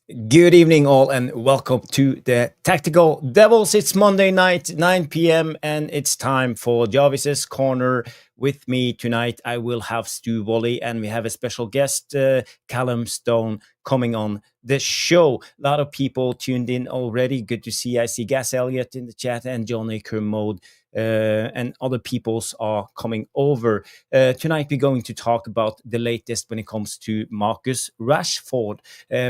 Good evening, all, and welcome to the Tactical Devils. It's Monday night, 9 p.m., and it's time for Jarvis's Corner. With me tonight, I will have Stu Woolley, and we have a special guest, Callum Stone, coming on the show. A lot of people tuned in already. Good to see. I see Gas Elliott in the chat and Johnny Kermode. And other peoples are coming over. Tonight we're going to talk about the latest when it comes to Marcus Rashford.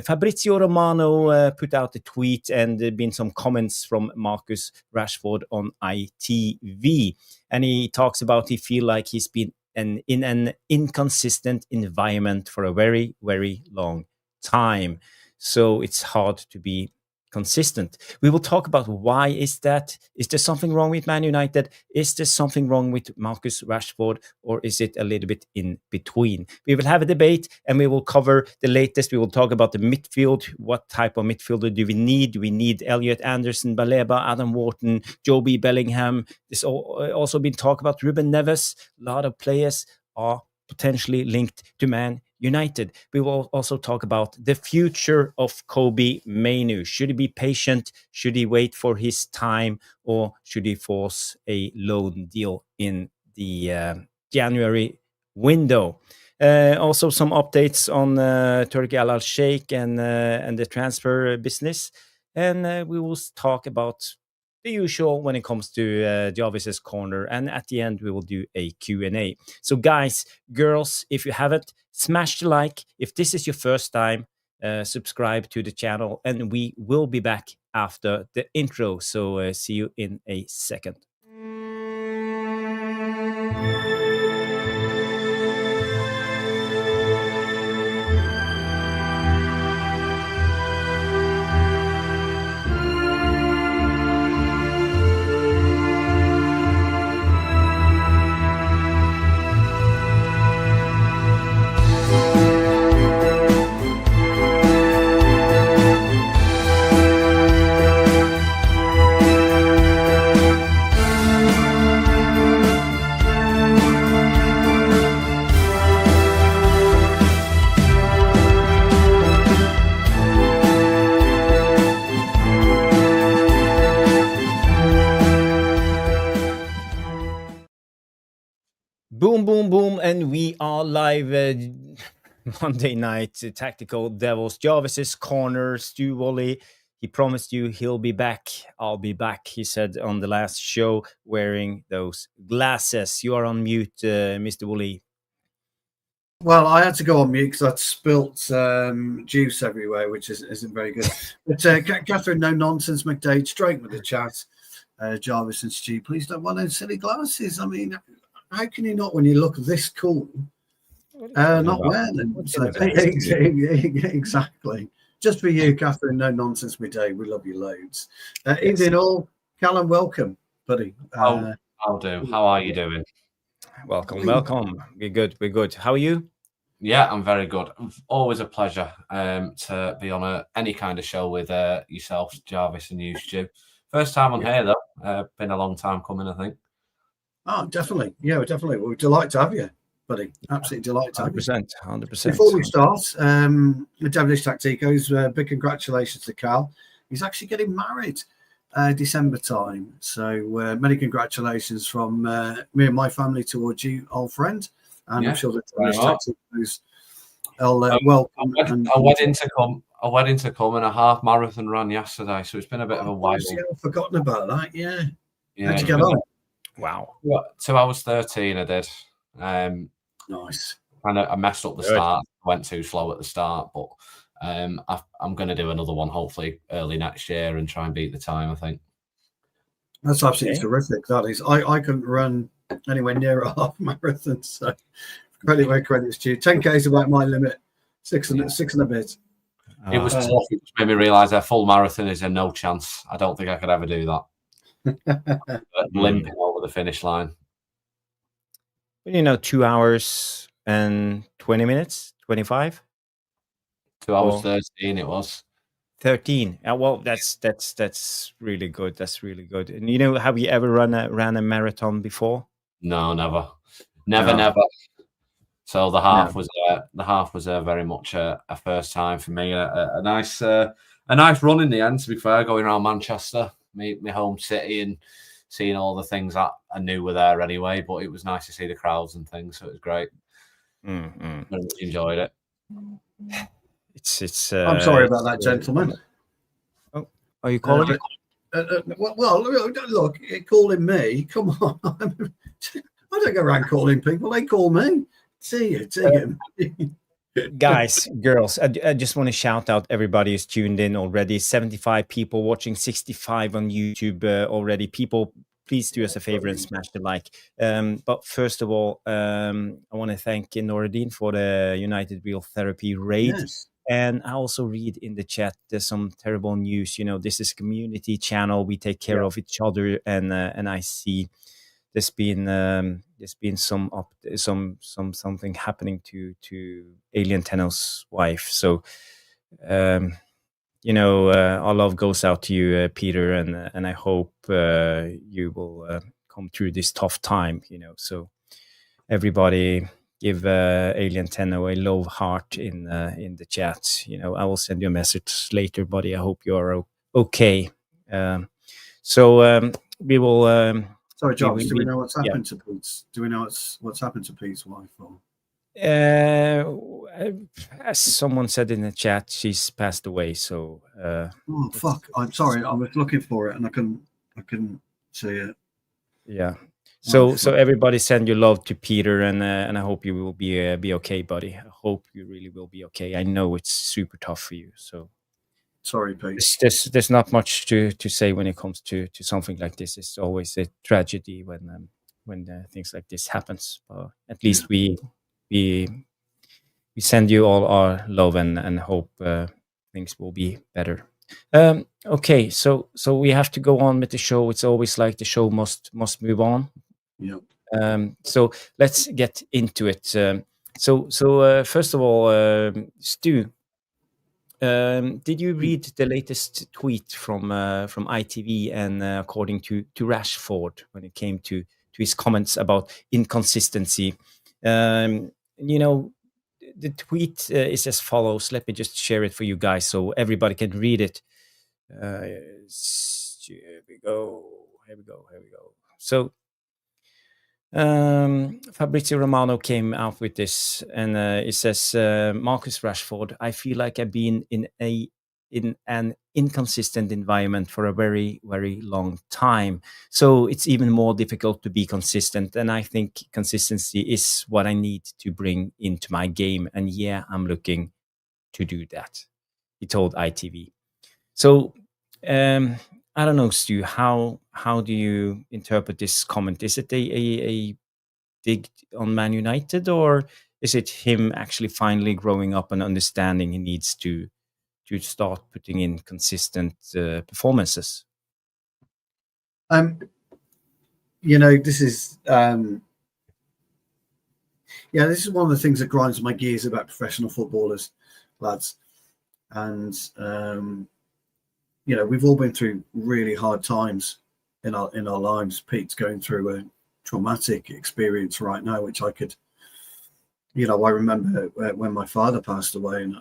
Fabrizio Romano put out a tweet, and there have been some comments from Marcus Rashford on ITV. And he talks about he feel like he's been in an inconsistent environment for a very, very long time. So it's hard to be consistent. We will talk about why is that. Is there something wrong with Man United? Is there something wrong with Marcus Rashford, or is it a little bit in between? We will have a debate, and we will cover the latest. We will talk about the midfield. What type of midfielder do we need? Do we need Elliot Anderson, Baleba, Adam Wharton, Joby Bellingham? There's also been talk about Ruben Neves. A lot of players are potentially linked to Man United. We will also talk about the future of Kobe Mainoo. Should he be patient? Should he wait for his time? Or should he force a loan deal in the January window? Also some updates on Turkey Al Sheikh and the transfer business. And we will talk about the usual when it comes to Jarvis's Corner. And at the end, we will do a Q&A. So guys, girls, if you haven't, smash the like. If this is your first time, subscribe to the channel. And we will be back after the intro. So see you in a second. Boom, boom, boom, and we are live Monday night, Tactical Devils, Jarvis's Corner, Stu Woolley. He promised you he'll be back. I'll be back, he said on the last show, wearing those glasses. You are on mute, Mr. Woolley. Well, I had to go on mute because I'd spilt juice everywhere, which isn't very good. But Catherine, no nonsense, McDade, straight with the chat. Jarvis and Stu, please don't want those silly glasses. I mean, how can you not, when you look this cool, not wear them? So, exactly. Just for you, Catherine, no nonsense, McDade. We love you loads. Yes. Evening all. Callum, welcome, buddy. I'll do. How are you doing? Welcome. We're good. How are you? Yeah, I'm very good. Always a pleasure to be on any kind of show with yourself, Jarvis, and you, Stu. First time on here, though. Been a long time coming, I think. Oh, definitely. Yeah, definitely. We're delighted to have you, buddy. Absolutely delighted to have you. 100%. Before we start, the Devilish Tacticos, big congratulations to Cal. He's actually getting married December time. So many congratulations from me and my family towards you, old friend. And I'm sure the Devilish Tacticos will welcome. A wedding to come and a half marathon run yesterday. So it's been a bit of a while. I've forgotten about that. Yeah. How'd you get on? Wow. 2 hours 13 I did. Nice. I messed up the start. Went too slow at the start, but I'm going to do another one hopefully early next year and try and beat the time, I think. That's absolutely terrific. That is. I couldn't run anywhere near a half marathon, so credit where credit's due. 10K is about my limit. Six and a bit. It was tough. It just made me realise a full marathon is a no chance. I don't think I could ever do that. Limping over the finish line. 2 hours and 20 minutes, 25. 2 hours 13. It was 13. Well, that's really good. That's really good. And have you ever ran a marathon before? No, never. Never. So the half was very much a first time for me. A nice run in the end. To be fair, going around Manchester, my home city, and seeing all the things that I knew were there anyway. But it was nice to see the crowds and things, so it was great. Very much enjoyed it. It's. I'm sorry about that, gentlemen. Oh, are you calling? Well, look, calling me. Come on, I don't go around calling people. They call me. See you. Guys, girls, I just want to shout out everybody who's tuned in already. 75 people watching, 65 on YouTube already. People, please do us a favor and smash the like. But first of all, I want to thank Noradine for the United Wheel Therapy raid. Yes. And I also read in the chat there's some terrible news. You know, this is a community channel. We take care of each other, and I see there's been something happening to Alien Tenno's wife. So you know, our love goes out to you, Peter, and I hope you will come through this tough time. You know, so everybody give Alien Tenno a love heart in the chat. You know, I will send you a message later, buddy. I hope you are okay. We will. Sorry, Josh. Do we know what's happened to Pete's? Do we know what's happened to Pete's wife? Or? As someone said in the chat, she's passed away. So. Oh fuck! I'm sorry. I was looking for it and I couldn't see it. Yeah. So everybody send your love to Peter, and I hope you will be okay, buddy. I hope you really will be okay. I know it's super tough for you. So. Sorry, Pete. There's not much to say when it comes to something like this. It's always a tragedy when things like this happens. But at least we send you all our love and hope things will be better. Okay, so we have to go on with the show. It's always like the show must move on. Yeah. So let's get into it. So first of all, Stu. Did you read the latest tweet from ITV and according to Rashford when it came to his comments about inconsistency? You know, the tweet is as follows. Let me just share it for you guys so everybody can read it. Here we go. So Fabrizio Romano came out with this, and it says, Marcus Rashford, I feel like I've been in an inconsistent environment for a very, very long time. So it's even more difficult to be consistent. And I think consistency is what I need to bring into my game. And yeah, I'm looking to do that, he told ITV. So I don't know, Stu, how do you interpret this comment? Is it a dig on Man United, or is it him actually finally growing up and understanding he needs to start putting in consistent performances? You know, this is this is one of the things that grinds my gears about professional footballers, lads. And you know, we've all been through really hard times in our lives. Pete's going through a traumatic experience right now, which I could, you know, I remember when my father passed away, and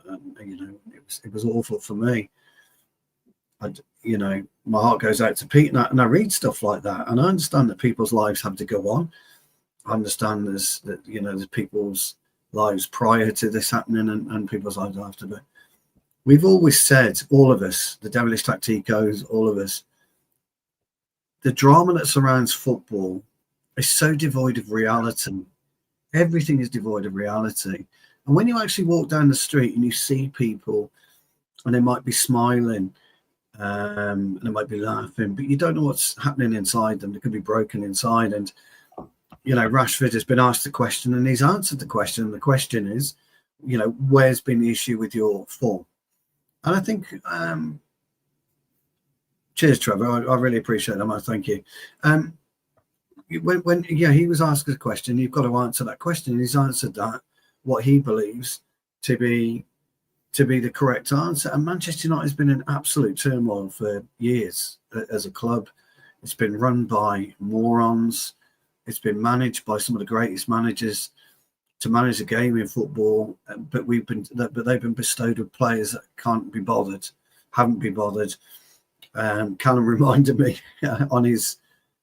you know, it was awful for me. You know, my heart goes out to Pete, and I read stuff like that, and I understand that people's lives have to go on. I understand there's people's lives prior to this happening, and people's lives after. But we've always said, all of us, the Devilish Tacticos, all of us, the drama that surrounds football is so devoid of reality. Everything is devoid of reality. And when you actually walk down the street and you see people, and they might be smiling, and they might be laughing, but you don't know what's happening inside them. They could be broken inside. And, you know, Rashford has been asked the question, and he's answered the question. And the question is, you know, where's been the issue with your form? And I think, cheers, Trevor. I really appreciate that, man. Thank you. When he was asked a question, you've got to answer that question. And he's answered that, what he believes to be the correct answer. And Manchester United has been in absolute turmoil for years as a club. It's been run by morons. It's been managed by some of the greatest managers to manage a game in football, but they've been bestowed with players that haven't been bothered. Callum reminded me on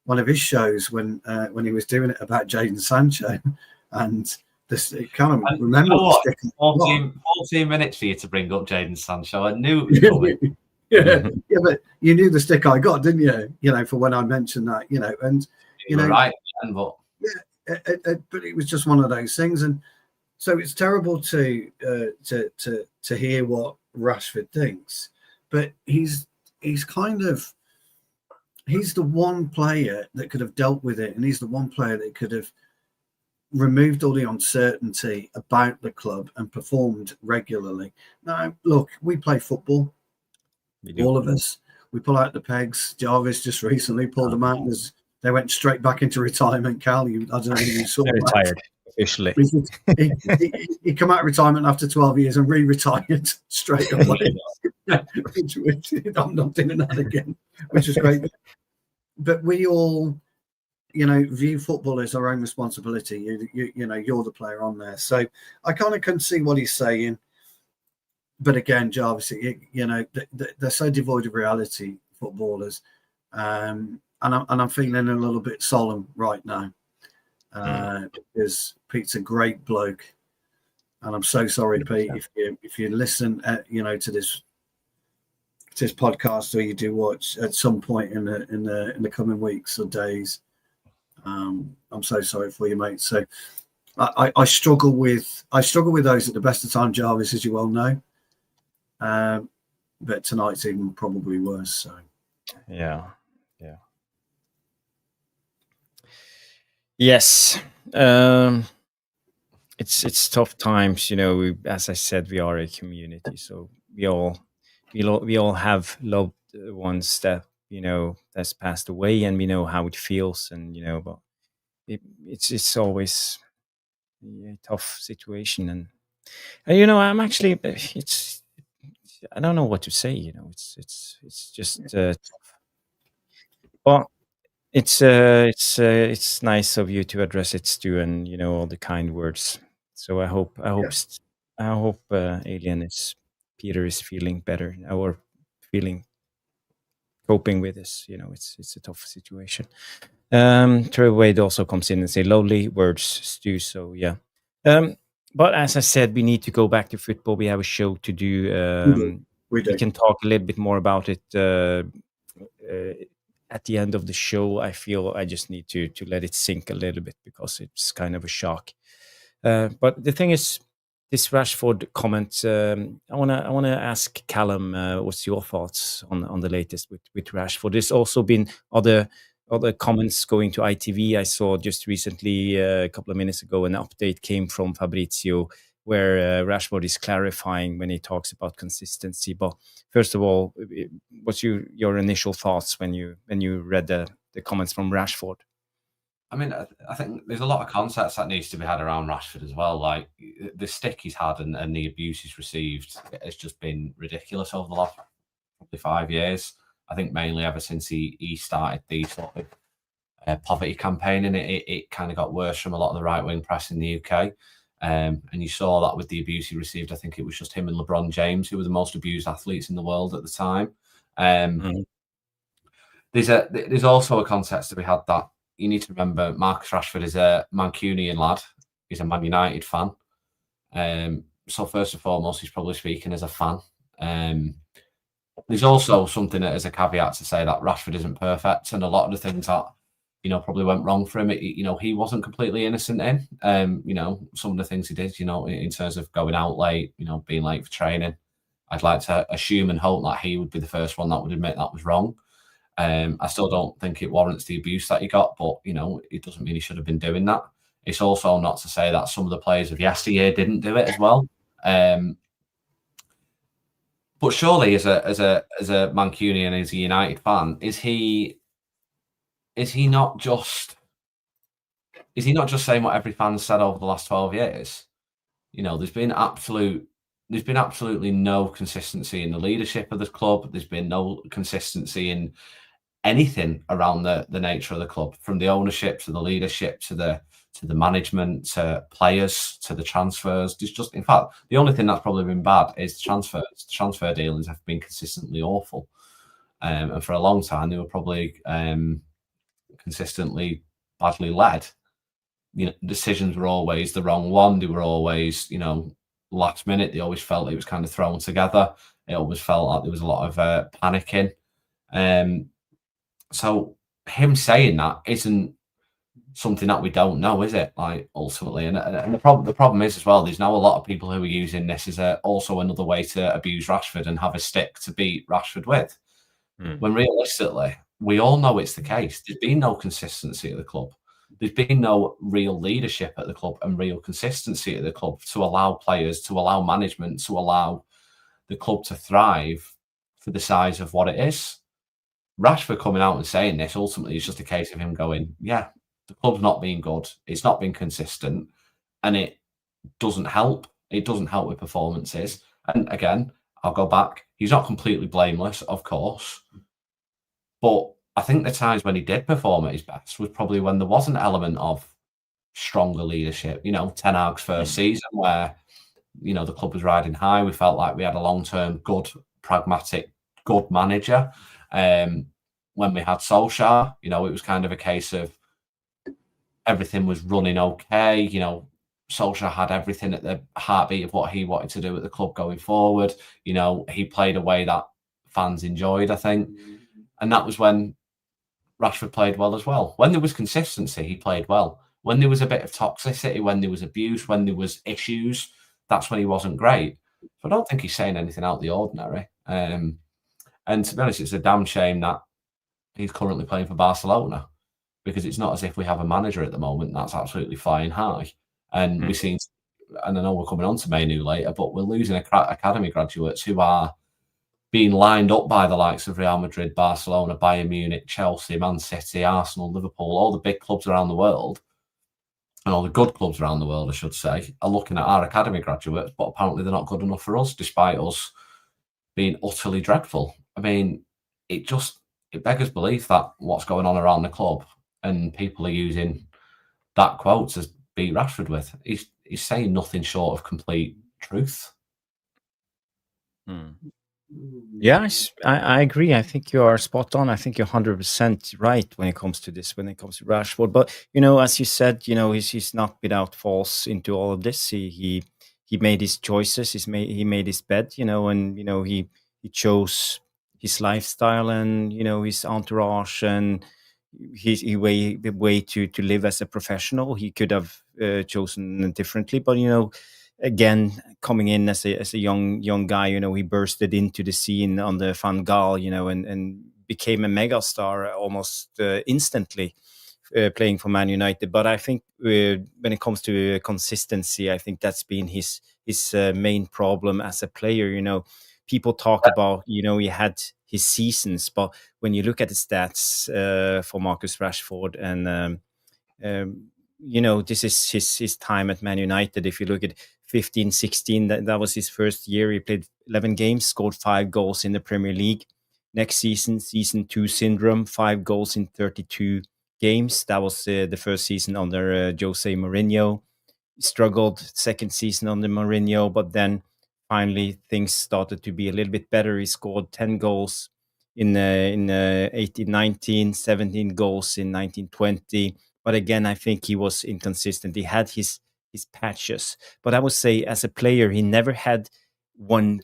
one of his shows when he was doing it about Jadon Sancho, and Callum remember 14 minutes for you to bring up Jadon Sancho. I knew it was coming. yeah, but you knew the stick I got, didn't you? For when I mentioned that, and you know, right, but but it was just one of those things, and so it's terrible to hear what Rashford thinks, but he's the one player that could have dealt with it, and he's the one player that could have removed all the uncertainty about the club and performed regularly. Now, look, we play football. All of us. We pull out the pegs. Jarvis just recently pulled them out. They went straight back into retirement. Cal, I don't know if you saw that. Retired officially. He come out of retirement after 12 years and re-retired straight away. which I'm not doing that again, which is great. But we all, view football as our own responsibility. You're the player on there. So I kind of can see what he's saying. But again, Jarvis, they're so devoid of reality, footballers, and I'm feeling a little bit solemn right now because Pete's a great bloke, and I'm so sorry, Pete, if you listen, to this podcast or you do watch at some point in the coming weeks or days. I'm so sorry for you, mate. So I struggle with those at the best of time, Jarvis, as you well know. But tonight's even probably worse. So, yeah. Yes, it's tough times. As I said, we are a community, so we all have loved ones that that's passed away, and we know how it feels, and but it's always a tough situation, and I'm actually I don't know what to say. It's just tough. But it's nice of you to address it, Stu, and all the kind words. So I hope Alien Peter is feeling better now, or coping with this. It's a tough situation. Trey Wade also comes in and say lovely words, Stu. So yeah. But as I said, we need to go back to football. We have a show to do. We can talk a little bit more about it at the end of the show. I feel I just need to let it sink a little bit because it's kind of a shock. But the thing is, this Rashford comment. I wanna ask Callum, what's your thoughts on the latest with Rashford? There's also been other comments going to ITV. I saw just recently, a couple of minutes ago, an update came from Fabrizio where Rashford is clarifying when he talks about consistency. But first of all, what's your initial thoughts when you read the comments from Rashford? I mean, I think there's a lot of concepts that needs to be had around Rashford as well. Like the stick he's had and the abuse he's received has just been ridiculous over the last probably 5 years. I think mainly ever since he started the sort of poverty campaign, and it kind of got worse from a lot of the right-wing press in the UK. And you saw that with the abuse he received. I think it was just him and LeBron James who were the most abused athletes in the world at the time. There's also a context to be had that you need to remember Marcus Rashford is a Mancunian lad. He's a Man United fan. So first and foremost, he's probably speaking as a fan. There's also something that is a caveat to say that Rashford isn't perfect, and a lot of the things that probably went wrong for him, he wasn't completely innocent in. Some of the things he did, in terms of going out late, being late for training. I'd like to assume and hope that he would be the first one that would admit that was wrong. I still don't think it warrants the abuse that he got, but it doesn't mean he should have been doing that. It's also not to say that some of the players of yesteryear didn't do it as well. But surely, as a Mancunian, as a United fan, is he not just saying what every fan said over the last 12 years? There's been absolutely no consistency in the leadership of the club. There's been no consistency in anything around the nature of the club, from the ownership to the leadership to the to the management, to players, to the transfers. There's just, in fact, the only thing that's probably been bad is the transfers. The transfer dealings have been consistently awful. And for a long time, they were probably consistently badly led. Decisions were always the wrong one. They were always, last minute. They always felt it was kind of thrown together. It always felt like there was a lot of panicking. So him saying that isn't something that we don't know, is it? Like, ultimately, and the problem is as well. There's now a lot of people who are using this as also another way to abuse Rashford and have a stick to beat Rashford with. When realistically, we all know it's the case. There's been no consistency at the club. There's been no real leadership at the club and real consistency at the club to allow players, to allow management, to allow the club to thrive for the size of what it is. Rashford coming out and saying this ultimately is just a case of him going, yeah, the club's not being good. It's not been consistent, and it doesn't help. It doesn't help with performances. And again, I'll go back. He's not completely blameless, of course, but I think the times when he did perform at his best was probably when there was an element of stronger leadership. Ten Hag's first season, where the club was riding high. We felt like we had a long-term, good, pragmatic, good manager. When we had Solskjaer, it was kind of a case of everything was running okay. Solskjaer had everything at the heartbeat of what he wanted to do at the club going forward. He played a way that fans enjoyed, I think. And that was when Rashford played well as well. When there was consistency, he played well. When there was a bit of toxicity, when there was abuse, when there was issues, that's when he wasn't great. So I don't think he's saying anything out of the ordinary. And to be honest, it's a damn shame that he's currently playing for Barcelona, because it's not as if we have a manager at the moment that's absolutely flying high. And we've seen, and I know we're coming on to Mainoo later, but we're losing academy graduates who are being lined up by the likes of Real Madrid, Barcelona, Bayern Munich, Chelsea, Man City, Arsenal, Liverpool, all the big clubs around the world, and all the good clubs around the world, I should say, are looking at our academy graduates, but apparently they're not good enough for us, despite us being utterly dreadful. I mean, it beggars belief that what's going on around the club, and people are using that quote to beat Rashford with. He's saying nothing short of complete truth. Yeah, I agree. I think you are spot on. I think you're 100% right when it comes to this, when it comes to Rashford. But, as you said, he's not without faults into all of this. He made his choices. He made his bed, and, he chose his lifestyle and, his entourage and the way to live as a professional. He could have chosen differently, but, again, coming in as a young guy, he bursted into the scene on the Van Gaal, and became a megastar almost instantly, playing for Man United. But I think when it comes to consistency, I think that's been his main problem as a player. People talk about, he had his seasons, but when you look at the stats for Marcus Rashford and this is his time at Man United. If you look at 15, 16, that was his first year. He played 11 games, scored 5 goals in the Premier League. Next season 2 syndrome, 5 goals in 32 games. That was the first season under Jose Mourinho. He struggled second season under Mourinho, but then finally things started to be a little bit better. He scored 10 goals in 18-19, 17 goals in 19-20. But again, I think he was inconsistent. He had his patches. But I would say as a player, he never had one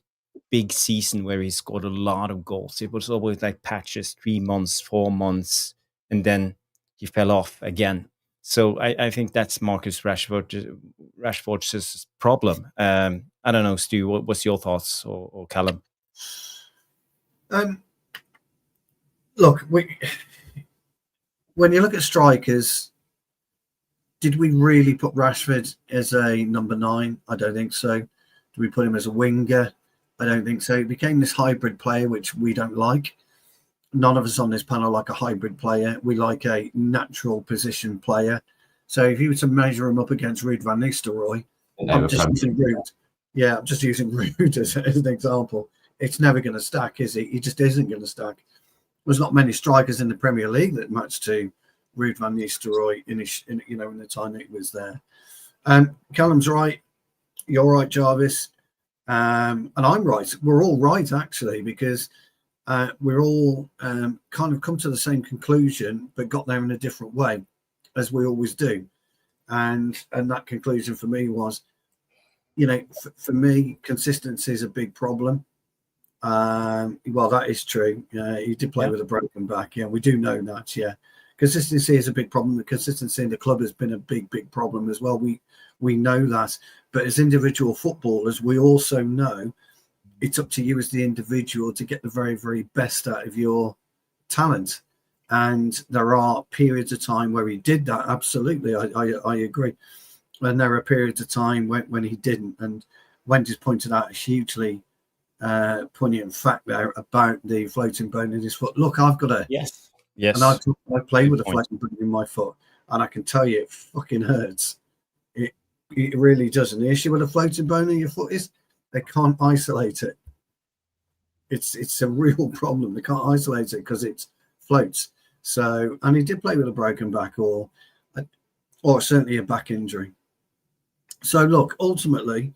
big season where he scored a lot of goals. It was always like patches, 3 months, 4 months, and he fell off again. So I think that's Marcus Rashford's problem. I don't know, Stu, what's your thoughts, or Callum? Look, when you look at strikers, did we really put Rashford as a number 9? I don't think so. Did we put him as a winger? I don't think so. He became this hybrid player, which we don't like. None of us on this panel like a hybrid player. We like a natural position player. So if you were to measure him up against Ruud van Nistelrooy, I'm just using Ruud. Yeah, I'm just using Ruud as an example. It's never going to stack, is he? He just isn't going to stack. There's not many strikers in the Premier League that match to Ruud van Nistelrooy in the time that he was there. Callum's right. You're right, Jarvis. And I'm right. We're all right, actually, because we're all kind of come to the same conclusion, but got there in a different way, as we always do. And that conclusion for me was, for me, consistency is a big problem. Well, that is true. He did play with a broken back. Yeah, we do know that. Yeah, consistency is a big problem. The consistency in the club has been a big problem as well. We know that. But as individual footballers, we also know it's up to you as the individual to get the very, very best out of your talent. And there are periods of time where he did that. Absolutely, I agree. And there are periods of time when he didn't. And Wendy's pointed out a hugely poignant fact there about the floating bone in his foot. Look, I've got a yes. And I play with a floating bone in my foot, and I can tell you it fucking hurts. It really does. And the issue with a floating bone in your foot is they can't isolate it. It's a real problem. They can't isolate it because it floats. So, and he did play with a broken back or certainly a back injury. So, look, ultimately,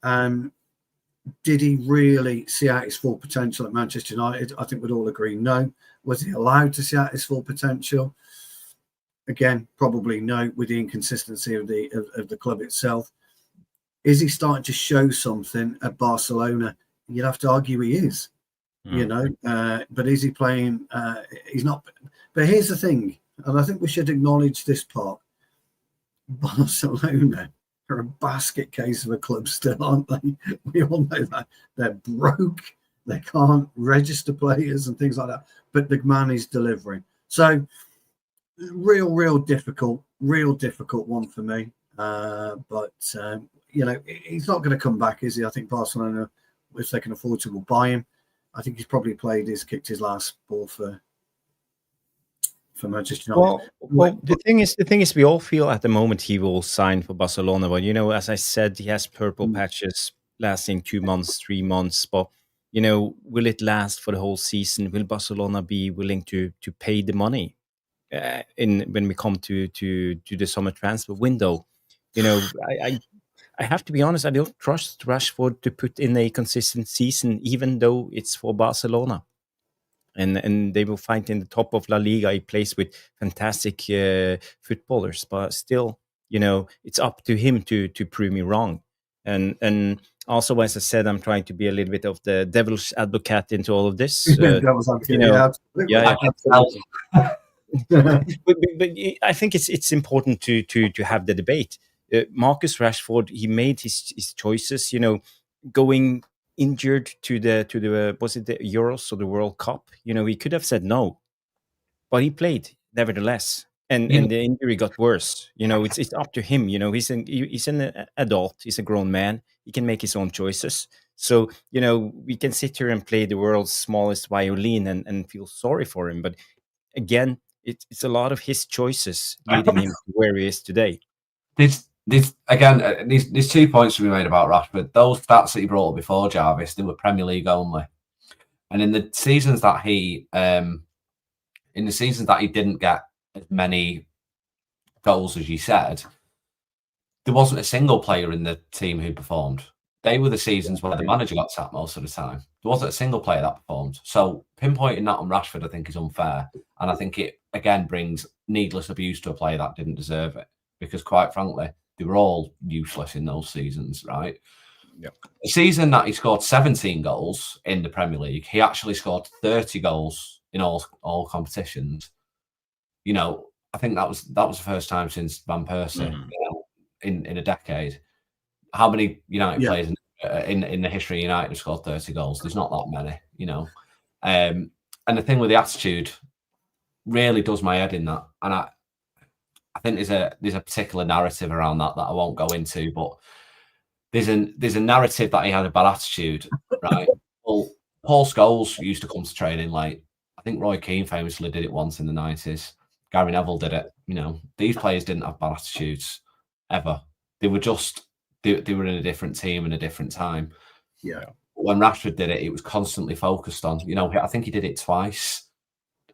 did he really see out his full potential at Manchester United? I think we'd all agree no. Was he allowed to see out his full potential? Again, probably no, with the inconsistency of the club itself. Is he starting to show something at Barcelona? You'd have to argue he is, but is he playing? He's not. But here's the thing, and I think we should acknowledge this part. Barcelona are a basket case of a club still, aren't they? We all know that. They're broke. They can't register players and things like that. But the man is delivering. So, real difficult one for me. But he's not going to come back, is he? I think Barcelona, if they can afford to, will buy him. I think he's probably kicked his last ball for Manchester United. Well, the thing is, we all feel at the moment he will sign for Barcelona. But as I said, he has purple patches lasting 2 months, 3 months. But will it last for the whole season? Will Barcelona be willing to pay the money when we come to the summer transfer window? I have to be honest. I don't trust Rashford to put in a consistent season, even though it's for Barcelona. And they will fight in the top of La Liga. He plays with fantastic footballers, but still, it's up to him to prove me wrong. And also, as I said, I'm trying to be a little bit of the devil's advocate into all of this. Absolutely. But I think it's important to have the debate. Marcus Rashford, he made his choices. Going injured to the was it the Euros or the World Cup? He could have said no, but he played nevertheless, and the injury got worse. It's up to him. He's an adult. He's a grown man. He can make his own choices. So we can sit here and play the world's smallest violin and feel sorry for him, but again, it's a lot of his choices leading him to where he is today. There's 2 points to be made about Rashford. Those stats that he brought up before, Jarvis, they were Premier League only, and in the seasons that he didn't get as many goals as you said, there wasn't a single player in the team who performed. They were the seasons where the manager got sacked most of the time. There wasn't a single player that performed. So pinpointing that on Rashford, I think, is unfair, and I think it again brings needless abuse to a player that didn't deserve it, because quite frankly, they were all useless in those seasons, right? Yeah. The season that he scored 17 goals in the Premier League, he actually scored 30 goals in all competitions. I think that was the first time since Van Persie in a decade. How many United players in the history of United have scored 30 goals? There's not that many, And the thing with the attitude really does my head in that, and I think there's a particular narrative around that I won't go into, but there's a narrative that he had a bad attitude, right? Well, Paul Scholes used to come to training late. I think Roy Keane famously did it once in the 90s. Gary Neville did it. These players didn't have bad attitudes ever. They were just they were in a different team in a different time. Yeah. When Rashford did it, it was constantly focused on. I think he did it twice.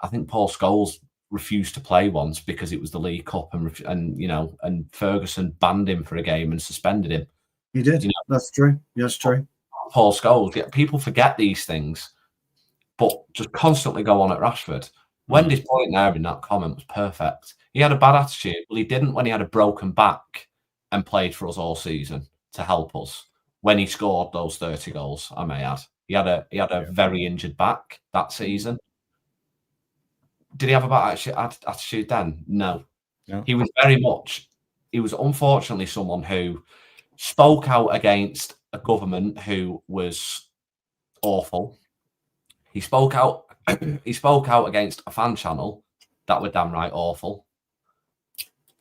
I think Paul Scholes refused to play once because it was the League Cup, and Ferguson banned him for a game and suspended him. He did. That's true. That's true. Paul Scholes. Yeah, people forget these things, but just constantly go on at Rashford. Wendy's point there in that comment was perfect. He had a bad attitude. Well, he didn't when he had a broken back and played for us all season to help us. When he scored those 30 goals, I may add, he had a very injured back that season. Did he have a bad attitude then? No. He was he was unfortunately someone who spoke out against a government who was awful. He spoke out against a fan channel that were damn right awful.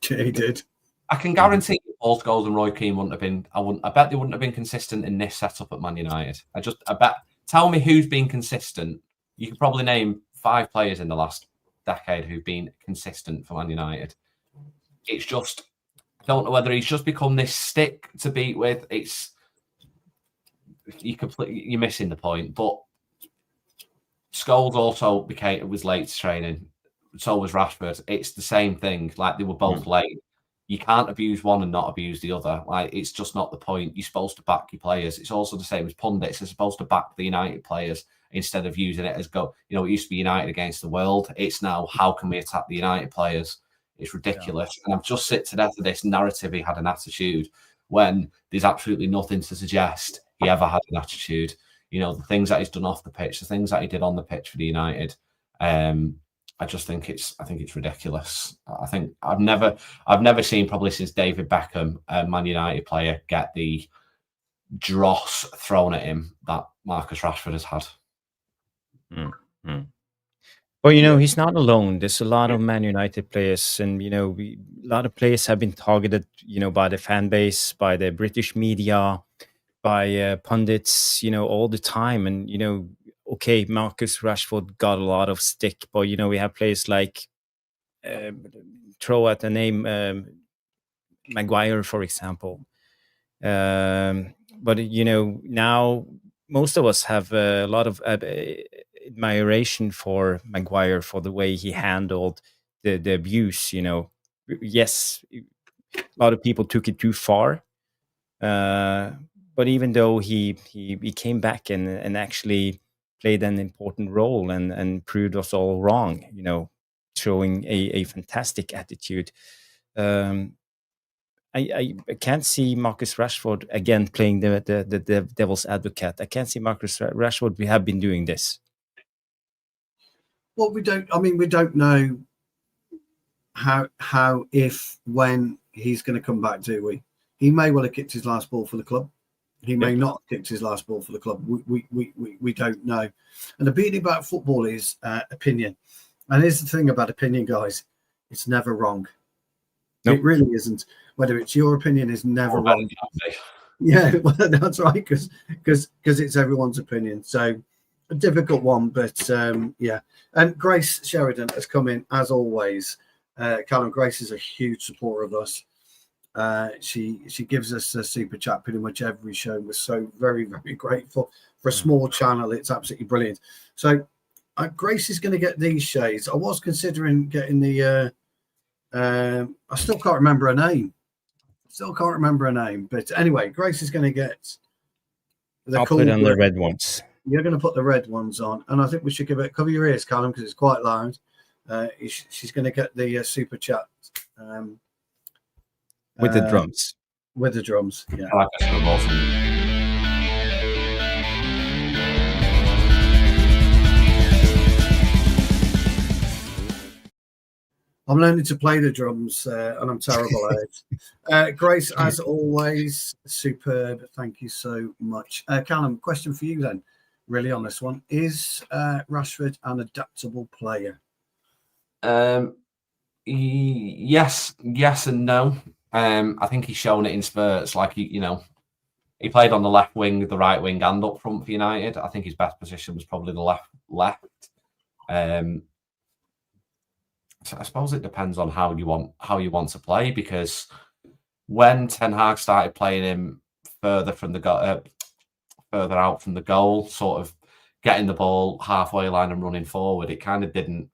Yeah, he did. I can guarantee Paul Scholes and Roy Keane wouldn't have been. I bet they wouldn't have been consistent in this setup at Man United. I bet. Tell me who's been consistent. You could probably name 5 players in the last decade who've been consistent for Man United. It's just, I don't know whether he's just become this stick to beat with. You're missing the point. But Scholes also was late to training. So was Rashford. It's the same thing. Like, they were both late. You can't abuse one and not abuse the other. Like, it's just not the point. You're supposed to back your players. It's also the same as pundits. They're supposed to back the United players instead of using it as it used to be United against the world. It's now, how can we attack the United players? It's ridiculous. And I've just sick to death of this narrative he had an attitude when there's absolutely nothing to suggest he ever had an attitude. The things that he's done off the pitch, the things that he did on the pitch for the United. I just think it's ridiculous. I think I've never seen, probably since David Beckham, a Man United player, get the dross thrown at him that Marcus Rashford has had. Well, he's not alone. There's a lot of Man United players, and a lot of players have been targeted, by the fan base, by the British media, by pundits, all the time. And okay, Marcus Rashford got a lot of stick, but we have players like throw out the name Maguire, for example. But now most of us have a lot of admiration for Maguire for the way he handled the abuse. Yes, a lot of people took it too far. But even though he came back and actually played an important role and proved us all wrong, showing a fantastic attitude. I can't see Marcus Rashford again playing the devil's advocate. I can't see Marcus Rashford. We have been doing this. Well, we don't know how, if, when he's going to come back, do we? He may well have kicked his last ball for the club. He may not have kicked his last ball for the club. We don't know. And the beauty about football is opinion. And here's the thing about opinion, guys. It's never wrong. Nope. It really isn't. Whether it's your opinion is never wrong. Yeah, well, that's right, because it's everyone's opinion. So a difficult one, but yeah. And Grace Sheridan has come in, as always. Callum, Grace is a huge supporter of us. She gives us a super chat pretty much every show. We're so very, very grateful. For a small channel, it's absolutely brilliant. So Grace is going to get these shades. I was considering getting the I still can't remember her name. But anyway, Grace is going to get I'll put on the red ones. You're going to put the red ones on, and I think we should cover your ears, Callum, because it's quite loud. She's going to get the super chat with the drums. With the drums, yeah. I like a snowball from you. I'm learning to play the drums, and I'm terrible at it. Grace, as always, superb. Thank you so much. Callum, question for you then, really on this one. Is Rashford an adaptable player? Yes and no. I think he's shown it in spurts. Like, he played on the left wing, the right wing, and up front for United. I think his best position was probably the left. So I suppose it depends on how you want to play, because when Ten Hag started playing him further out from the goal, sort of getting the ball halfway line and running forward, it kind of didn't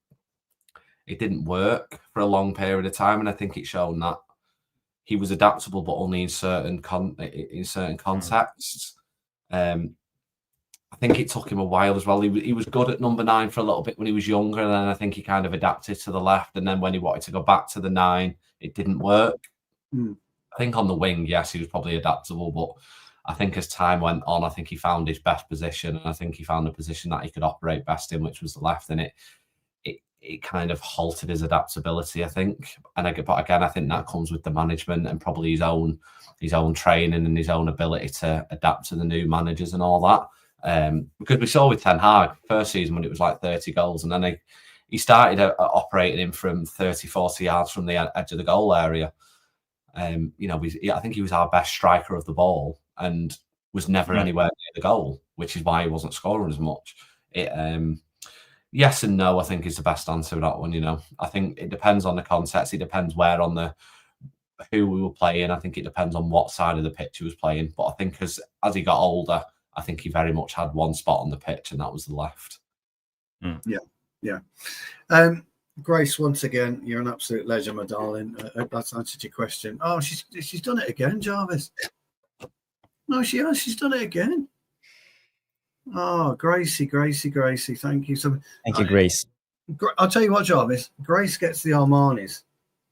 it didn't work for a long period of time, and I think it's shown that he was adaptable, but only in certain contexts. I think it took him a while as well. He was good at number 9 for a little bit when he was younger, and then I think he kind of adapted to the left. And then when he wanted to go back to the 9, it didn't work. I think on the wing, yes, he was probably adaptable, but I think as time went on, I think he found his best position, and I think he found a position that he could operate best in, which was the left. And it kind of halted his adaptability, I think. But again, I think that comes with the management and probably his own training and his own ability to adapt to the new managers and all that. Because we saw with Ten Hag first season when it was like 30 goals, and then he started operating him from 30, 40 yards from the edge of the goal area. I think he was our best striker of the ball and was never anywhere near the goal, which is why he wasn't scoring as much. Yes and no, I think is the best answer to that one. I think it depends on the context. It depends who we were playing. I think it depends on what side of the pitch he was playing. But I think as he got older, I think he very much had one spot on the pitch, and that was the left. Yeah. Grace, once again, you're an absolute legend, my darling. That's answered your question. Oh, she's done it again, Jarvis. No, she has. She's done it again. Oh, Gracie. Thank you. Thank you, Grace. I'll tell you what, Jarvis. Grace gets the Armanis.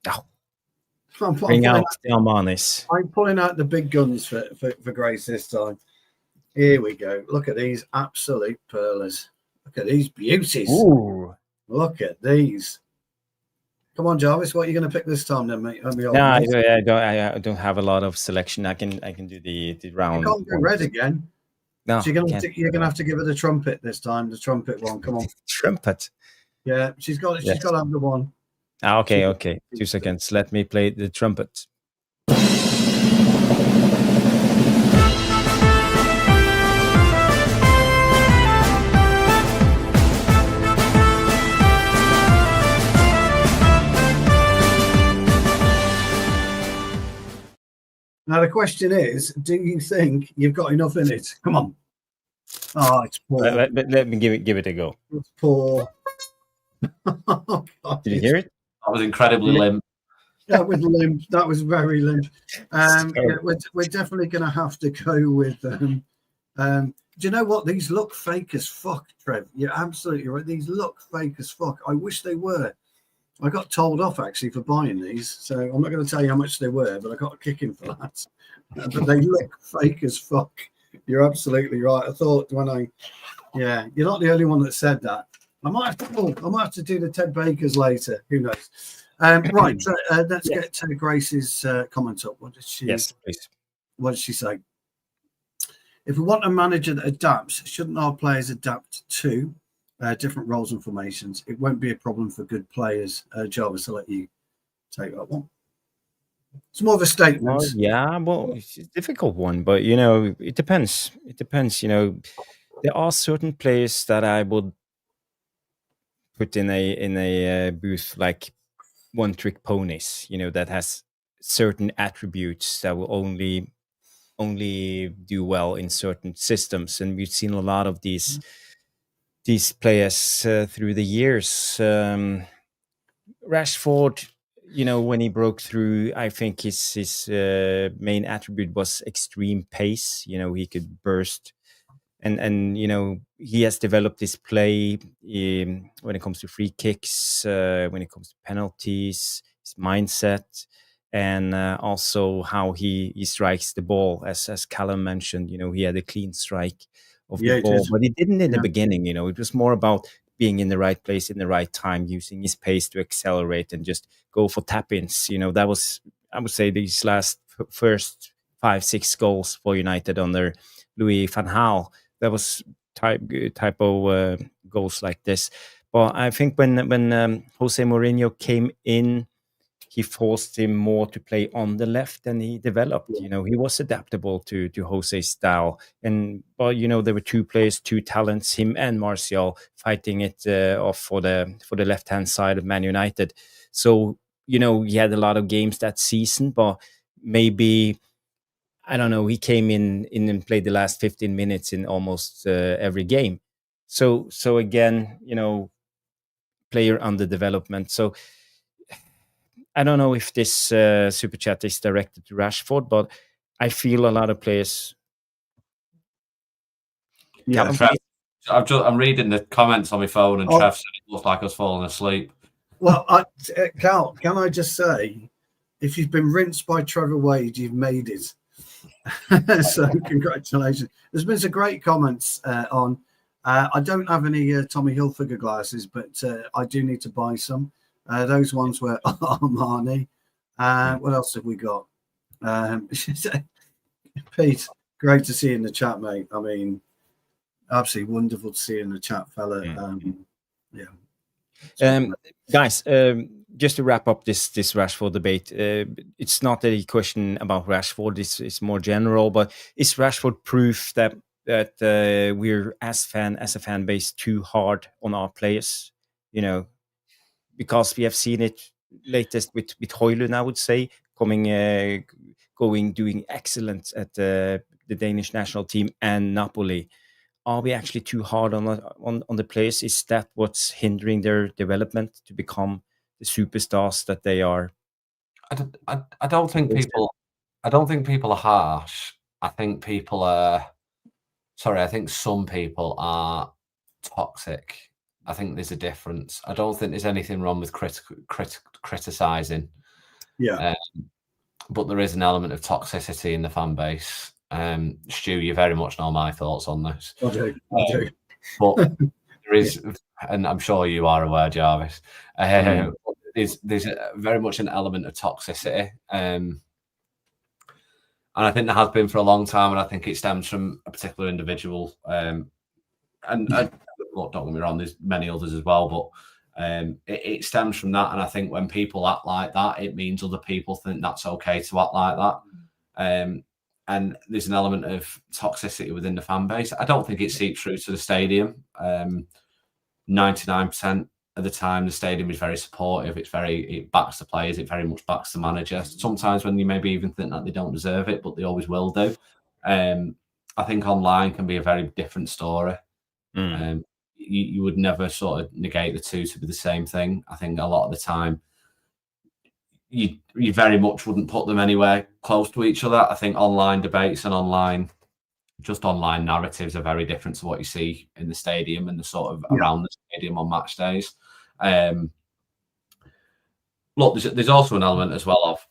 Oh. Bring out the Armanis. I'm pulling out the big guns for Grace this time. Here we go. Look at these absolute pearlers. Look at these beauties. Ooh. Look at these. Come on, Jarvis. What are you going to pick this time, then, mate? I don't have a lot of selection. I can do the round. You can't go red again. No, so you're going to have to give her the trumpet this time. The trumpet one. Come on. Trumpet. Yeah, she's got to have the one. Okay. 2 seconds. Let me play the trumpet. Now, the question is, do you think you've got enough in it? Come on. Oh, it's poor. Let me give it a go. It's poor. Oh, did you hear it? That was incredibly limp. That was limp. That was very limp. We're definitely going to have to go with do you know what? These look fake as fuck, Trev. You're absolutely right. These look fake as fuck. I wish they were. I got told off actually for buying these, so I'm not going to tell you how much they were, but I got a kicking for that. But they look fake as fuck. You're absolutely right. I thought you're not the only one that said that. I might have to do the Ted Bakers later. Who knows? Right. Let's get to Grace's comment up. What did she? Yes, please. What did she say? If we want a manager that adapts, shouldn't our players adapt too? Different roles and formations. It won't be a problem for good players. Jarvis, I'll let you take that one. It's more of a statement. It's a difficult one, but it depends. It depends. There are certain players that I would put in a booth like one-trick ponies. That has certain attributes that will only do well in certain systems, and we've seen a lot of these players through the years. Rashford, when he broke through, I think his main attribute was extreme pace. He could burst, and he has developed this play when it comes to free kicks, when it comes to penalties, his mindset, and also how he strikes the ball. As Callum mentioned, he had a clean strike of the ball, but he didn't in the beginning. It was more about being in the right place in the right time, using his pace to accelerate and just go for tap-ins. That was, I would say, these first 5-6 goals for United under Louis van Gaal. That was type of goals like this. But I think when Jose Mourinho came in, he forced him more to play on the left, and he developed. He was adaptable to Jose's style. But there were two players, two talents, him and Martial, fighting it off for the left hand side of Man United. So he had a lot of games that season, but maybe I don't know. He came in and played the last 15 minutes in almost every game. So again, player under development. So I don't know if this super chat is directed to Rashford, but I feel a lot of players. Yeah, I'm reading the comments on my phone, and Trev said it looked like I was falling asleep. Well, Cal, can I just say, if you've been rinsed by Trevor Wade, you've made it. So congratulations. There's been some great comments on. I don't have any Tommy Hilfiger glasses, but I do need to buy some. Those ones were Armani. What else have we got? Pete, great to see you in the chat, mate. I mean, absolutely wonderful to see you in the chat, fella. Guys, just to wrap up this Rashford debate, it's not a question about Rashford. It's more general. But is Rashford proof that we're as a fan base too hard on our players? You know, because we have seen it latest with Højlund, I would say, doing excellent at the Danish national team and Napoli. Are we actually too hard on the players? Is that what's hindering their development to become the superstars that they are? I don't think people are harsh. I think people are. Sorry, I think some people are toxic. I think there's a difference. I don't think there's anything wrong with criticizing. Yeah. But there is an element of toxicity in the fan base. Stu, you very much know my thoughts on this. I do. But there is, and I'm sure you are aware, Jarvis, there's very much an element of toxicity. And I think there has been for a long time, and I think it stems from a particular individual. Look, don't get me wrong, there's many others as well, but it stems from that. And I think when people act like that, it means other people think that's okay to act like that. And there's an element of toxicity within the fan base. I don't think it seeps through to the stadium. 99% of the time, the stadium is very supportive. It backs the players. It very much backs the manager. Sometimes when you maybe even think that they don't deserve it, but they always will do. I think online can be a very different story. You would never sort of negate the two to be the same thing. I think a lot of the time, you very much wouldn't put them anywhere close to each other. I think online debates and online narratives are very different to what you see in the stadium and the sort of around the stadium on match days. Look, there's also an element as well of,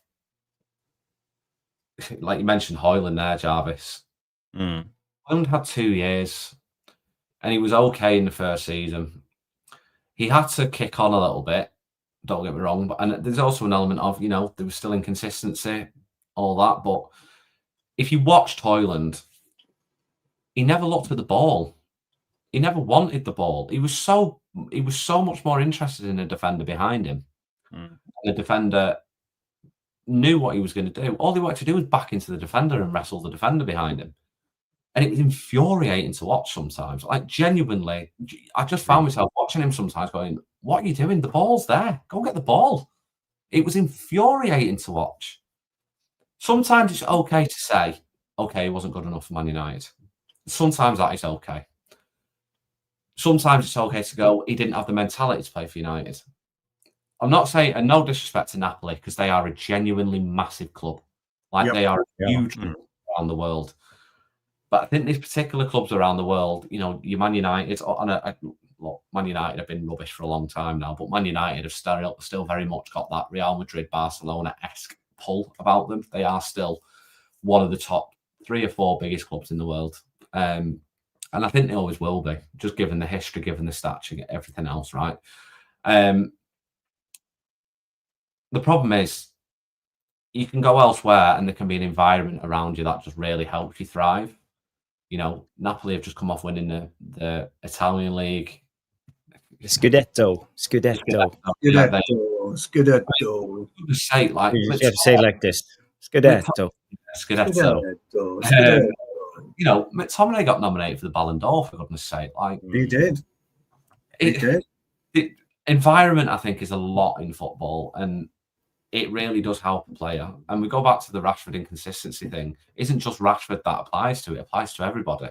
like you mentioned, Højlund there, Jarvis. Højlund had 2 years and he was okay in the first season. He had to kick on a little bit, don't get me wrong, and there's also an element of, there was still inconsistency, all that. But if you watched Højlund, he never looked at the ball. He never wanted the ball. He was so much more interested in the defender behind him. And the defender knew what he was going to do. All he wanted to do was back into the defender and wrestle the defender behind him. And it was infuriating to watch sometimes. Like, genuinely, I just found myself watching him sometimes going, what are you doing? The ball's there. Go get the ball. It was infuriating to watch. Sometimes it's okay to say, okay, he wasn't good enough for Man United. Sometimes that is okay. Sometimes it's okay to go, he didn't have the mentality to play for United. I'm not saying, and no disrespect to Napoli, because they are a genuinely massive club. They are a huge club around the world. But I think these particular clubs around the world, your Man United, Man United have been rubbish for a long time now, but Man United have still very much got that Real Madrid, Barcelona-esque pull about them. They are still one of the top 3 or 4 biggest clubs in the world. And I think they always will be, just given the history, given the stature, everything else, right? The problem is, you can go elsewhere and there can be an environment around you that just really helps you thrive. Napoli have just come off winning the Italian league. Scudetto. Scudetto. You have to say it like this. Scudetto. McTominay got nominated for the Ballon d'Or, for goodness sake. He did. The environment, I think, is a lot in football, and it really does help a player. And we go back to the Rashford inconsistency thing. It isn't just Rashford that applies to. It applies to everybody.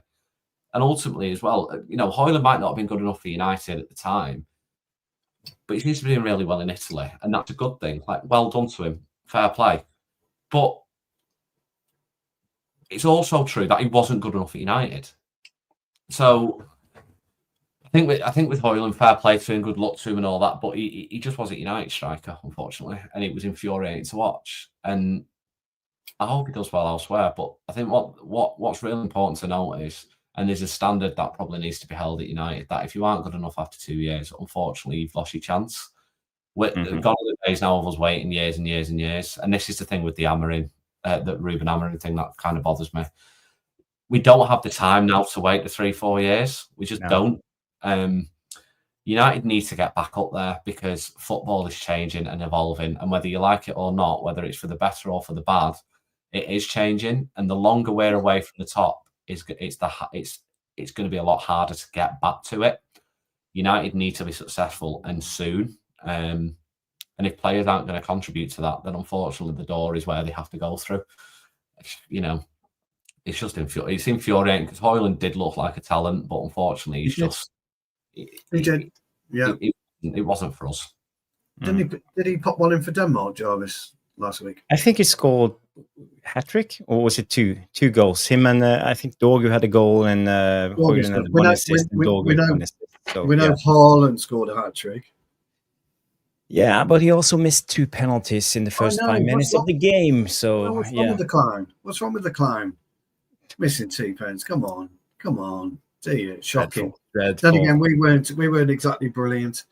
And ultimately as well, Højlund might not have been good enough for United at the time, but he seems to be doing really well in Italy, and that's a good thing. Like, well done to him, fair play. But it's also true that he wasn't good enough at United. So I think with Højlund, fair play to him, good luck to him, and all that. But he just wasn't United striker, unfortunately, and it was infuriating to watch. And I hope he does well elsewhere. But I think what's really important to note is, and there's a standard that probably needs to be held at United, that if you aren't good enough after 2 years, unfortunately, you've lost your chance. Gone are the days now of us waiting years and years and years. And this is the thing with the Amorim, the Ruben Amorim thing that kind of bothers me. We don't have the time now to wait the 3-4 years. We just don't. United need to get back up there because football is changing and evolving. And whether you like it or not, whether it's for the better or for the bad, it is changing. And the longer we're away from the top, it's going to be a lot harder to get back to it. United need to be successful and soon. And if players aren't going to contribute to that, then unfortunately the door is where they have to go through. You know, it's just it's infuriating because Højlund did look like a talent, but unfortunately he's just... He did. Yeah. It wasn't for us. Did he pop one in for Denmark, Jarvis, last week? I think he scored hat-trick, or was it two goals? Him and I think Dorgu had a goal, and Højlund had one assist, and Dorgu had one assist. So, we know Haaland scored a hat-trick. Yeah, but he also missed 2 penalties in the first 5 minutes of the game. So what's wrong with the clown? What's wrong with the clown? Missing 2 pens. Come on. Dear, shocking. Dreadful. Then again, we weren't exactly brilliant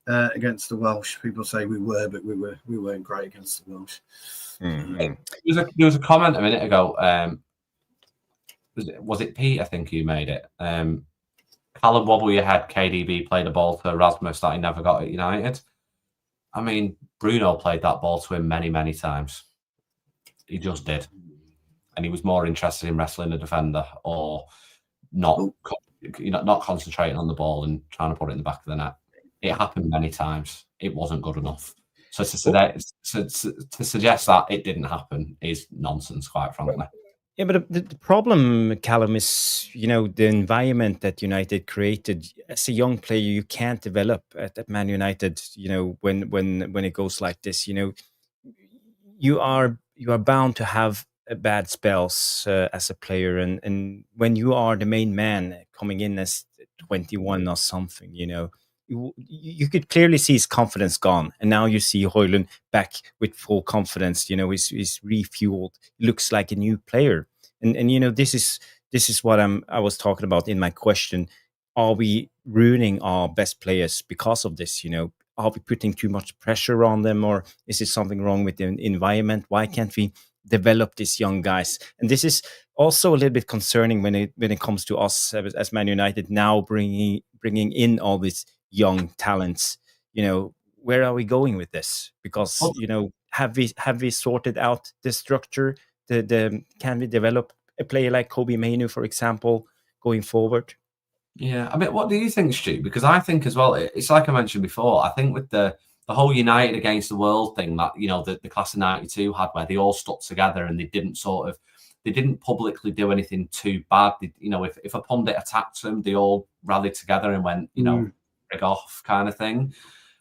against the Welsh. People say we were, but we weren't great against the Welsh. There was a comment a minute ago. Was it Pete? I think you made it. Callum wobble your head. KDB played a ball to Rasmus that he never got at United. I mean, Bruno played that ball to him many, many times. He just did, and he was more interested in wrestling a defender or not concentrating on the ball and trying to put it in the back of the net. It happened many times. It wasn't good enough. So to suggest that it didn't happen is nonsense, quite frankly. Yeah, but the problem, Callum, is, the environment that United created. As a young player, you can't develop at Man United, when it goes like this. You are bound to have bad spells as a player, and when you are the main man coming in as 21 or something, you could clearly see his confidence gone, and now you see Højlund back with full confidence. He's refueled, looks like a new player, and this is what I was talking about in my question. Are we ruining our best players because of this? Are we putting too much pressure on them, or is it something wrong with the environment? Why can't we develop these young guys? And this is also a little bit concerning when it comes to us as Man United now bringing in all these young talents. Where are we going with this? Because have we sorted out the structure? Can we develop a player like Kobe Mainoo, for example, going forward? Yeah, I mean, what do you think, Stu? Because I think as well, it's like I mentioned before. I think with the whole United against the world thing that the class of '92 had, where they all stuck together and they didn't publicly do anything too bad. If a pundit attacked them, they all rallied together and went, rig off kind of thing.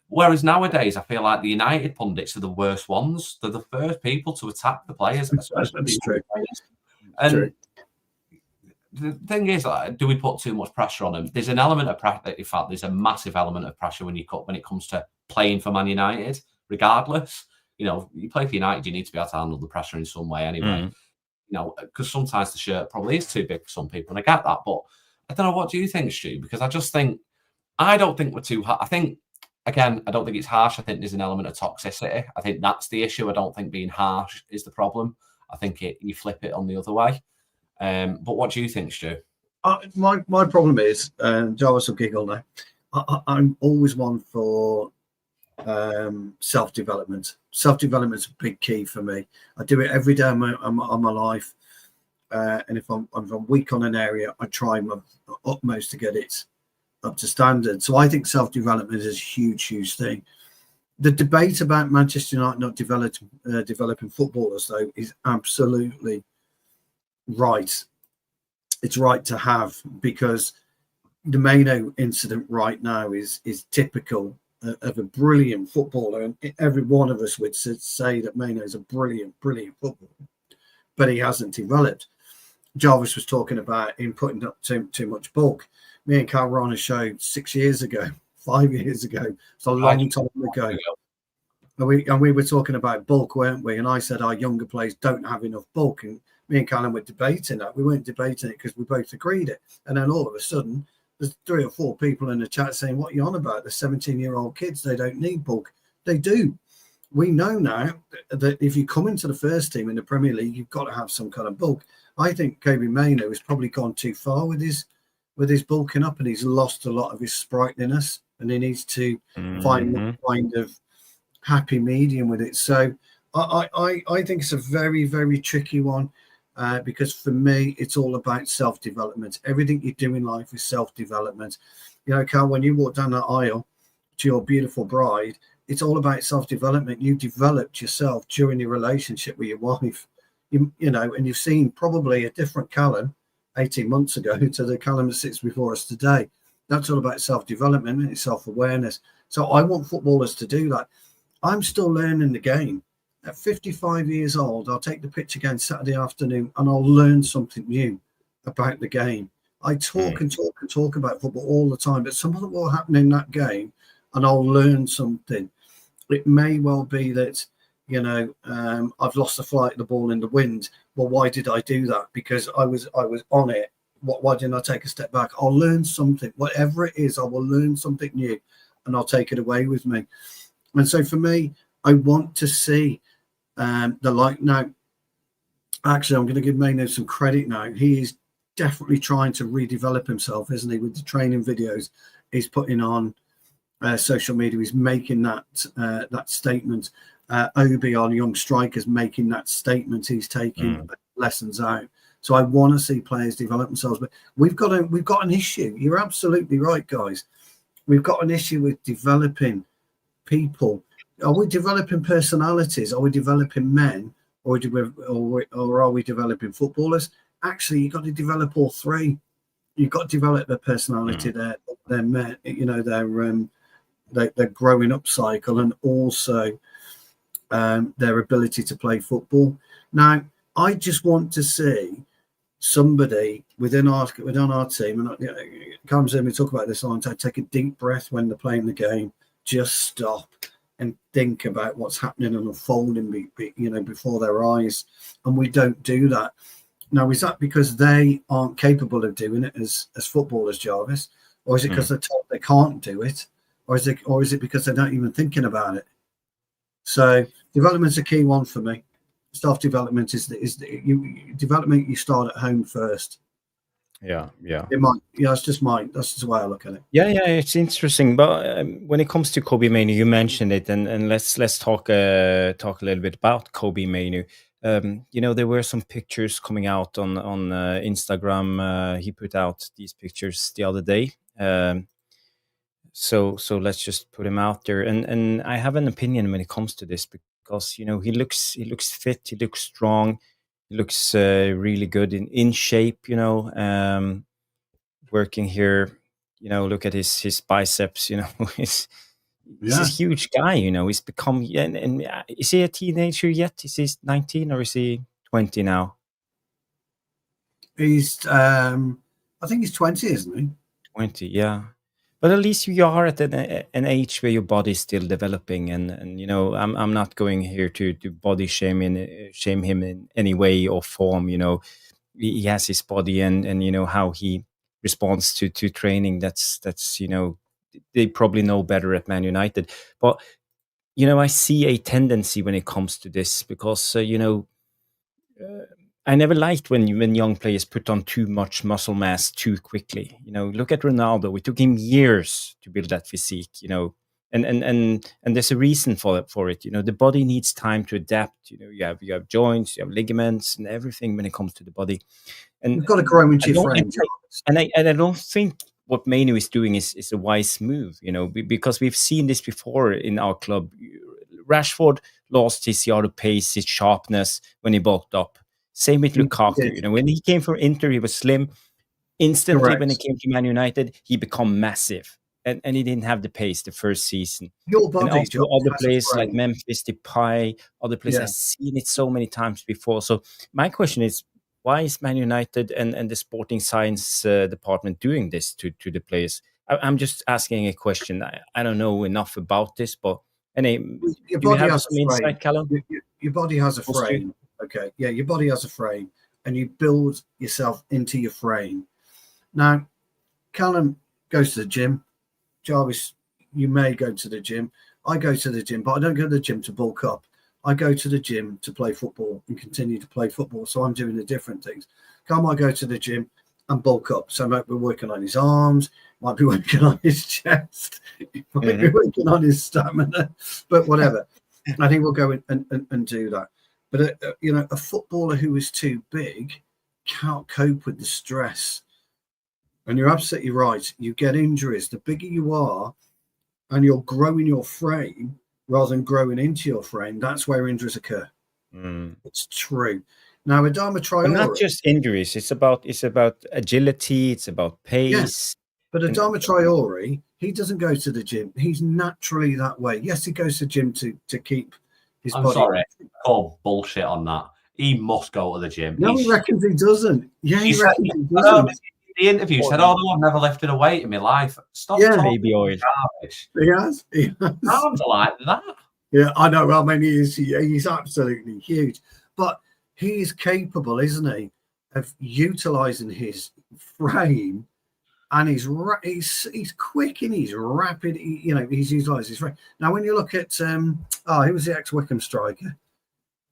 Whereas nowadays, I feel like the United pundits are the worst ones. They're the first people to attack the players. That's true. And true. The thing is, do we put too much pressure on them? There's an element of pressure. In fact, there's a massive element of pressure when it comes to playing for Man United. Regardless, you play for United, you need to be able to handle the pressure in some way anyway. Because sometimes the shirt probably is too big for some people, and I get that. But I don't know. What do you think, Stu? Because I don't think we're too hard. I think, again, I don't think it's harsh. I think there's an element of toxicity. I think that's the issue. I don't think being harsh is the problem. I think you flip it on the other way. But what do you think, Stu? My problem is, Jarvis will giggle now. I'm always one for self-development. Self-development is a big key for me. I do it every day of my life. And if I'm weak on an area, I try my utmost to get it up to standard. So I think self-development is a huge thing. The debate about Manchester United not developing footballers, though, is absolutely right. It's right to have, because the Mainoo incident right now is typical of a brilliant footballer, and every one of us would say that Mainoo is a brilliant footballer, but he hasn't developed. Jarvis was talking about him putting up too much bulk. Me and Carl Rana showed 6 years ago, 5 years ago. It's a long time ago. And we were talking about bulk, weren't we? And I said our younger players don't have enough bulk. And me and Callum were debating that. We weren't debating it because we both agreed it. And then all of a sudden, there's 3 or 4 people in the chat saying, what are you on about? The 17-year-old kids, they don't need bulk. They do. We know now that if you come into the first team in the Premier League, you've got to have some kind of bulk. I think Kobe Mainoo has probably gone too far with his bulking up, and he's lost a lot of his sprightliness, and he needs to find a kind of happy medium with it. So I think it's a very, very tricky one because for me, it's all about self-development. Everything you do in life is self-development. You know, Carl, when you walk down that aisle to your beautiful bride, it's all about self-development. You developed yourself during your relationship with your wife, you know, and you've seen probably a different Callum 18 months ago to the Callum that sits before us today. That's all about self-development and self-awareness. So I want footballers to do that. I'm still learning the game. At 55 years old, I'll take the pitch again Saturday afternoon and I'll learn something new about the game. I talk and talk about football all the time, but something will happen in that game and I'll learn something. It may well be that, you know, I've lost the flight of the ball in the wind. Well, why did I do that? Because I was on it. Why didn't I take a step back? I'll learn something. Whatever it is, I will learn something new and I'll take it away with me. And so for me, I want to see the light. Now, actually, I'm going to give Mainoo some credit now. He is definitely trying to redevelop himself, isn't he? With the training videos he's putting on social media, he's making that statement. Obi, our young strikers, making that statement. He's taking lessons out. So I want to see players develop themselves. But we've got an issue. You're absolutely right, guys. We've got an issue with developing people. Are we developing personalities? Are we developing men, or are we developing footballers? Actually, you've got to develop all three. You've got to develop their personality, their men, you know, their growing up cycle, and also their ability to play football. Now, I just want to see somebody within our team, and comes in, we talk about this all the time, take a deep breath when they're playing the game. Just stop and think about what's happening and unfolding, you know, before their eyes. And we don't do that. Now, is that because they aren't capable of doing it as footballers, Jarvis, or is it because they're told they can't do it, or is it because they're not even thinking about it? So, development's a key one for me. Self-development development. You start at home first. Yeah. That's just the way I look at it. Yeah, it's interesting. But when it comes to Kobe Mainoo, you mentioned it, and let's talk a little bit about Kobe Mainoo. You know, there were some pictures coming out on Instagram. He put out these pictures the other day. So let's just put him out there. And I have an opinion when it comes to this, because, you know, he looks fit, he looks strong, he looks really good in shape, you know, working here, you know, look at his biceps, you know, he's a huge guy, you know, he's become, and is he a teenager yet? Is he 19 or is he 20 now? He's, I think he's 20, isn't he? 20, yeah. But at least you are at an age where your body's still developing, and you know, I'm not going here to body shame him in any way or form. You know, he has his body, and you know how he responds to training. That's you know, they probably know better at Man United. But you know, I see a tendency when it comes to this, because you know. I never liked when young players put on too much muscle mass too quickly. You know, look at Ronaldo. It took him years to build that physique. You know, and there's a reason for it. You know, the body needs time to adapt. You know, you have joints, you have ligaments, and everything when it comes to the body. And you've got to grow into your frame. And I don't think what Mainoo is doing is a wise move. You know, because we've seen this before in our club. Rashford lost his yard of pace, his sharpness when he bulked up. Same with Lukaku. You know, when he came from Inter, he was slim. Instantly, when he came to Man United, he became massive. and he didn't have the pace the first season. Your And body, also John, other has a players like frame. Memphis Depay, other players, Yeah. I've seen it so many times before. So my question is, why is Man United and the sporting science department doing this to the players? I'm just asking a question. I don't know enough about this, but anyway, Your do you body have has some a frame. insight, Callum? Your body has a Most you? frame. Okay. Yeah, your body has a frame, and you build yourself into your frame. Now, Callum goes to the gym. Jarvis, you may go to the gym. I go to the gym, but I don't go to the gym to bulk up. I go to the gym to play football and continue to play football. So I'm doing the different things. Callum might go to the gym and bulk up. So I might be working on his arms, might be working on his chest, might be working on his stamina, but whatever. I think we'll go and do that. But a footballer who is too big can't cope with the stress. And you're absolutely right. You get injuries. The bigger you are, and you're growing your frame rather than growing into your frame, that's where injuries occur. It's true. Now, Adama Traore, But not just injuries. It's about agility. It's about pace. Yes, but Adama Traore, he doesn't go to the gym. He's naturally that way. Yes, he goes to the gym to keep his body. Sorry, call bullshit on that. He must go to the gym. No, he reckons he doesn't. Yeah, he reckons he I doesn't. The interview said, "Oh no, I've never lifted a weight in my life." Stop talking baby oil. garbage. He has. Arms are like that. Yeah, I know. I mean, he's absolutely huge, but he's capable, isn't he, of utilizing his frame, and he's quick and he's rapid. He's utilized his frame. Now, when you look at who was the ex-Wickham striker?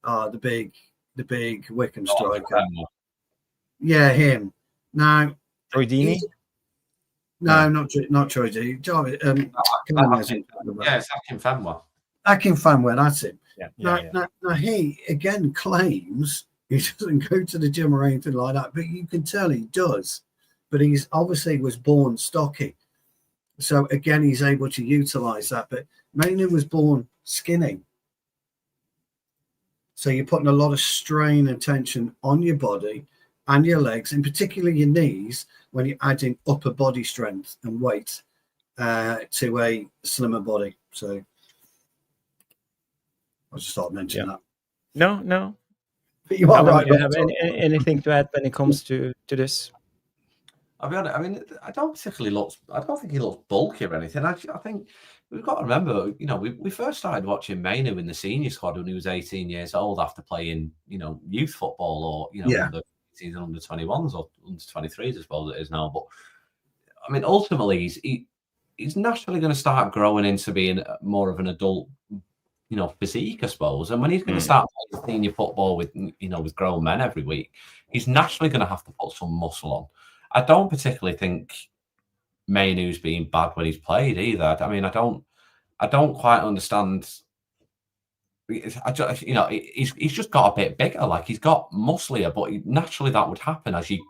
The big Wickham striker. Yeah, him. Now, Troy Deeney? No, not Troy Deeney. Jarvis. It's Akinfenwa. Akinfenwa, that's it. Yeah. Now, he again claims he doesn't go to the gym or anything like that, but you can tell he does. But he's obviously was born stocky, so again he's able to utilize that. But Mainoo was born skinny, so you're putting a lot of strain and tension on your body and your legs, and particularly your knees, when you're adding upper body strength and weight to a slimmer body. So I'll just start mentioning that. No. But you are right. Do you have anything to add when it comes to this? I'll be honest. I mean, I don't think he looks bulky or anything. I think we've got to remember, we first started watching Mainoo in the senior squad when he was 18 years old after playing, youth football or, under 21s or under 23s, I suppose it is now. But I mean, ultimately, he's naturally going to start growing into being more of an adult, physique, I suppose. And when he's going to start playing senior football with grown men every week, he's naturally going to have to put some muscle on. I don't particularly think Mainoo's been bad when he's played either. I mean, I don't quite understand. He's just got a bit bigger. Like, he's got musclier, but naturally that would happen as you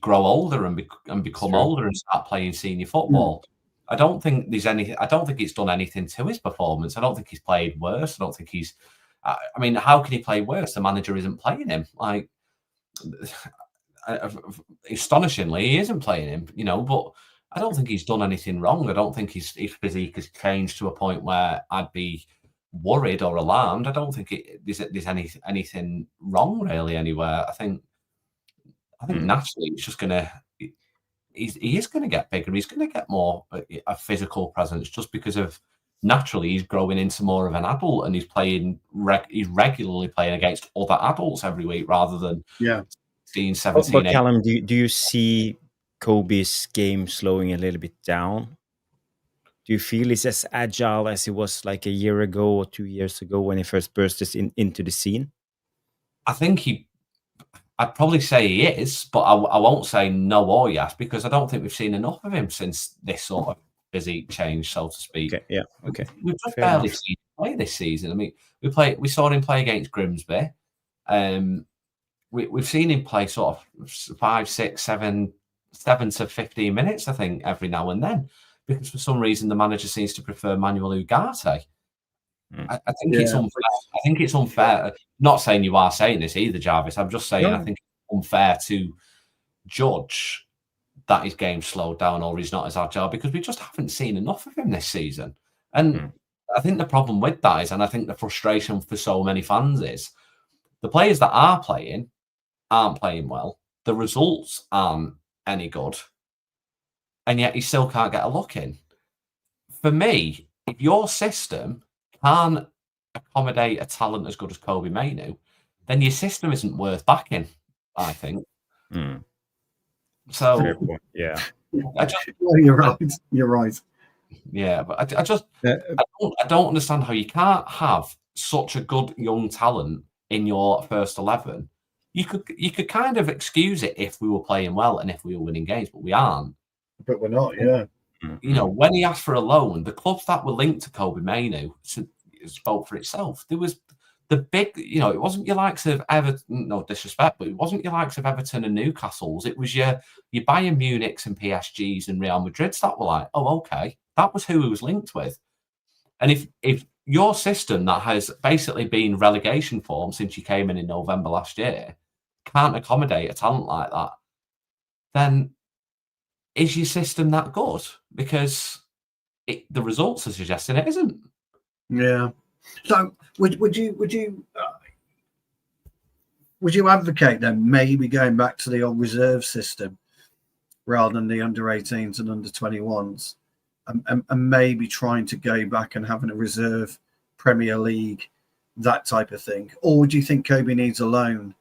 grow older and become older and start playing senior football. I don't think it's done anything to his performance. I don't think he's played worse. I don't think he's. I mean, how can he play worse? The manager isn't playing him. Like, astonishingly, he isn't playing him. But I don't think he's done anything wrong. I don't think his physique has changed to a point where I'd be worried or alarmed. I don't think there's anything wrong really anywhere. I think naturally it's just gonna. He is going to get bigger. He's going to get more a physical presence just because of naturally he's growing into more of an adult and he's playing. He's regularly playing against other adults every week rather than 17. But Callum, do you see Kobe's game slowing a little bit down? Do you feel he's as agile as he was like a year ago or 2 years ago when he first burst into the scene? I think I'd probably say he is, but I won't say no or yes because I don't think we've seen enough of him since this sort of physique change, so to speak. Okay. We've just barely seen him play this season. I mean, we saw him play against Grimsby. We've seen him play sort of 5, 6, 7 to 15 minutes, I think, every now and then, because for some reason the manager seems to prefer Manuel Ugarte. I think it's unfair. I think it's unfair. Not saying you are saying this either, Jarvis. I'm just saying I think it's unfair to judge that his game slowed down or he's not as agile, because we just haven't seen enough of him this season. And I think the problem with that is, and I think the frustration for so many fans is, the players that are playing aren't playing well. The results aren't any good. And yet he still can't get a look in. For me, if your system can't accommodate a talent as good as Kobe Mainoo, then your system isn't worth backing, I think. So, yeah. You're right. You're right. Yeah, but I don't understand how you can't have such a good young talent in your first 11. You could kind of excuse it if we were playing well and if we were winning games, but we aren't. But we're not, yeah. You know, when he asked for a loan, the clubs that were linked to Kobe Mainoo spoke for itself. There was the big, you know, it wasn't your likes of Everton, no disrespect, but it wasn't your likes of Everton and Newcastle's. It was your Bayern Munich's and PSG's and Real Madrid's that were like, oh, okay, that was who he was linked with. And if your system that has basically been relegation form since you came in November last year can't accommodate a talent like that, then is your system that good? Because the results are suggesting it isn't. Yeah. So would you advocate then maybe going back to the old reserve system rather than the under 18s and under 21s, and maybe trying to go back and having a reserve Premier League, that type of thing? Or would you think Kobe needs a loan?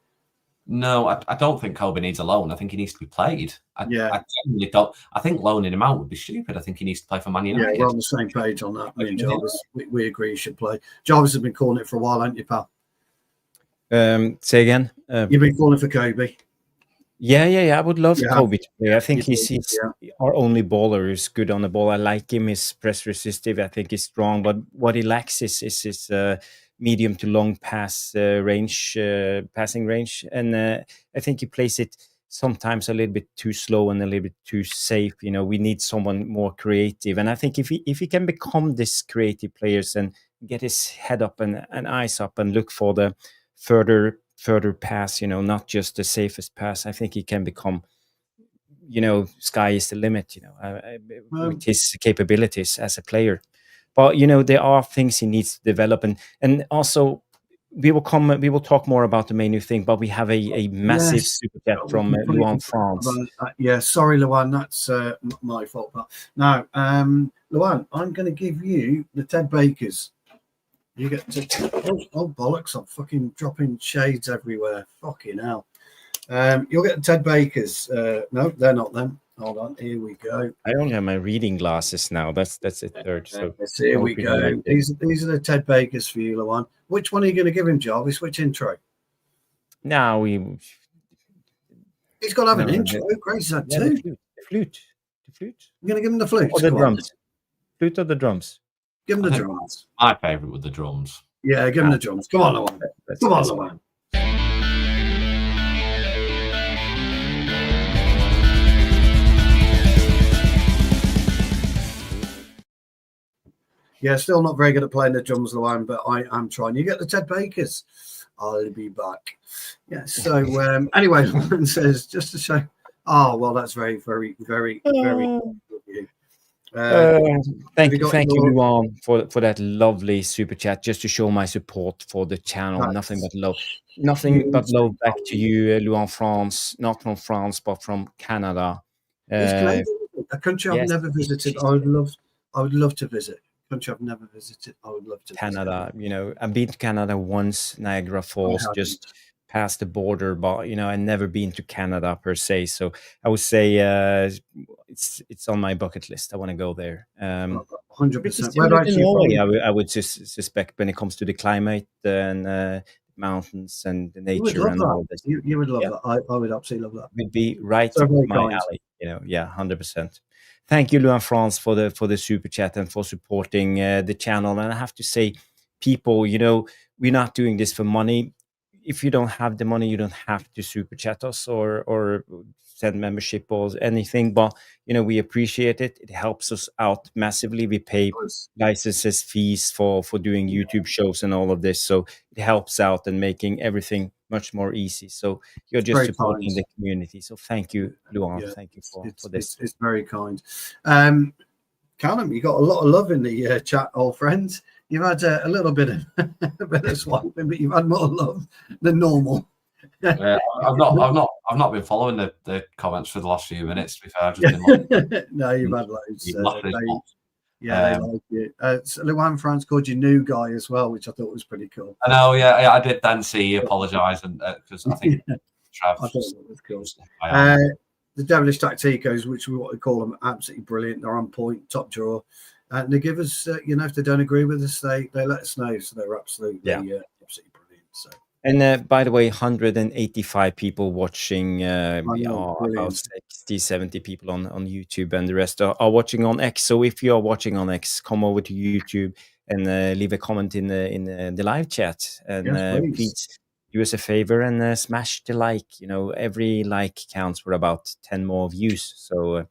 No, I don't think Kobe needs a loan. I think he needs to be played. I genuinely don't. I think loaning him out would be stupid. I think he needs to play for Man United. Yeah, we're on the same page on that. Me and Jarvis, we agree he should play. Jarvis has been calling it for a while, haven't you, pal? Say again. You've been calling for Kobe. Yeah. I would love Kobe to play. I think he's our only baller who's good on the ball. I like him. He's press resistive. I think he's strong, but what he lacks is his medium to long passing range, and I think he plays it sometimes a little bit too slow and a little bit too safe. You know, we need someone more creative, and I think if he can become this creative players and get his head up and eyes up and look for the further pass, you know, not just the safest pass, I think he can become, you know, sky is the limit, you know, with his capabilities as a player. But, you know, there are things he needs to develop, and also we will talk more about the Mainoo thing, but we have a massive super chat from Luan France. Yeah, sorry, Luan, that's my fault. But now, Luan, I'm going to give you the Ted Bakers. You get to oh bollocks! I'm fucking dropping shades everywhere. Fucking hell. You'll get the Ted Bakers. No, they're not them. Hold on, here we go. I only have my reading glasses now. That's it. Third. So here we go. These are the Ted Bakers for you, Luan. Which one are you going to give him, Jarvis? Which intro? Now he's got to have an intro. Grace had two. The flute. You're going to give him the flute or the drums. Flute or the drums. Give him the drums. My favourite with the drums. Yeah, give him the drums. Come on, Luan. Come on, Luan. Yeah, still not very good at playing the drums, Luan, but I am trying. You get the Ted Bakers. I'll be back. Yeah, so anyway, Luan says, just to show. Oh, well, that's very, very, very, very good of you. Thank you, Luan, for that lovely super chat. Just to show my support for the channel. Nothing but love back to you, Luan France. Not from France, but from Canada. A country I've never visited. I would love to visit. Country I've never visited. I would love to Canada. You know, I've been to Canada once, Niagara Falls, just past the border, but you know, I've never been to Canada per se. So I would say it's on my bucket list. I want to go there. 100%. I would suspect when it comes to the climate and mountains and the nature and all this. You would love that. I would absolutely love that. It would be right up my alley. You know, 100%. Thank you, Luan France, for the super chat and for supporting the channel. And I have to say, people, you know, we're not doing this for money. if you don't have the money, you don't have to super chat us or send membership or anything. But we appreciate it. It helps us out massively. We pay licenses fees for doing YouTube shows and all of this, so it helps out and making everything much more easy. So you're just supporting the community. So thank you, Luan. Yeah, thank you for this. It's very kind. Callum, you got a lot of love in the chat, old friends. You've had a little bit of swiping, but you've had more love than normal. Yeah, I've not been following the comments for the last few minutes. To be fair, I've just been no, you've had loads. They like you. So Luan France called you new guy as well, which I thought was pretty cool. I know, yeah, I did then see you apologise, and because I think Trav. I thought it was cool. The Devilish Tacticos, which we want to call them, absolutely brilliant. They're on point, top drawer. And they give us, if they don't agree with us, they let us know. So they're absolutely brilliant. So. And by the way, 185 people watching. We are about 60, 70 people on YouTube, and the rest are watching on X. So if you are watching on X, come over to YouTube and leave a comment in the live chat. And please do us a favor and smash the like. Every like counts for about 10 more views. So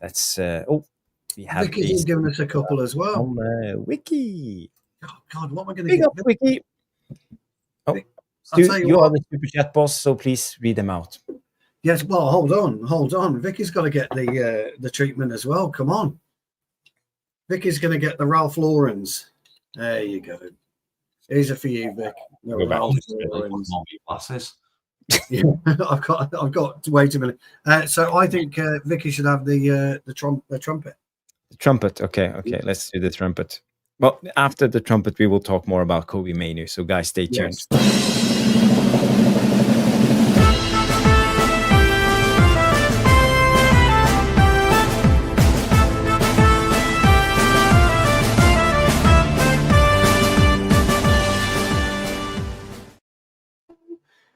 that's we have Vicky's given us a couple as well. Wiki. Oh God, what am I going to get? Up, Wiki. Oh, Stu, you are the super chat boss, so please read them out. Yes, well, hold on. Vicky's got to get the treatment as well. Come on. Vicky's going to get the Ralph Lauren's. There you go. Here's a for you, Vic. Ralph Lauren's. Yeah, I've got. Wait a minute. So I think Vicky should have the trumpet. The trumpet. Okay. Let's do the trumpet. Well, after the trumpet, we will talk more about Kobe Mainoo. So, guys, stay tuned.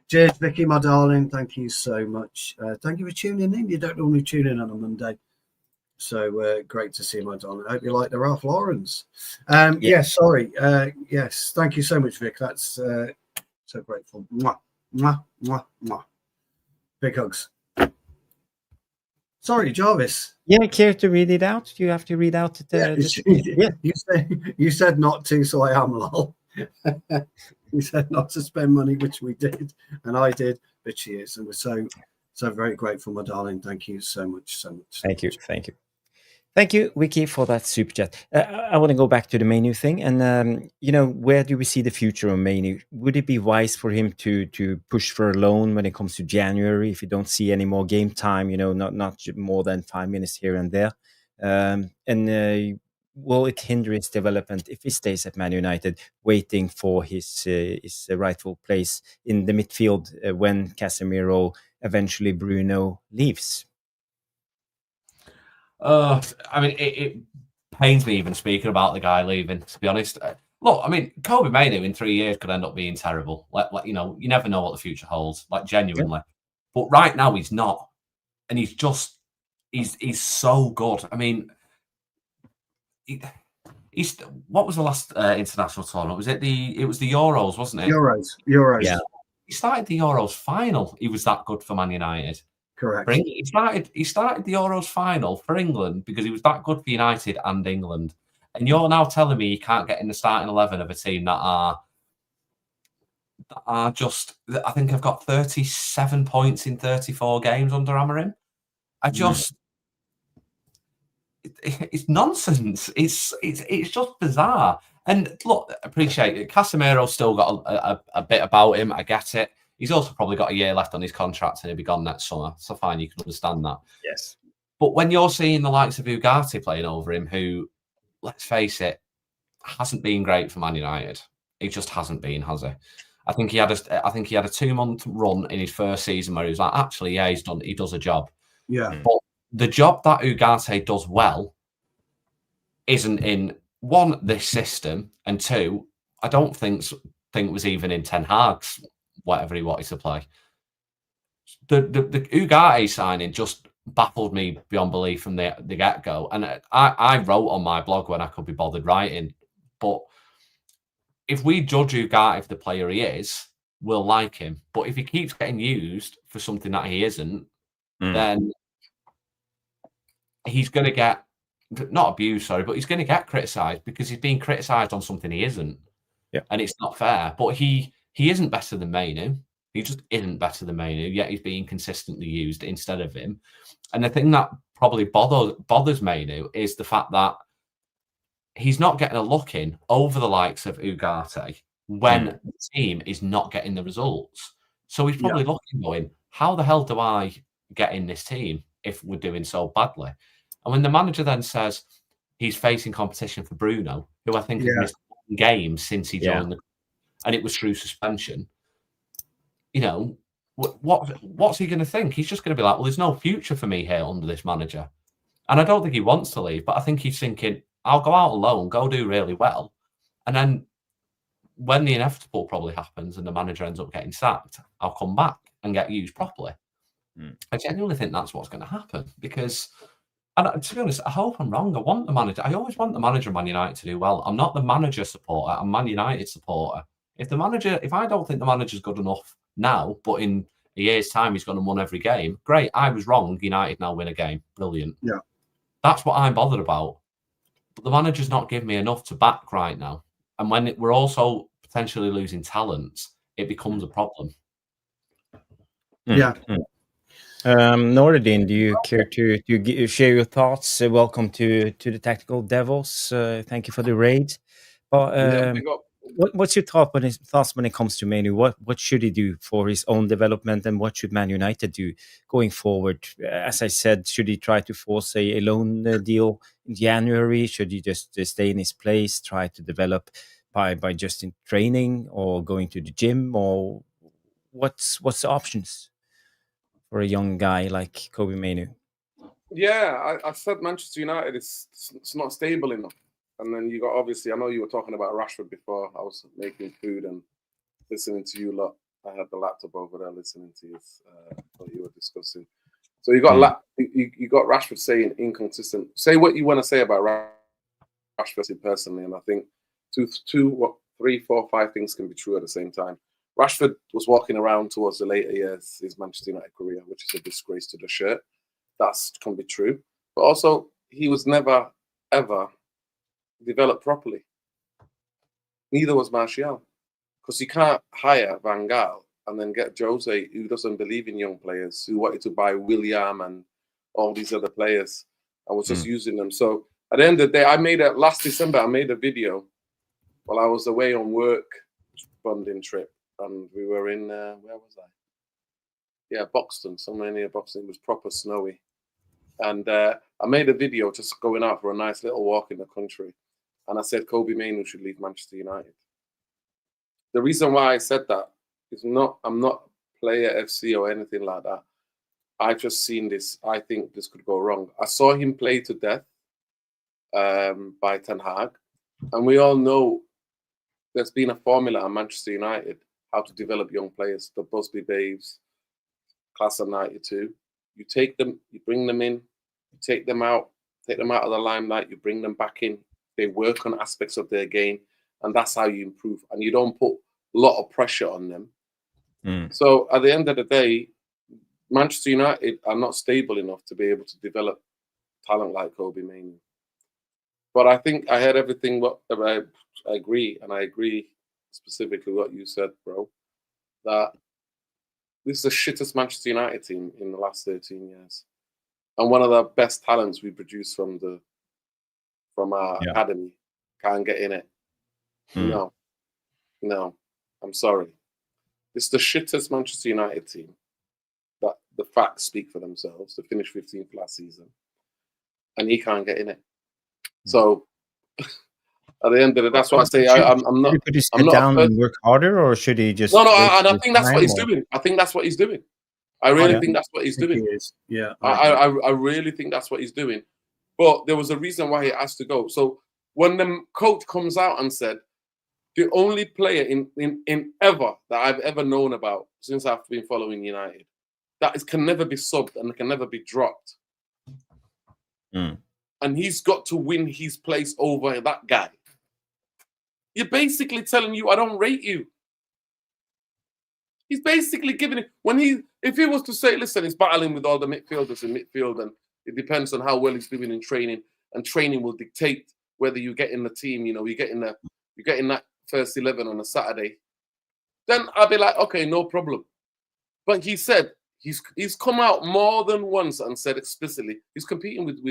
Cheers, Vicky, my darling. Thank you so much. Thank you for tuning in. You don't normally tune in on a Monday. So great to see you, my darling. I hope you like the Ralph Lauren's. Yes, sorry. Yes, thank you so much, Vic. That's so grateful. Mwah, mwah, mwah, mwah. Big hugs. Sorry, Jarvis. Yeah, care to read it out? You have to read out You said not to, so I am lol. You said not to spend money, which we did, and I did, but she is, and we're so very grateful, my darling. Thank you so much. Thank you, Wiki, for that super chat. I want to go back to the Mainoo thing, and where do we see the future of Mainoo? Would it be wise for him to push for a loan when it comes to January if you don't see any more game time? Not more than 5 minutes here and there, and will it hinder his development if he stays at Man United, waiting for his rightful place in the midfield when Casemiro, eventually Bruno, leaves? I mean, it pains me even speaking about the guy leaving, to be honest. Look, I mean, Kobe Mainoo in 3 years could end up being terrible. Like you never know what the future holds, genuinely. Yeah. But right now he's not. And he's so good. I mean, he's what was the last international tournament? It was the Euros, wasn't it? Euros. Yeah. He started the Euros final. He was that good for Man United. Correct. He started the Euros final for England because he was that good for United and England. And you're now telling me he can't get in the starting 11 of a team that are just, I think I've got 37 points in 34 games under Amorim. It's nonsense. It's just bizarre. And look, appreciate it. Casemiro's still got a bit about him. I get it. He's also probably got a year left on his contract and he'll be gone next summer. So fine, you can understand that. Yes. But when you're seeing the likes of Ugarte playing over him, who, let's face it, hasn't been great for Man United. He just hasn't been, has he? I think he had a 2-month run in his first season where he was like, actually, yeah, he does a job. Yeah. But the job that Ugarte does well isn't in, one, this system, and two, I don't think it was even in Ten Hag's whatever he wanted to play. The Ugarte signing just baffled me beyond belief from the get-go. And I wrote on my blog when I could be bothered writing, but if we judge Ugarte for the player he is, will like him. But if he keeps getting used for something that he isn't, then he's going to get, not abused, sorry, but he's going to get criticised because he's being criticised on something he isn't. Yeah. And it's not fair. But he isn't better than Mainoo. He just isn't better than Mainoo, yet he's being consistently used instead of him. And the thing that probably bothers Mainoo is the fact that he's not getting a look in over the likes of Ugarte when the team is not getting the results. So he's probably looking going, how the hell do I get in this team if we're doing so badly? And when the manager then says he's facing competition for Bruno, who I think has missed games since he joined and it was through suspension, you know, what's he going to think? He's just going to be like, well, there's no future for me here under this manager. And I don't think he wants to leave, but I think he's thinking, I'll go out alone, go do really well. And then when the inevitable probably happens and the manager ends up getting sacked, I'll come back and get used properly. I genuinely think that's what's going to happen because, and to be honest, I hope I'm wrong. I always want the manager of Man United to do well. I'm not the manager supporter. I'm Man United supporter. If I don't think the manager's good enough now, but in a year's time he's going to win every game, great. I was wrong. United now win a game. Brilliant. Yeah. That's what I'm bothered about. But the manager's not giving me enough to back right now. And when we're also potentially losing talents, it becomes a problem. Yeah. Nordin, do you care to share your thoughts? Welcome to the Tactical Devils. Thank you for the raid. But what's your thoughts when it comes to Mainoo? What should he do for his own development, and what should Man United do going forward? As I said, should he try to force a loan deal in January? Should he just stay in his place, try to develop by just in training or going to the gym, or what's the options for a young guy like Kobe Mainoo? Yeah, I said Manchester United it's not stable enough. And then you got, obviously, I know you were talking about Rashford before. I was making food and listening to you lot. I had the laptop over there listening to what you were discussing. So you got you got Rashford saying inconsistent. Say what you want to say about Rashford personally, and I think three, four, five things can be true at the same time. Rashford was walking around towards the later years his Manchester United career, which is a disgrace to the shirt. That can be true, but also he was never ever developed properly. Neither was Martial, because you can't hire Van Gaal and then get Jose, who doesn't believe in young players, who wanted to buy William and all these other players and was just using them. So at the end of the day, last December, I made a video while I was away on work bonding trip, and we were in, where was I? Yeah, Buxton, somewhere near Buxton. It was proper snowy. And I made a video just going out for a nice little walk in the country. And I said Kobe Mainoo should leave Manchester United. The reason why I said that is I'm not player FC or anything like that. I've just seen this. I think this could go wrong. I saw him play to death by Ten Hag. And we all know there's been a formula at Manchester United how to develop young players. The Busby Babes, class of 92. You take them, you bring them in, you take them out of the limelight, you bring them back in. They work on aspects of their game, and that's how you improve. And you don't put a lot of pressure on them. So at the end of the day, Manchester United are not stable enough to be able to develop talent like Kobe Mainoo. But I think I heard everything. I agree, and I agree specifically what you said, bro. That this is the shittest Manchester United team in the last 13 years, and one of the best talents we produced from our academy can't get in it. No, I'm sorry. This is the shittest Manchester United team. That the facts speak for themselves. They finished 15th last season, and he can't get in it. So at the end of it, that's why I say I'm not. Should he sit down and work harder, or should he just? No, and I think that's what he's doing. I think that's what he's doing. I really think that's what he's doing. Yeah, I really think that's what he's doing. But there was a reason why he has to go. So when the coach comes out and said, the only player in ever that I've ever known about since I've been following United that can never be subbed and can never be dropped. And he's got to win his place over that guy. You're basically telling you, I don't rate you. He's basically giving it if he was to say, listen, he's battling with all the midfielders in midfield, and it depends on how well he's doing in training, and training will dictate whether you get in the team. You get in that first 11 on a Saturday. Then I'll be like, okay, no problem. But he said he's come out more than once and said explicitly he's competing with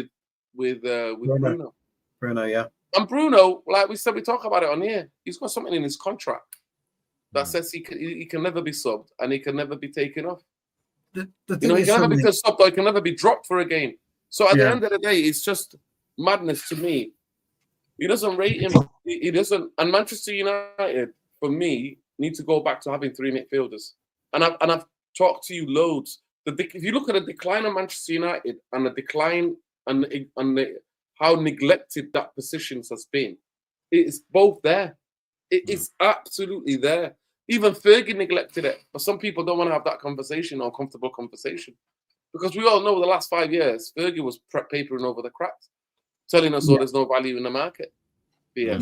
Bruno. Bruno, yeah. And Bruno, like we said, we talk about it on here. He's got something in his contract that says he can never be subbed and he can never be taken off. The he can never be subbed or he can never be dropped for a game. So at the end of the day, it's just madness to me. He doesn't rate him. He doesn't. And Manchester United, for me, need to go back to having 3 midfielders. And I've talked to you loads. If you look at the decline of Manchester United and the decline and how neglected that position has been, it is both there. It is absolutely there. Even Fergie neglected it. But some people don't want to have that conversation or comfortable conversation. Because we all know the last 5 years, Fergie was papering over the cracks, telling us, there's no value in the market. Yeah.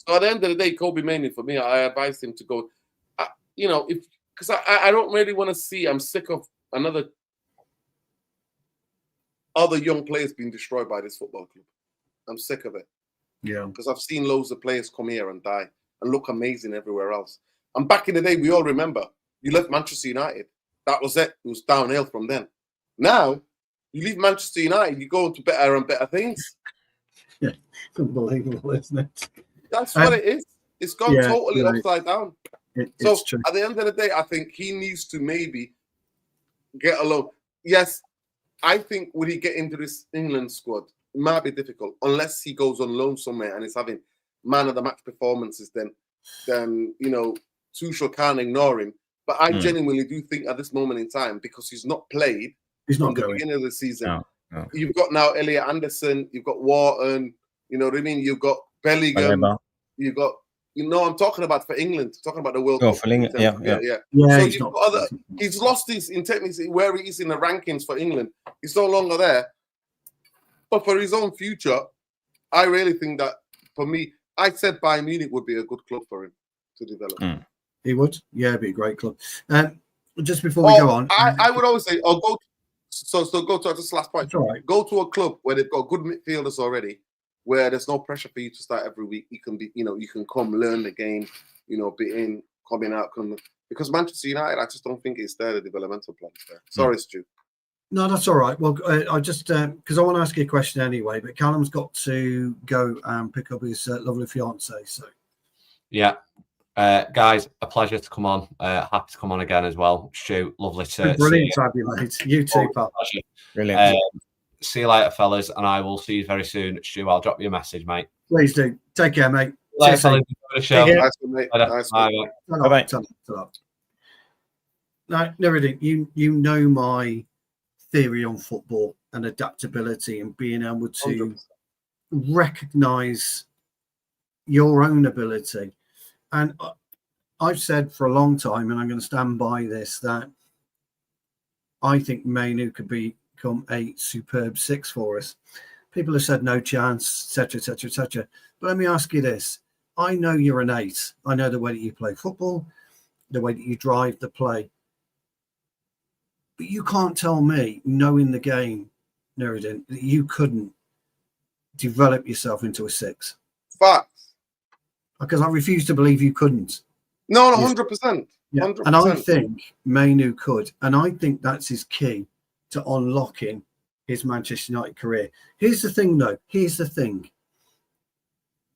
So at the end of the day, Kobbie Mainoo, for me, I advised him to go, because I don't really want to see, I'm sick of other young players being destroyed by this football club. I'm sick of it. Yeah. Because I've seen loads of players come here and die and look amazing everywhere else. And back in the day, we all remember, you left Manchester United. That was it. It was downhill from then. Now, you leave Manchester United, you go into better and better things. Yeah, unbelievable, isn't it? That's what it is. It's gone totally upside down. It's true. At the end of the day, I think he needs to maybe get alone. Yes, I think would he get into this England squad? It might be difficult unless he goes on loan somewhere and is having man of the match performances. Then Tuchel can't ignore him. But I genuinely do think at this moment in time, because he's not played from the beginning of the season. No. You've got now Elliot Anderson, you've got Wharton, you know what I mean? You've got Bellingham, you've got, I'm talking about for England, talking about the World Cup. For England, yeah. So he's lost his integrity where he is in the rankings for England. He's no longer there. But for his own future, I really think that, for me, I said Bayern Munich would be a good club for him to develop. He would? Yeah, it'd be a great club. Just before we go on. I would always say, go to this last point. Right. Go to a club where they've got good midfielders already, where there's no pressure for you to start every week. You can be, you can come learn the game, be in, coming out, because Manchester United, I just don't think it's there, the developmental plan there. Sorry, Stu. No, that's all right. Well, I just because I want to ask you a question anyway, but Callum's got to go and pick up his lovely fiance. So, yeah, guys, a pleasure to come on. Happy to come on again as well. Stu, lovely to brilliant to have you, mate. You too, pal. Brilliant. See you later, fellas, and I will see you very soon. Stu, I'll drop you a message, mate. Please do. Take care, mate. Later, fellas. Nice one, mate. Nice one. Bye. Now, Nuruddin, you know my theory on football and adaptability and being able to 100%. recognise your own ability. And I've said for a long time, and I'm going to stand by this, that I think Mainoo could become a superb 6 for us. People have said no chance, etc., etc., etc. But let me ask you this. I know you're an 8. I know the way that you play football, the way that you drive the play. But you can't tell me, knowing the game, Nuruddin, that you couldn't develop yourself into a 6. Facts. Because I refuse to believe you couldn't. No, 100%. Yeah. 100%. And I think Mainoo could. And I think that's his key to unlocking his Manchester United career. Here's the thing, though. Here's the thing.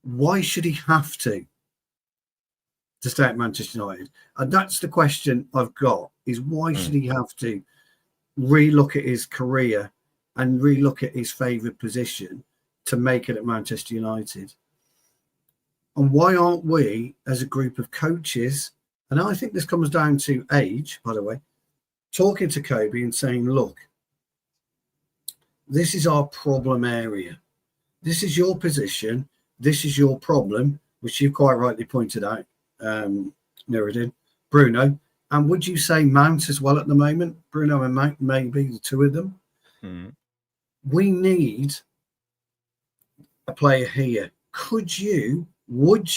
Why should he have to stay at Manchester United? And that's the question I've got, is why should he have to relook at his career and relook at his favoured position to make it at Manchester United? And why aren't we, as a group of coaches, and I think this comes down to age, by the way, talking to Kobbie and saying, look, this is our problem area. This is your position. This is your problem, which you quite rightly pointed out, Nuruddin, Bruno. And would you say Mount as well at the moment? Bruno and Mount, maybe the two of them. We need a player here. Would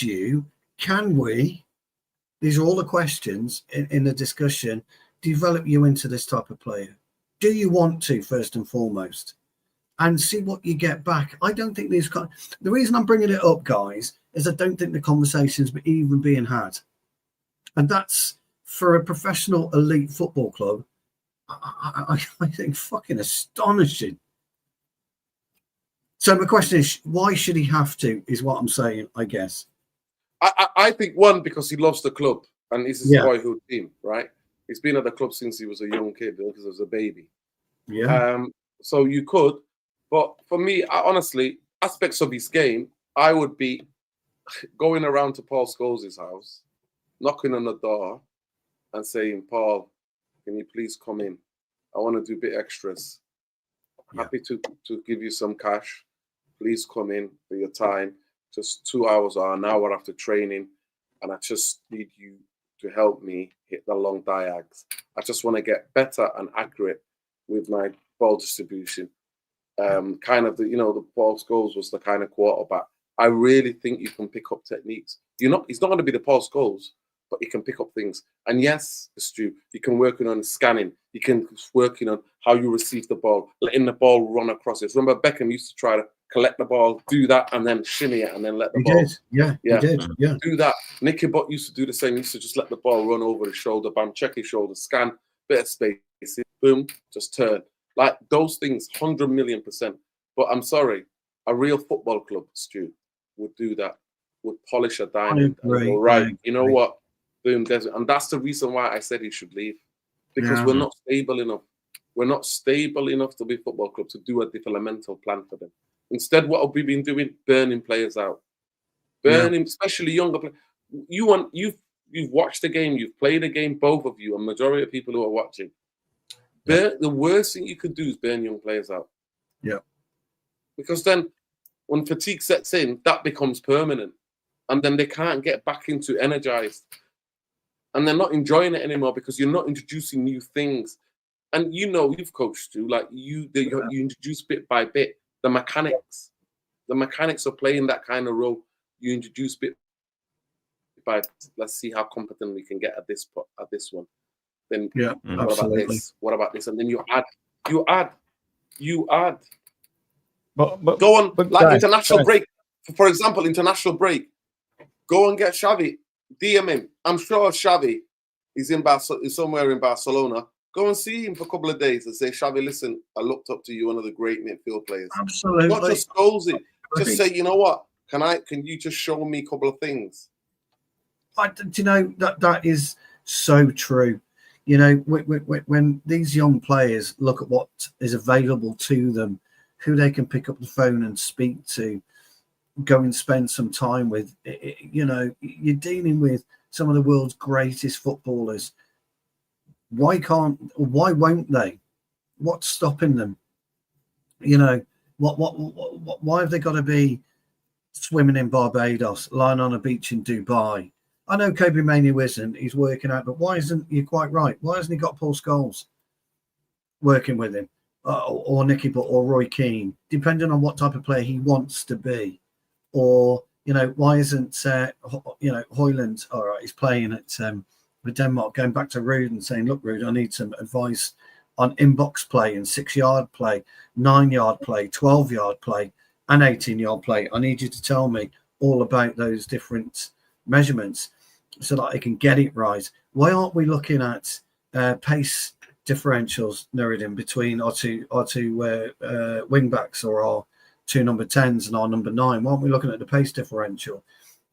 you, can we These are all the questions in the discussion. Develop you into this type of player. Do you want to, first and foremost? And see what you get back. I don't think the reason I'm bringing it up, guys, is I don't think the conversation's even being had. And that's, for a professional elite football club, I think fucking astonishing. So my question is, why should he have to, is what I'm saying, I guess. I think, one, because he loves the club and this is his boyhood team, right? He's been at the club since he was a young kid, because he was a baby. Yeah. So you could. But for me, honestly, aspects of his game, I would be going around to Paul Scholes' house, knocking on the door and saying, Paul, can you please come in? I want to do a bit extras. Happy to give you some cash. Please come in for your time. Just 2 hours or an hour after training. And I just need you to help me hit the long diags. I just want to get better and accurate with my ball distribution. Kind of the Paul Scholes was the kind of quarterback. I really think you can pick up techniques. He's not going to be the Paul Scholes, but he can pick up things. And yes, Stu, you can working on scanning. You can working on how you receive the ball, letting the ball run across it. Remember, Beckham used to try to collect the ball, do that, and then shimmy it, and then let the ball. Did. Yeah, he did. Yeah, do that. Nicky Butt used to do the same. He used to just let the ball run over his shoulder, bam, check his shoulder, scan, bit of space, boom, just turn. Like those things, 100 million%. But I'm sorry, a real football club, Stu, would do that, would polish a diamond and go, right, you know what? Boom, and that's the reason why I said he should leave. Because we're not stable enough. We're not stable enough to be a football club to do a developmental plan for them. Instead, what have we been doing? Burning players out. Burning, especially younger players. You've watched the game, you've played the game, both of you, a majority of people who are watching. The worst thing you could do is burn young players out. Yeah. Because then when fatigue sets in, that becomes permanent. And then they can't get back into energized. And they're not enjoying it anymore because you're not introducing new things. And you've coached too, like you introduce bit by bit the mechanics. The mechanics of playing that kind of role, you introduce bit by bit. Let's see how competent we can get at this one. Then what about this? What about this? And then you add. But go on, like international break. For example, international break. Go and get Xavi. DM him. I'm sure Xavi is somewhere in Barcelona. Go and see him for a couple of days and say, Xavi, listen, I looked up to you, one of the great midfield players. Absolutely. Not just goals it. Just say, you know what? Can you just show me a couple of things? That is so true. When these young players look at what is available to them, who they can pick up the phone and speak to, go and spend some time with, you're dealing with some of the world's greatest footballers. Why won't they? What's stopping them? Why have they got to be swimming in Barbados, lying on a beach in Dubai? I know Kobe Mainoo isn't. He's working out, but why isn't? You're quite right. Why hasn't he got Paul Scholes working with him, or Nicky Butt, or Roy Keane, depending on what type of player he wants to be? Or why isn't Højlund? All right, he's playing at with Denmark, going back to Ruud and saying, look, Ruud, I need some advice on inbox play and 6-yard play, 9-yard play, 12-yard play, and 18-yard play. I need you to tell me all about those different measurements so that I can get it right. Why aren't we looking at pace differentials, Nuruddin, between our two wing backs, or our two number 10s and our number 9? Why aren't we looking at the pace differential?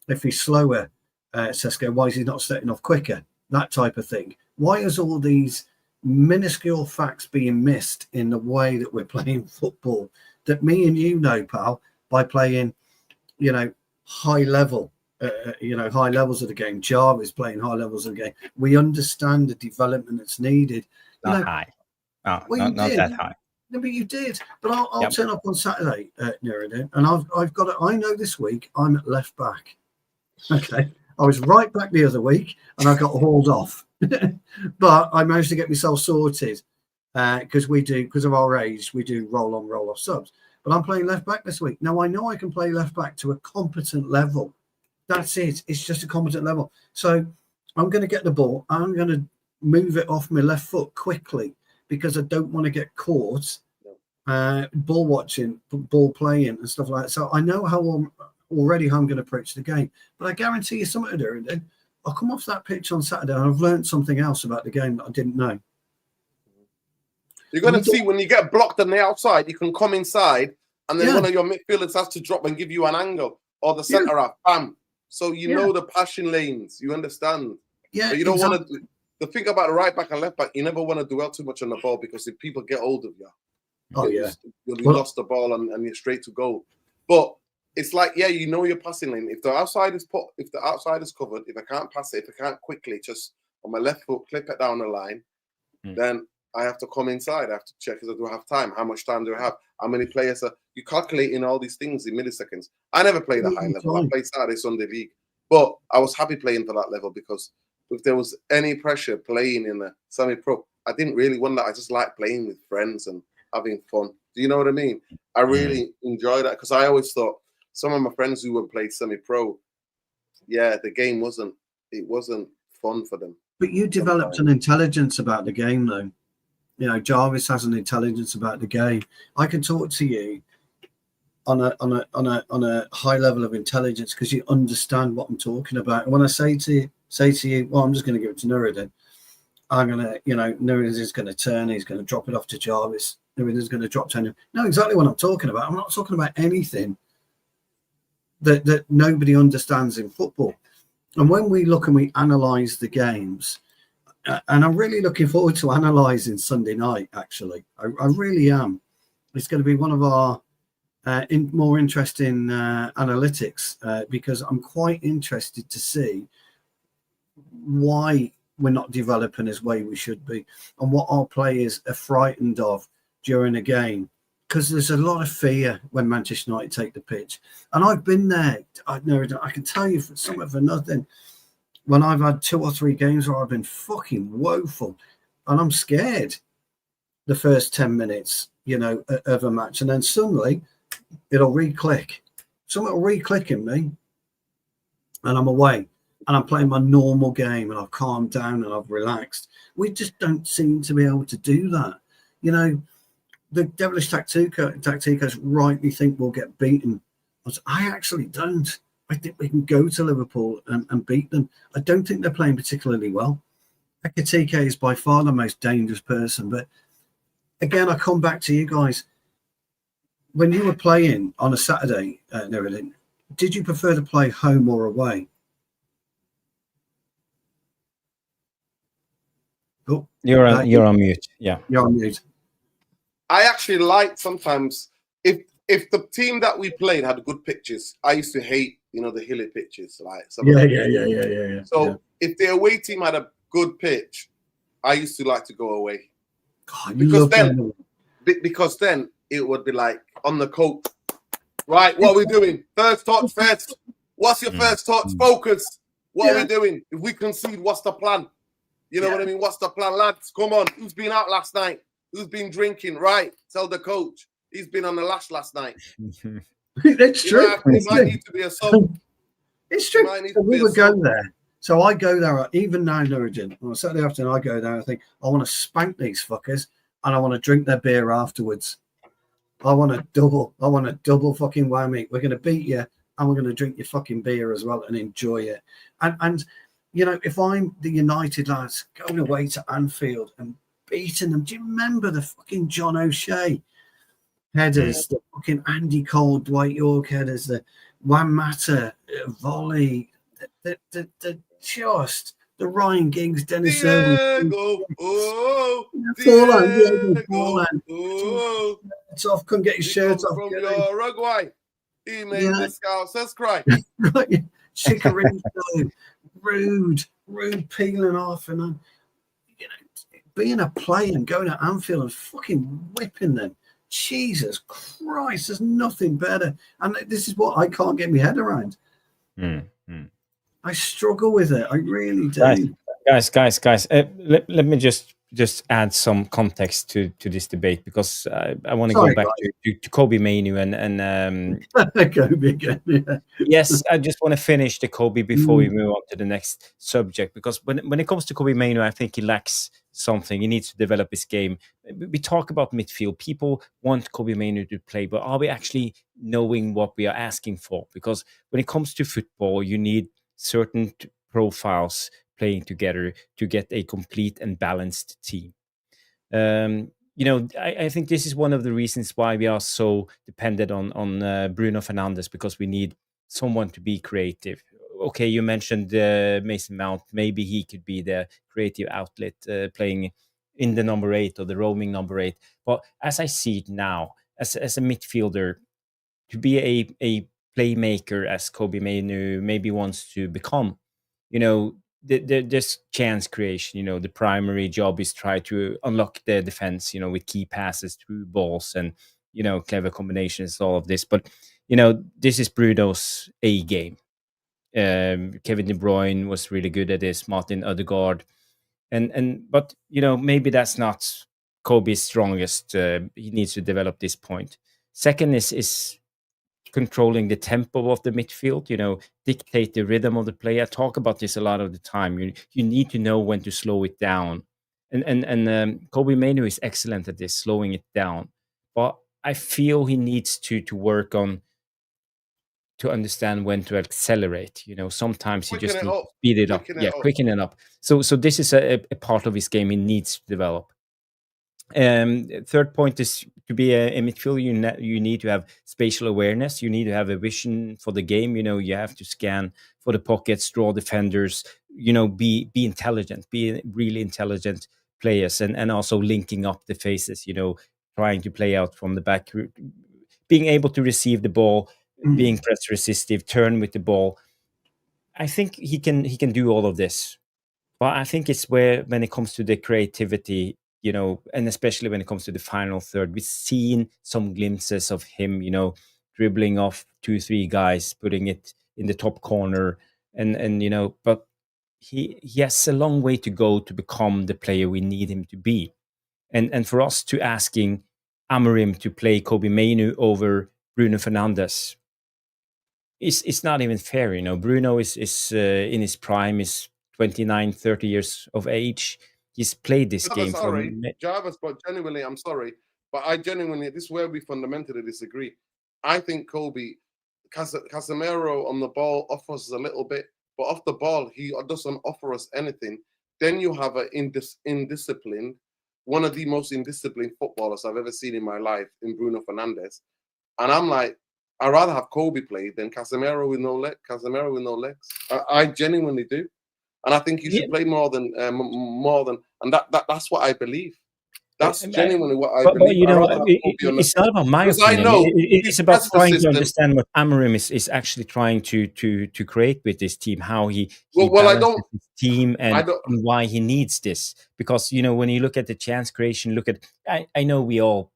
If he's slower, Sesko, why is he not setting off quicker? That type of thing. Why is all these minuscule facts being missed in the way that we're playing football that me and you know, pal, by playing, high level, high levels of the game. Jarvis playing high levels of the game. We understand the development that's needed. Not high. No, not that high. No, but you did. But I'll turn up on Saturday, Nuruddin, and I've got it. I know this week I'm at left back. Okay. I was right back the other week and I got hauled off. But I managed to get myself sorted because of our age, we do roll on, roll off subs. But I'm playing left back this week. Now, I know I can play left back to a competent level. That's it. It's just a competent level. So I'm going to get the ball. I'm going to move it off my left foot quickly because I don't want to get caught ball watching, ball playing and stuff like that. So I know how I'm going to approach the game. But I guarantee you something to do. And I'll come off that pitch on Saturday and I've learned something else about the game that I didn't know. You're going to see when you get blocked on the outside, you can come inside and then one of your midfielders has to drop and give you an angle, or the centre half, bam. So you know the passing lanes, you understand. Yeah, but you don't want to. The thing about the right back and left back, you never want to dwell too much on the ball because if people get hold of you, you'll lost the ball and you're straight to goal. But it's like, you know your passing lane. If the outside is covered, if I can't pass it, if I can't quickly just on my left foot clip it down the line, then I have to come inside. I have to check, do I have time? How much time do I have? How many players are you calculating all these things in milliseconds? I never played at high level. I played Saturday, Sunday league. But I was happy playing for that level because if there was any pressure playing in the semi-pro, I didn't really want that. I just like playing with friends and having fun. Do you know what I mean? I really enjoy that because I always thought some of my friends who would play semi-pro, the game wasn't fun for them. But you developed an intelligence about the game, though. You know, Jarvis has an intelligence about the game. I can talk to you on a high level of intelligence because you understand what I'm talking about. And when I say to you, well, I'm just going to give it to Nuruddin. I'm going to, Nuruddin is going to turn. He's going to drop it off to Jarvis. Nuruddin is going to drop 10. Know exactly what I'm talking about. I'm not talking about anything that nobody understands in football. And when we look and we analyse the games, and I'm really looking forward to analysing Sunday night, actually. I really am. It's going to be one of our more interesting analytics because I'm quite interested to see why we're not developing as way we should be and what our players are frightened of during a game. Because there's a lot of fear when Manchester United take the pitch. And I've been there. I can tell you for something for nothing. When I've had 2 or 3 games where I've been fucking woeful and I'm scared the first 10 minutes, of a match. And then suddenly it'll re-click. Something will re-click in me and I'm away and I'm playing my normal game and I've calmed down and I've relaxed. We just don't seem to be able to do that. The devilish tacticos rightly think we'll get beaten. I actually don't. I think we can go to Liverpool and beat them. I don't think they're playing particularly well. Ekitike is by far the most dangerous person. But again, I come back to you guys. When you were playing on a Saturday, did you prefer to play home or away? Oh, you're on mute. Yeah, you're on mute. I actually like sometimes if the team that we played had good pitches. I used to hate the hilly pitches, like yeah. So if the away team had a good pitch, I used to like to go away. God, because then it would be like on the coach, right? What are we doing? First touch, first. What's your first touch? Focus. What are we doing? If we concede, what's the plan? You know what I mean? What's the plan, lads? Come on. Who's been out last night? Who's been drinking? Right. Tell the coach. He's been on the lash last night. That's true. It might need to be a sub. It's true. We would go there. So I go there, even now, Nuruddin, on a Saturday afternoon, I go there and I think, I want to spank these fuckers and I want to drink their beer afterwards. I want a double fucking whammy. We're going to beat you and we're going to drink your fucking beer as well and enjoy it. And if I'm the United lads going away to Anfield and beating them, do you remember the fucking John O'Shea headers, the fucking Andy Cole, Dwight York headers, the Wan Mata volley, the Ryan Giggs, Dennis Irwin. It's off, couldn't get his shirt off. From Uruguay. He made the Scousers cry. Chicharito, rude peeling off, and being a player and going to Anfield and fucking whipping them. Jesus Christ, there's nothing better. And this is what I can't get my head around. I struggle with it. I really do. Guys, let me just just add some context to this debate, because I want to go Sorry, back to Kobe Mainoo Kobe again. Yeah. yes, I just want to finish the Kobe before we Mm. move on to the next subject, because when it comes to Kobe Mainoo, I think he lacks something. He needs to develop his game. We talk about midfield. People want Kobe Mainoo to play, but are we actually knowing what we are asking for? Because when it comes to football, you need certain profiles playing together to get a complete and balanced team. I think this is one of the reasons why we are so dependent on Bruno Fernandes, because we need someone to be creative. Okay, you mentioned Mason Mount. Maybe he could be the creative outlet, playing in the number 8 or the roaming number 8. But as I see it now, as a midfielder, to be a playmaker as Kobe Mainoo maybe wants to become, there's chance creation. The primary job is try to unlock the defense, with key passes through balls and, clever combinations, all of this. But, this is Bruno's A game. Kevin De Bruyne was really good at this, Martin Odegaard. But, maybe that's not Kobe's strongest. He needs to develop this point. Second is controlling the tempo of the midfield, dictate the rhythm of the play. I talk about this a lot of the time. You need to know when to slow it down. And Kobe Mainoo is excellent at this, slowing it down. But I feel he needs to work on to understand when to accelerate. Sometimes you Quicken just it need up. to speed it up. Quicken it Yeah, up. quicken it up. So this is a part of his game he needs to develop. Third point is, to be a midfielder, you need to have spatial awareness. You need to have a vision for the game. You have to scan for the pockets, draw defenders. Be intelligent, be really intelligent players, and also linking up the faces. Trying to play out from the back, being able to receive the ball, being press resistive, turn with the ball. I think he can do all of this. But I think it's when it comes to the creativity, and especially when it comes to the final third, we've seen some glimpses of him, dribbling off 2-3 guys, putting it in the top corner, and but he has a long way to go to become the player we need him to be. And for us to asking Amorim to play Kobe Mainoo over Bruno Fernandes, it's not even fair. Bruno is in his prime, is 29, 30 years of age. He's played this game for Jarvis, but genuinely, I'm sorry, but this is where we fundamentally disagree. I think Kobe Casemiro on the ball offers us a little bit, but off the ball he doesn't offer us anything. Then you have an indisciplined, one of the most indisciplined footballers I've ever seen in my life, in Bruno Fernandes. And I'm like, I'd rather have Kobe play than Casemiro with no legs. I genuinely do, and I think you should play more than, and that's what I believe. That's genuinely what I but believe. It's not about my because I opinion. know It's about trying to understand what Amorim is actually trying to create with this team, how he balances his team, and why he needs this. Because when you look at the chance creation, I know we all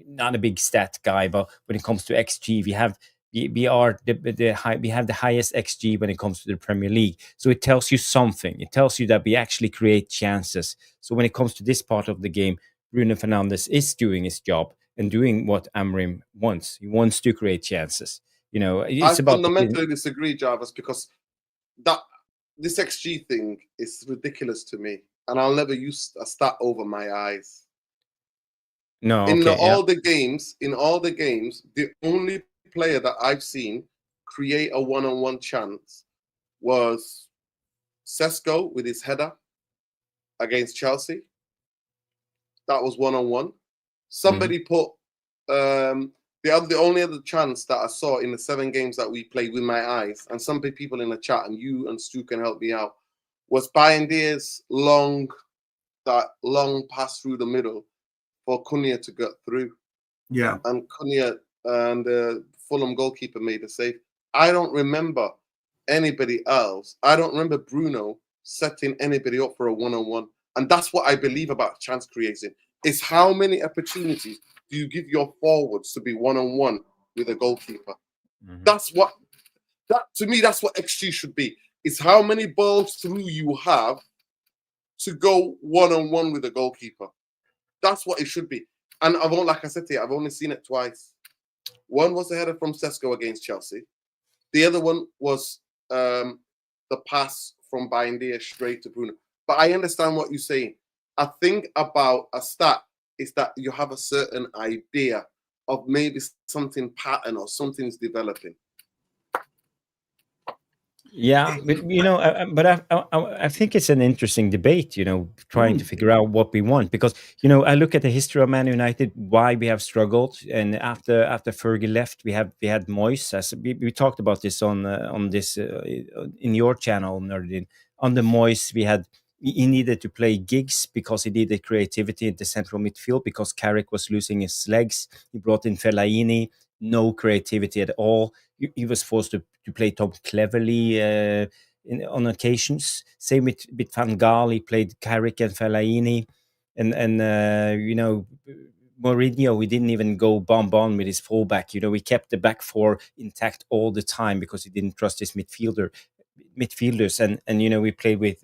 not a big stat guy, but when it comes to XG, we have the highest XG when it comes to the Premier League. So it tells you something. It tells you that we actually create chances. So when it comes to this part of the game, Bruno Fernandes is doing his job and doing what Amorim wants. He wants to create chances. It's I about fundamentally disagree, Jarvis, because this XG thing is ridiculous to me, and I'll never use a stat over my eyes. No, in okay, all the games, the only player that I've seen create a one-on-one chance was Sesko with his header against Chelsea. That was one-on-one. Somebody put the only other chance that I saw in the 7 games that we played with my eyes, and some people in the chat, and you and Stu can help me out, was Bayandier's long pass through the middle for Cunha to get through. Yeah. And Cunha and the Fulham goalkeeper made a save. I don't remember anybody else. I don't remember Bruno setting anybody up for a one-on-one. And that's what I believe about chance creation. Is how many opportunities do you give your forwards to be one-on-one with a goalkeeper? That's what to me, that's what XG should be. Is how many balls through you have to go one-on-one with the goalkeeper. That's what it should be. And like I said to you, I've only seen it twice. One was the header from Sesko against Chelsea. The other one was the pass from Bayendier straight to Bruno. But I understand what you're saying. I think about a stat is that you have a certain idea of maybe something pattern or something's developing. Yeah, but I think it's an interesting debate, trying to figure out what we want, because I look at the history of Man United, why we have struggled, and after Fergie left, we had Moyes. As we talked about this on this in your channel, Nerdin. On the Moyes, he needed to play gigs because he needed creativity in the central midfield because Carrick was losing his legs. He brought in Fellaini, no creativity at all. He was forced to play Tom cleverly on occasions. Same with Van Gaal. He played Carrick and Fellaini. And Mourinho, we didn't even go bomb with his fullback. We kept the back four intact all the time because he didn't trust his midfielders. And we played with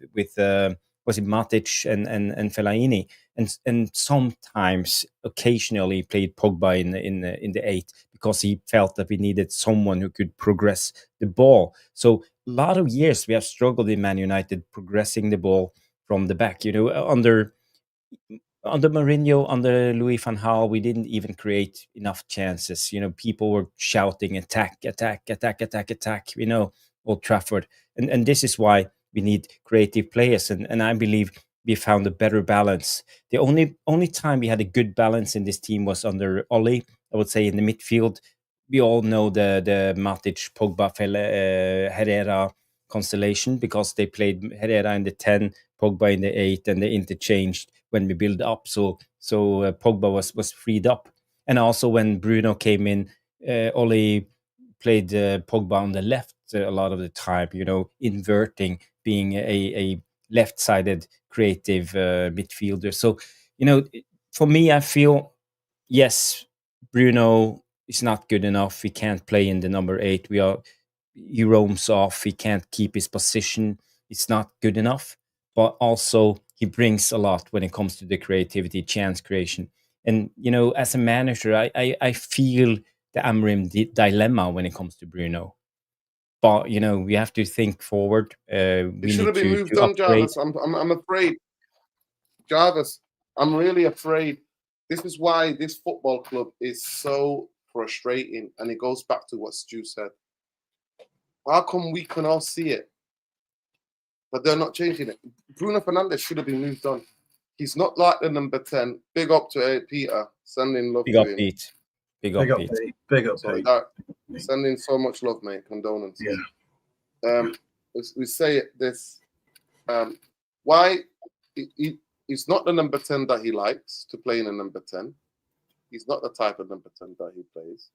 was it Matic and Fellaini. And sometimes, occasionally, played Pogba in the 8 because he felt that we needed someone who could progress the ball. So a lot of years we have struggled in Man United progressing the ball from the back. Under Mourinho, under Louis van Gaal, we didn't even create enough chances. People were shouting attack, Old Trafford. And this is why we need creative players. And I believe we found a better balance. The only time we had a good balance in this team was under Oli. I would say in the midfield, we all know the Matic, Pogba, Herrera constellation because they played Herrera in the 10, Pogba in the 8, and they interchanged when we build up. So Pogba was freed up. And also when Bruno came in, Oli played Pogba on the left a lot of the time, inverting, being a left-sided creative midfielder. So, for me, I feel, yes, Bruno is not good enough. He can't play in the number 8. He roams off. He can't keep his position. It's not good enough. But also, he brings a lot when it comes to the creativity, chance creation. And, as a manager, I feel the Amorim dilemma when it comes to Bruno. But we have to think forward. It should have been moved on, Jarvis. I'm afraid, Jarvis. I'm really afraid. This is why this football club is so frustrating, and it goes back to what Stu said. How come we can all see it, but they're not changing it? Bruno Fernandes should have been moved on. He's not like the number 10. Big up to Peter. Sending love to him. Pete. Big up, Pete. Big up, Pete. Sending so much love, mate. Condolences. Yeah. We say this. Why he's not the number 10 that he likes to play in a number 10. He's not the type of number 10 that he plays.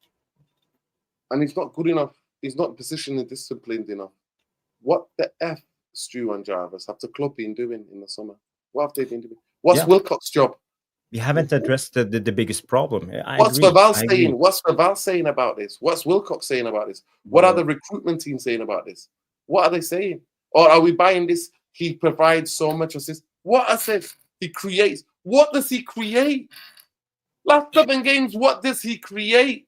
And he's not good enough. He's not positionally disciplined enough. What the F, Stu and Jarvis, have the club been doing in the summer? What have they been doing? What's Wilcox's job? We haven't addressed the biggest problem. What's Verval saying? What's Verval saying about this? What's Wilcox saying about this? What are the recruitment teams saying about this? What are they saying? Or are we buying this? He provides so much assist. What assist he creates? What does he create? Last 7 games, what does he create?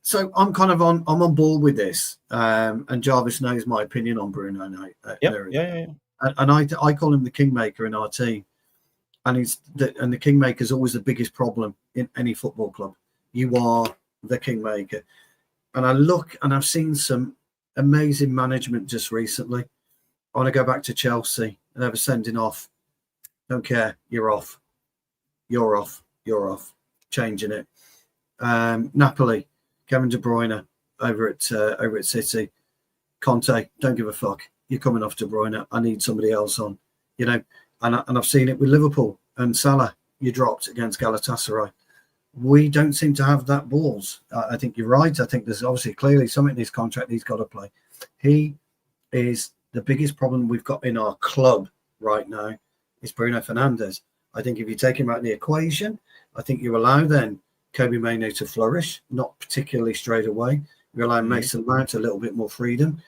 So I'm on board with this, and Jarvis knows my opinion on Bruno now. Yeah. And I call him the kingmaker in our team. And the kingmaker is always the biggest problem in any football club. You are the kingmaker. And I look and I've seen some amazing management just recently. I want to go back to Chelsea and have a sending off. Don't care. You're off. You're off. You're off. Changing it. Napoli, Kevin De Bruyne over at City. Conte, don't give a fuck. You're coming off De Bruyne. I need somebody else on. And I've seen it with Liverpool and Salah. You dropped against Galatasaray. We don't seem to have that balls. I think you're right. I think there's obviously clearly something in his contract he's got to play. He is the biggest problem we've got in our club right now is Bruno Fernandes. I think if you take him out of the equation, I think you allow then Kobe Mainoo to flourish, not particularly straight away. You allow Mason Mount a little bit more freedom.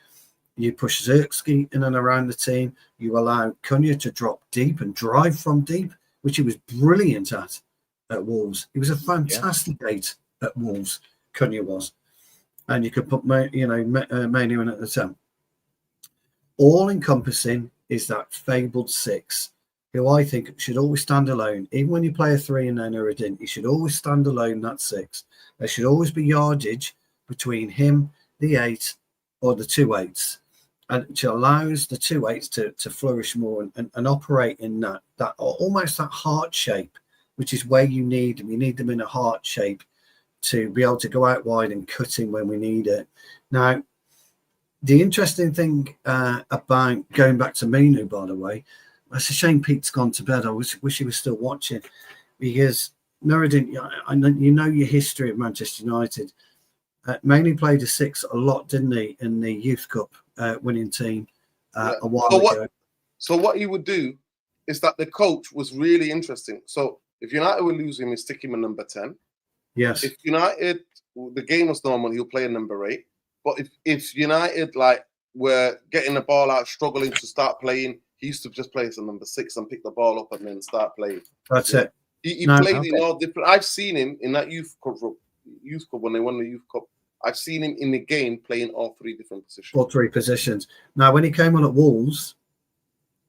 You push Zirkzee in and around the team. You allow Cunha to drop deep and drive from deep, which he was brilliant at Wolves. He was a fantastic 8 at Wolves, Cunha was. And you could put Mainoo in at the 10. All encompassing is that fabled 6, who I think should always stand alone. Even when you play a 3 and then Nuruddin, he should always stand alone, that 6. There should always be yardage between him, the 8, or the 2 8s. And which allows the 2 8s to flourish more and operate in that almost that heart shape, which is where you need them. You need them in a heart shape to be able to go out wide and cut in when we need it. Now, the interesting thing about going back to Mainoo, by the way, it's a shame Pete's gone to bed. I wish he was still watching, because Nuruddin, I know you know your history of Manchester United. Mainoo played a 6 a lot, didn't he, in the Youth Cup winning team a while ago. So what he would do is that the coach was really interesting. So if United were losing, he'd stick him in number 10. Yes. If United, the game was normal, he'll play in number 8. But if United were getting the ball out, struggling to start playing, he used to just play as a number 6 and pick the ball up and then start playing. That's it. He played in all different. I've seen him in that youth cup when they won the Youth Cup. I've seen him in the game playing all 3 different positions. All 3 positions. Now, when he came on at Wolves,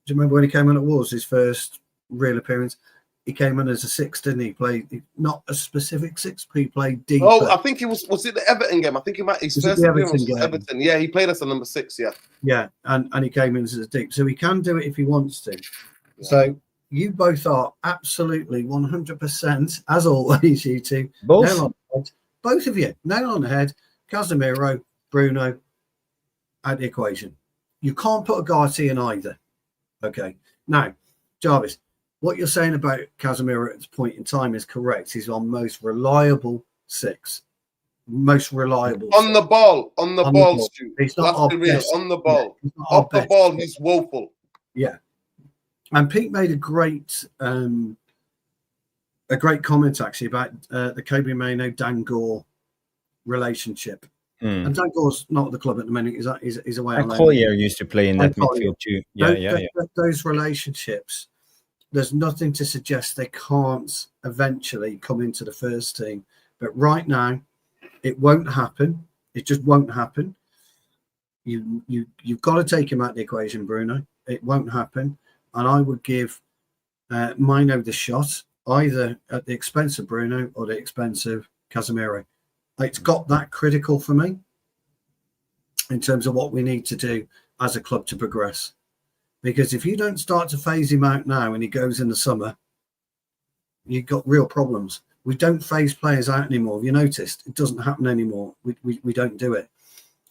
do you remember when he came on at Wolves, his first real appearance? He came on as a 6, didn't he? Played not a specific 6, but he played deep. Oh, I think it was it the Everton game? I think his first appearance was Everton. Yeah, he played as a number 6. Yeah. Yeah, and he came in as a deep, so he can do it if he wants to. Yeah. So you both are absolutely 100%, as always. You two, both of you, nail on the head. Casemiro, Bruno, at the equation. You can't put Ugarte in either. Okay. Now, Jarvis, what you're saying about Casemiro at this point in time is correct. He's our most reliable 6. Most reliable. On the ball, Stu. He's not our best. On the ball. Yeah, off the ball, he's woeful. Yeah. And Pete made a great comment actually about the Kobe Mainoo Dangor relationship. And Dangor's not at the club at the minute. He's away. And Collier used to play in that midfield too. Yeah. Those relationships, there's nothing to suggest they can't eventually come into the first team. But right now, it won't happen. It just won't happen. You've got to take him out of the equation, Bruno. It won't happen. And I would give Mainoo the shot, either at the expense of Bruno or the expense of Casemiro. It's got that critical for me in terms of what we need to do as a club to progress. Because if you don't start to phase him out now and he goes in the summer, you've got real problems. We don't phase players out anymore. Have you noticed? It doesn't happen anymore. We don't do it.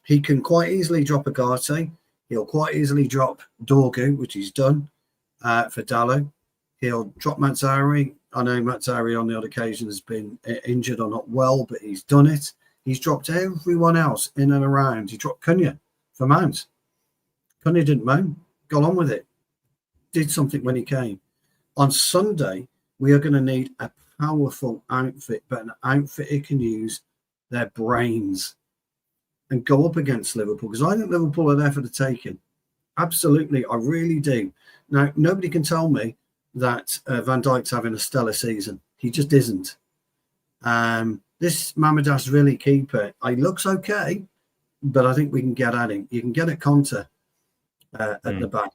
He can quite easily drop Ugarte. He'll quite easily drop Dorgu, which he's done for Dalot. He'll drop Mazzari. I know Mazzari on the odd occasion has been injured or not well, but he's done it. He's dropped everyone else in and around. He dropped Cunha for Mount. Cunha didn't moan. Got on with it. Did something when he came. On Sunday, we are going to need a powerful outfit, but an outfit who can use their brains and go up against Liverpool, because I think Liverpool are there for the taking. Absolutely, I really do. Now, nobody can tell me that Van Dijk's having a stellar season. He just isn't. This Mamadashvili keeper, he looks okay, but I think we can get at him. You can get at Conte at the back.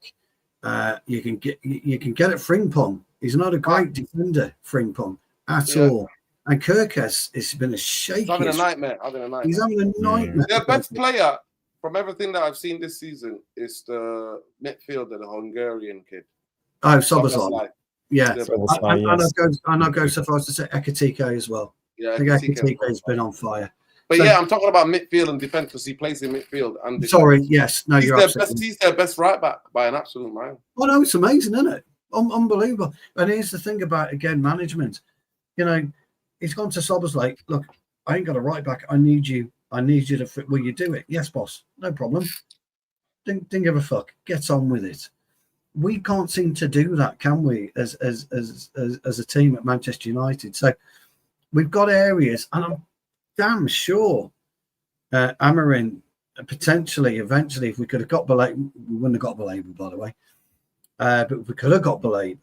You can get at Frimpong. He's not a great defender, Frimpong, at all. And Kirkes has been a shaky. He's having a nightmare. He's having a nightmare. The best player from everything that I've seen this season is the midfielder, the Hungarian kid. Oh, Szoboszlai. Yeah. Yes. And I'll go so far as to say Ekatike as well. Yeah, I think Ekatike has been on fire. But so, I'm talking about midfield and defense because he plays in midfield. And sorry, yes. No, you're absolutely. He's their best right back by an absolute mile. Oh, no, it's amazing, isn't it? Unbelievable. And here's the thing about, again, management. You know, he's gone to Szoboszlai. Look, I ain't got a right back. I need you to. Will you do it? Yes, boss. No problem. Didn't give a fuck. Get on with it. We can't seem to do that, can we? As a team at Manchester United. So we've got areas, and I'm damn sure Amarin potentially, eventually, if we could have got Baleba, we wouldn't have got Baleba, by the way. But if we could have got Baleba,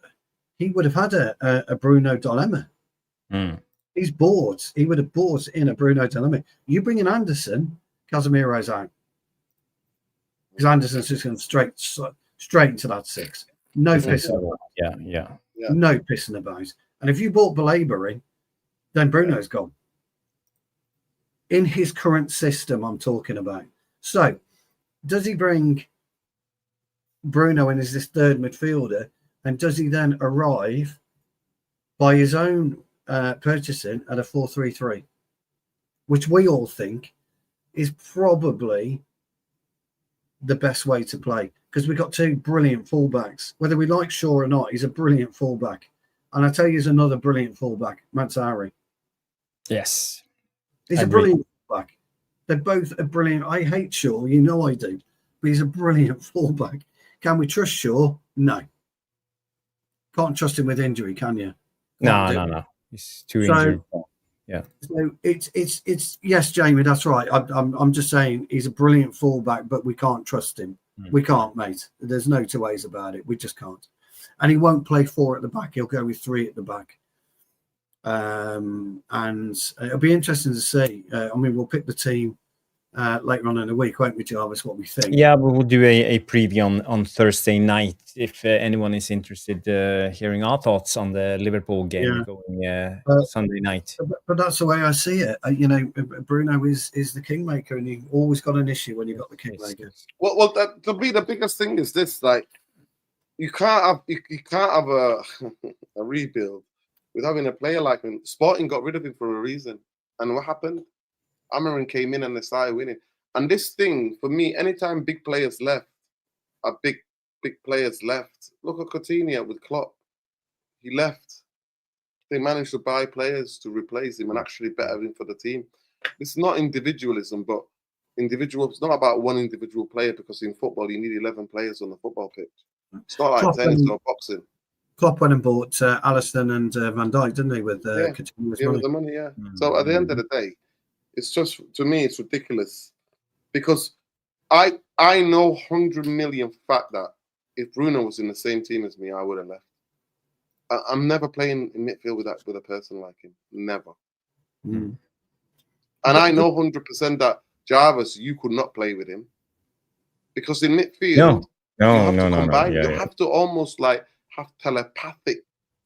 he would have had a Bruno dilemma. He's bored. He would have bought in a Bruno dilemma. You bring in Anderson, Casemiro's out. Because Anderson's just going straight into that 6. No pissing about. Yeah. No pissing about. And if you bought Baleba in, then Bruno's gone. In his current system, I'm talking about. So, does he bring Bruno in as this third midfielder? And does he then arrive by his own purchasing at a 4-3-3? Which we all think is probably the best way to play. Because we've got 2 brilliant fullbacks. Whether we like Shaw or not, he's a brilliant fullback. And I tell you, he's another brilliant fullback, Mazzari. Yes. He's a brilliant fullback. They're both a brilliant. I hate Shaw, you know I do. But he's a brilliant fullback. Can we trust Shaw? No. Can't trust him with injury, can you? No. He's too injured. Yeah. So it's yes, Jamie, that's right. I'm just saying he's a brilliant fullback, but we can't trust him. We can't, mate. There's no 2 ways about it. We just can't. And he won't play 4 at the back. He'll go with 3 at the back. And it'll be interesting to see. I mean, we'll pick the team later on in the week, won't we, Jarvis, what we think? Yeah, we will do a preview on Thursday night if anyone is interested hearing our thoughts on the Liverpool game going Sunday night. But that's the way I see it. Bruno is the kingmaker, and you've always got an issue when you've got the kingmaker. Well, to me, the biggest thing is this: like, you can't have a a rebuild with having a player like him. Sporting got rid of him for a reason, and what happened? Amarin came in and they started winning. And this thing, for me, anytime big players left, big players left. Look at Coutinho with Klopp. He left. They managed to buy players to replace him and actually better him for the team. It's not individualism, but it's not about one individual player, because in football, you need 11 players on the football pitch. It's not like tennis or boxing. Klopp went and bought Alisson and Van Dijk, didn't he, with Coutinho's money? With the money, yeah. So at the end of the day, it's just, to me, it's ridiculous, because I know 100 million fact that if Bruno was in the same team as me, I would have left. I'm never playing in midfield with a person like him. Never. And I know 100% that Jarvis, you could not play with him, because in midfield, you have to almost like have telepathic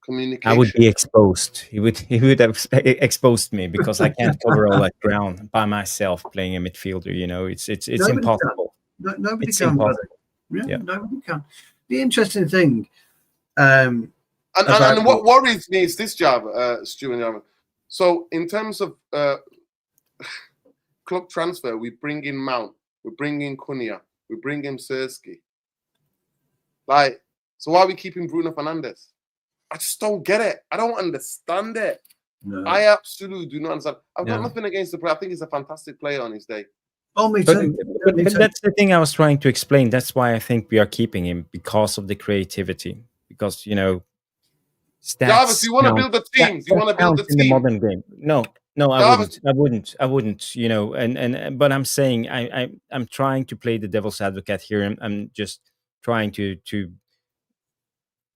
communication. I would be exposed. He would have exposed me, because I can't cover all that ground by myself playing a midfielder. You know, it's impossible. Nobody can. Nobody can. The interesting thing, and what worries me is this, Stu and Java. So in terms of club transfer, we bring in Mount, we bring in Cunha, we bring in Sersky. Like, so why are we keeping Bruno Fernandes? I just don't get it. I don't understand it. No. I absolutely do not understand. I've got nothing against the player. I think he's a fantastic player on his day. Oh, me too. But that's the thing I was trying to explain. That's why I think we are keeping him, because of the creativity. Because, you know, stats. Jarvis, you want to build a team? You want to build a team in the modern game? No, I wouldn't. You know, but I'm saying I'm trying to play the devil's advocate here. I'm just trying to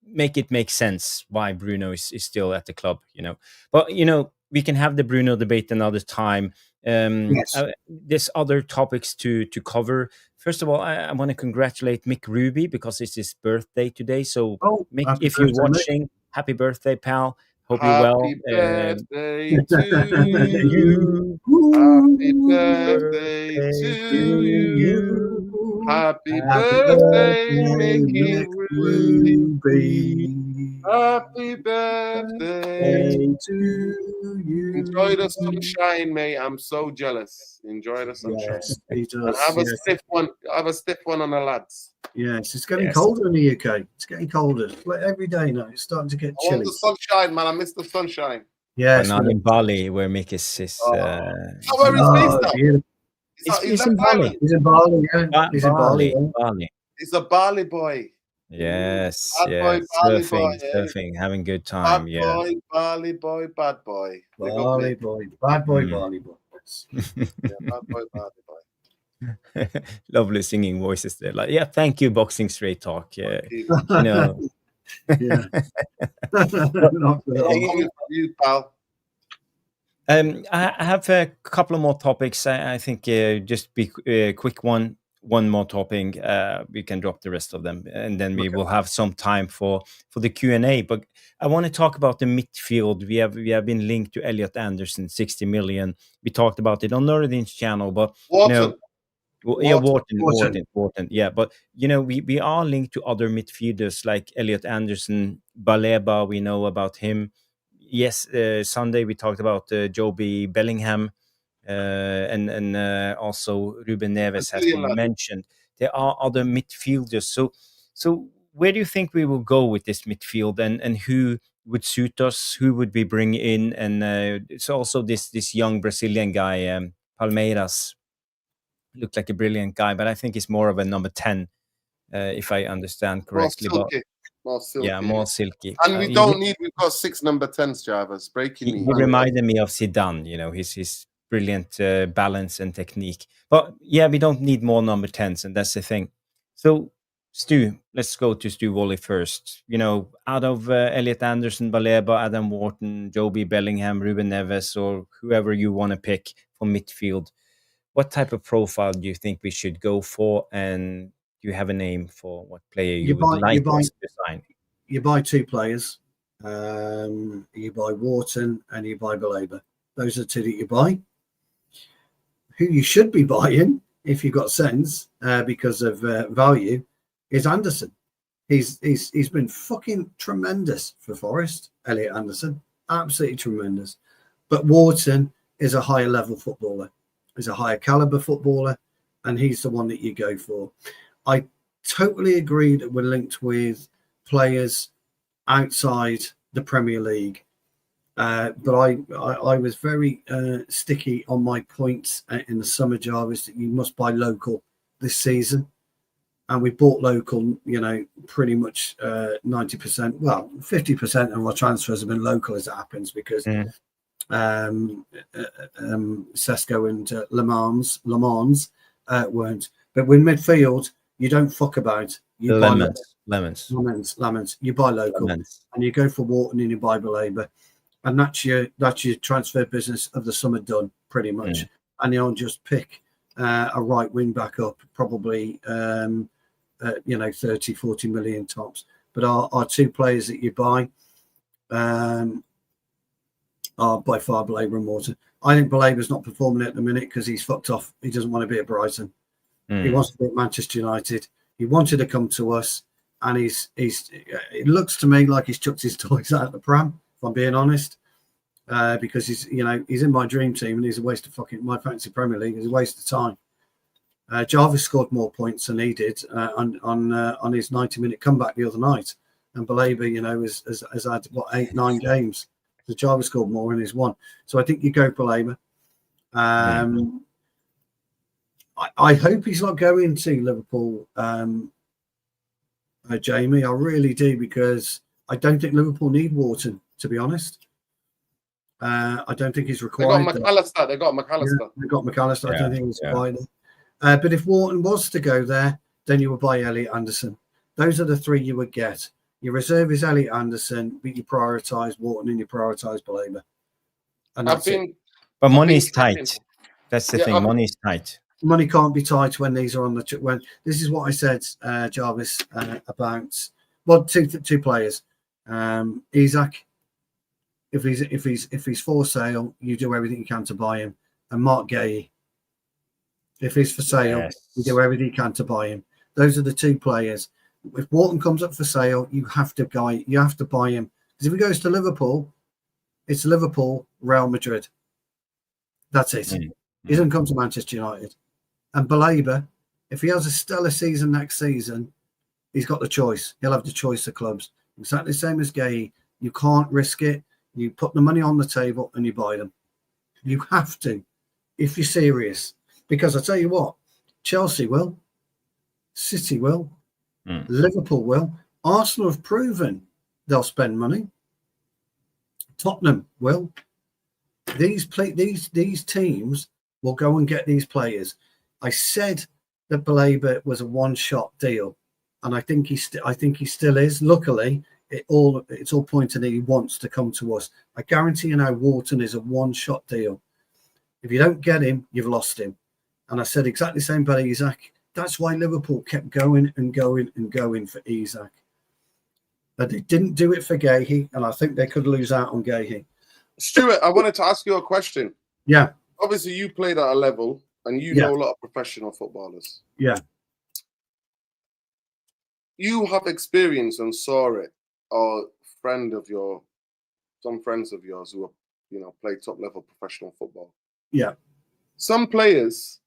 make sense why Bruno is still at the club, you know. But, you know, we can have the Bruno debate another time. There's other topics to cover. First of all, I want to congratulate Mick Ruby, because it's his birthday today. So, Mick, if you're watching, happy birthday, pal. Hope you're well. Happy birthday to you. Happy birthday to you. Happy birthday, Mickey Ruby. Happy birthday to you. Enjoy the sunshine, mate. I'm so jealous. Enjoy the sunshine. Yes, he does. And have a stiff one. Have a stiff one on the lads. Yes, it's getting colder in the UK. It's getting colder. Like every day now. It's starting to get chilly. I want the sunshine, man. I miss the sunshine. Yes, but not in Bali, where Mick is. Where is based He's in Bali. He's in Bali. Yeah. He's in Bali. He's a Bali boy. Yes, bad boy, surfing, having good time. Bad boy, Bali boy, bad boy. Bali boy, bad boy, Bali boy. Yeah, bad boy, Bali boy. Lovely singing voices there. Like, yeah, thank you, Boxing Straight Talk. Yeah, Okay. you know. Yeah. But, Not for that I'm one. coming for you, pal. I have a couple of more topics. I think just be quick one more topic. We can drop the rest of them, and then we Okay. will have some time for the Q&A. But I want to talk about the midfield. We have been linked to Elliot Anderson, 60 million. We talked about it on Nordin's channel, but Wharton. yeah, Wharton. Wharton. Yeah, but we are linked to other midfielders like Elliot Anderson, Baleba. We know about him. Yes, Sunday we talked about Joby Bellingham, and also Ruben Neves has Brazilian been lad. mentioned. There are other midfielders. So where do you think we will go with this midfield, and who would suit us? Who would we bring in? And it's also this young Brazilian guy, Palmeiras. Looked like a brilliant guy, but I think he's more of a number 10, if I understand More correctly. But silky. More yeah, silky. more silky. And we don't need, we've got 6 number 10s, Jarvis. Breaking He news. reminded me of Zidane, his brilliant balance and technique. But yeah, we don't need more number 10s, and that's the thing. So, Stu, let's go to Stu Woolley first. Out of Elliot Anderson, Baleba, Adam Wharton, Joby Bellingham, Ruben Neves, or whoever you want to pick for midfield, what type of profile do you think we should go for? And do you have a name for what player You you would buy you like buy us to sign? you buy 2 players. You buy Wharton and you buy Baleba. Those are 2 that you buy. Who you should be buying, if you've got sense, because of value, is Anderson. He's been fucking tremendous for Forest. Elliot Anderson, absolutely tremendous. But Wharton is a higher level footballer. He's a higher caliber footballer, and he's the one that you go for. I totally agree that we're linked with players outside the Premier League. But I was very sticky on my points in the summer, Jarvis, that you must buy local this season. And we bought local, pretty much 90%. Well, 50% of our transfers have been local as it happens, because Sesko and Le Mans weren't. But with midfield, you don't fuck about. You buy Lemons. You buy local, and you go for Wharton and you buy Baleba, and that's your transfer business of the summer done pretty much. And you'll just pick a right wing back up, probably 30-40 million tops. But our 2 players that you buy are by far Baleba and Wharton. I think Baleba's not performing at the minute because he's fucked off. He doesn't want to be at Brighton. He wants to be at Manchester United. He wanted to come to us, and it looks to me like he's chucked his toys out of the pram, if I'm being honest, because he's in my dream team, and he's a waste of fucking my fantasy Premier League. He's a waste of time. Jarvis scored more points than he did on his 90-minute comeback the other night, and Baleba, has had 8-9 games. The Jarvis scored more in his one, so I think you go Baleba. I hope he's not going to Liverpool, Jamie. I really do, because I don't think Liverpool need Wharton, to be honest. I don't think he's required. They got McAllister. They got McAllister. I don't think he's required. But if Wharton was to go there, then you would buy Elliot Anderson. Those are the 3 you would get. Your reserve is Elliot Anderson, but you prioritise Wharton and you prioritise Baleba. And that's it. But money's tight. That's the thing. Money's tight. Money can't be tight when these are on the when. This is what I said, Jarvis, about two players. Isaac, if he's for sale, you do everything you can to buy him. And Mark Gay, if he's for sale, you do everything you can to buy him. Those are the 2 players. If Wharton comes up for sale, you have to buy him, because if he goes to Liverpool, it's Liverpool, Real Madrid. That's it. He doesn't come to Manchester United. And Baleba, if he has a stellar season next season, he's got the choice. He'll have the choice of clubs. Exactly the same as Gay. You can't risk it. You put the money on the table and you buy them. You have to, if you're serious. Because I tell you what, Chelsea will, City will, Liverpool will. Arsenal have proven they'll spend money. Tottenham will. These teams will go and get these players. I said that Baleba was a one-shot deal, and I think he still is. Luckily, it's all pointing that he wants to come to us. I guarantee you now, Wharton is a one-shot deal. If you don't get him, you've lost him. And I said exactly the same about Isak. That's why Liverpool kept going and going and going for Isak. But they didn't do it for Gahey, and I think they could lose out on Gahey. Stuart, I wanted to ask you a question. Yeah. Obviously, you played at a level, and you know a lot of professional footballers. Yeah. You have experience and saw it, or some friends of yours who have, played top level professional football. Yeah. Some players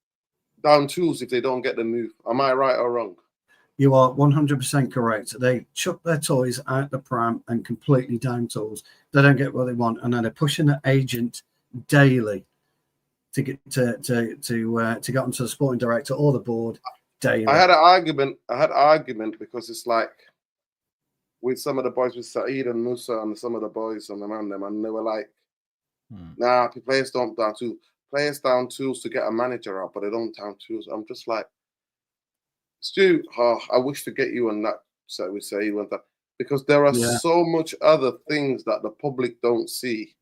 down tools if they don't get the move. Am I right or wrong? You are 100% correct. They chuck their toys out the pram and completely down tools. They don't get what they want, and then they're pushing the agent daily to get get onto the sporting director or the board daily. I had an argument because it's like with some of the boys with Saeed and Musa and some of the boys and them, and they were like, nah, players don't down tools. Players down tools to get a manager out, but they don't down tools. I'm just like, Stu, I wish to get you on that. So we say you that because there are so much other things that the public don't see.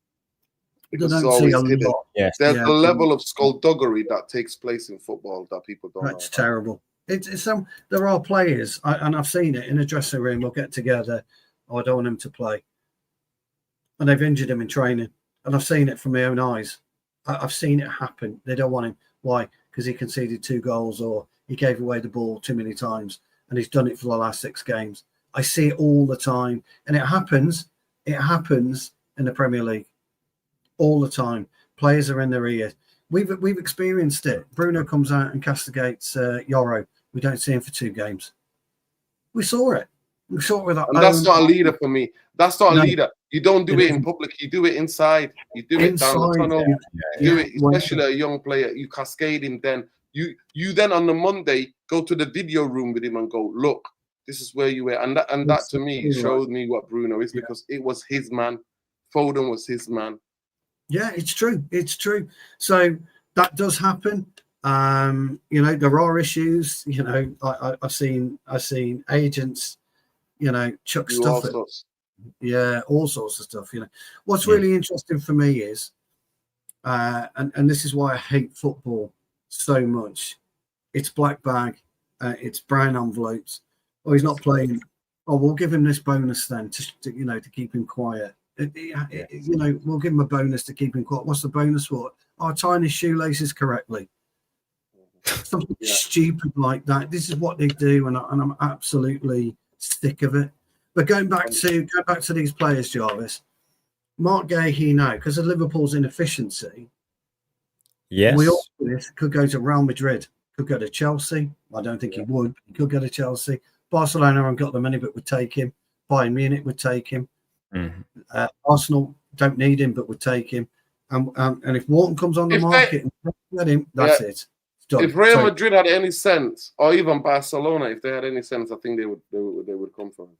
Because it's always hidden. Yes. There's a level of skullduggery that takes place in football that people don't know. That's terrible. There are players, and I've seen it in a dressing room. We'll get together. I don't want him to play, and they've injured him in training, and I've seen it from my own eyes. I've seen it happen. They don't want him. Why? Because he conceded 2 goals or he gave away the ball too many times, and he's done it for the last 6 games. I see it all the time, and it happens. It happens in the Premier League all the time. Players are in their ear. We've experienced it. Bruno comes out and castigates Yoro. We don't see him for 2 games. We saw it. We saw it with our and that's not a leader for me. That's not a leader. You don't do it in public. You do it inside. You do it down the tunnel. You do it, especially a young player. You cascade him. Then you then on the Monday go to the video room with him and go, look, this is where you were. And that to me showed me what Bruno is because it was his man. Foden was his man. Yeah, it's true. It's true. So that does happen. There are issues. I've seen agents, chuck stuff at. Yeah, all sorts of stuff. What's really interesting for me is, and this is why I hate football so much. It's black bag, it's brown envelopes. Oh, he's not playing. Oh, we'll give him this bonus then to keep him quiet. We'll give him a bonus to keep him quiet. What's the bonus for? Oh, tying his shoelaces correctly. Something stupid like that. This is what they do, and I'm absolutely sick of it. But going back to these players, Jarvis, Mark Gahey now, because of Liverpool's inefficiency, we all this could go to Real Madrid, could go to Chelsea. I don't think he would. He could go to Chelsea. Barcelona haven't got the money, but would take him. Bayern Munich would take him. Arsenal don't need him, but would take him. And if Wharton comes on the market and get him, that's it. If Real Madrid had any sense, or even Barcelona, if they had any sense, I think they would come for him.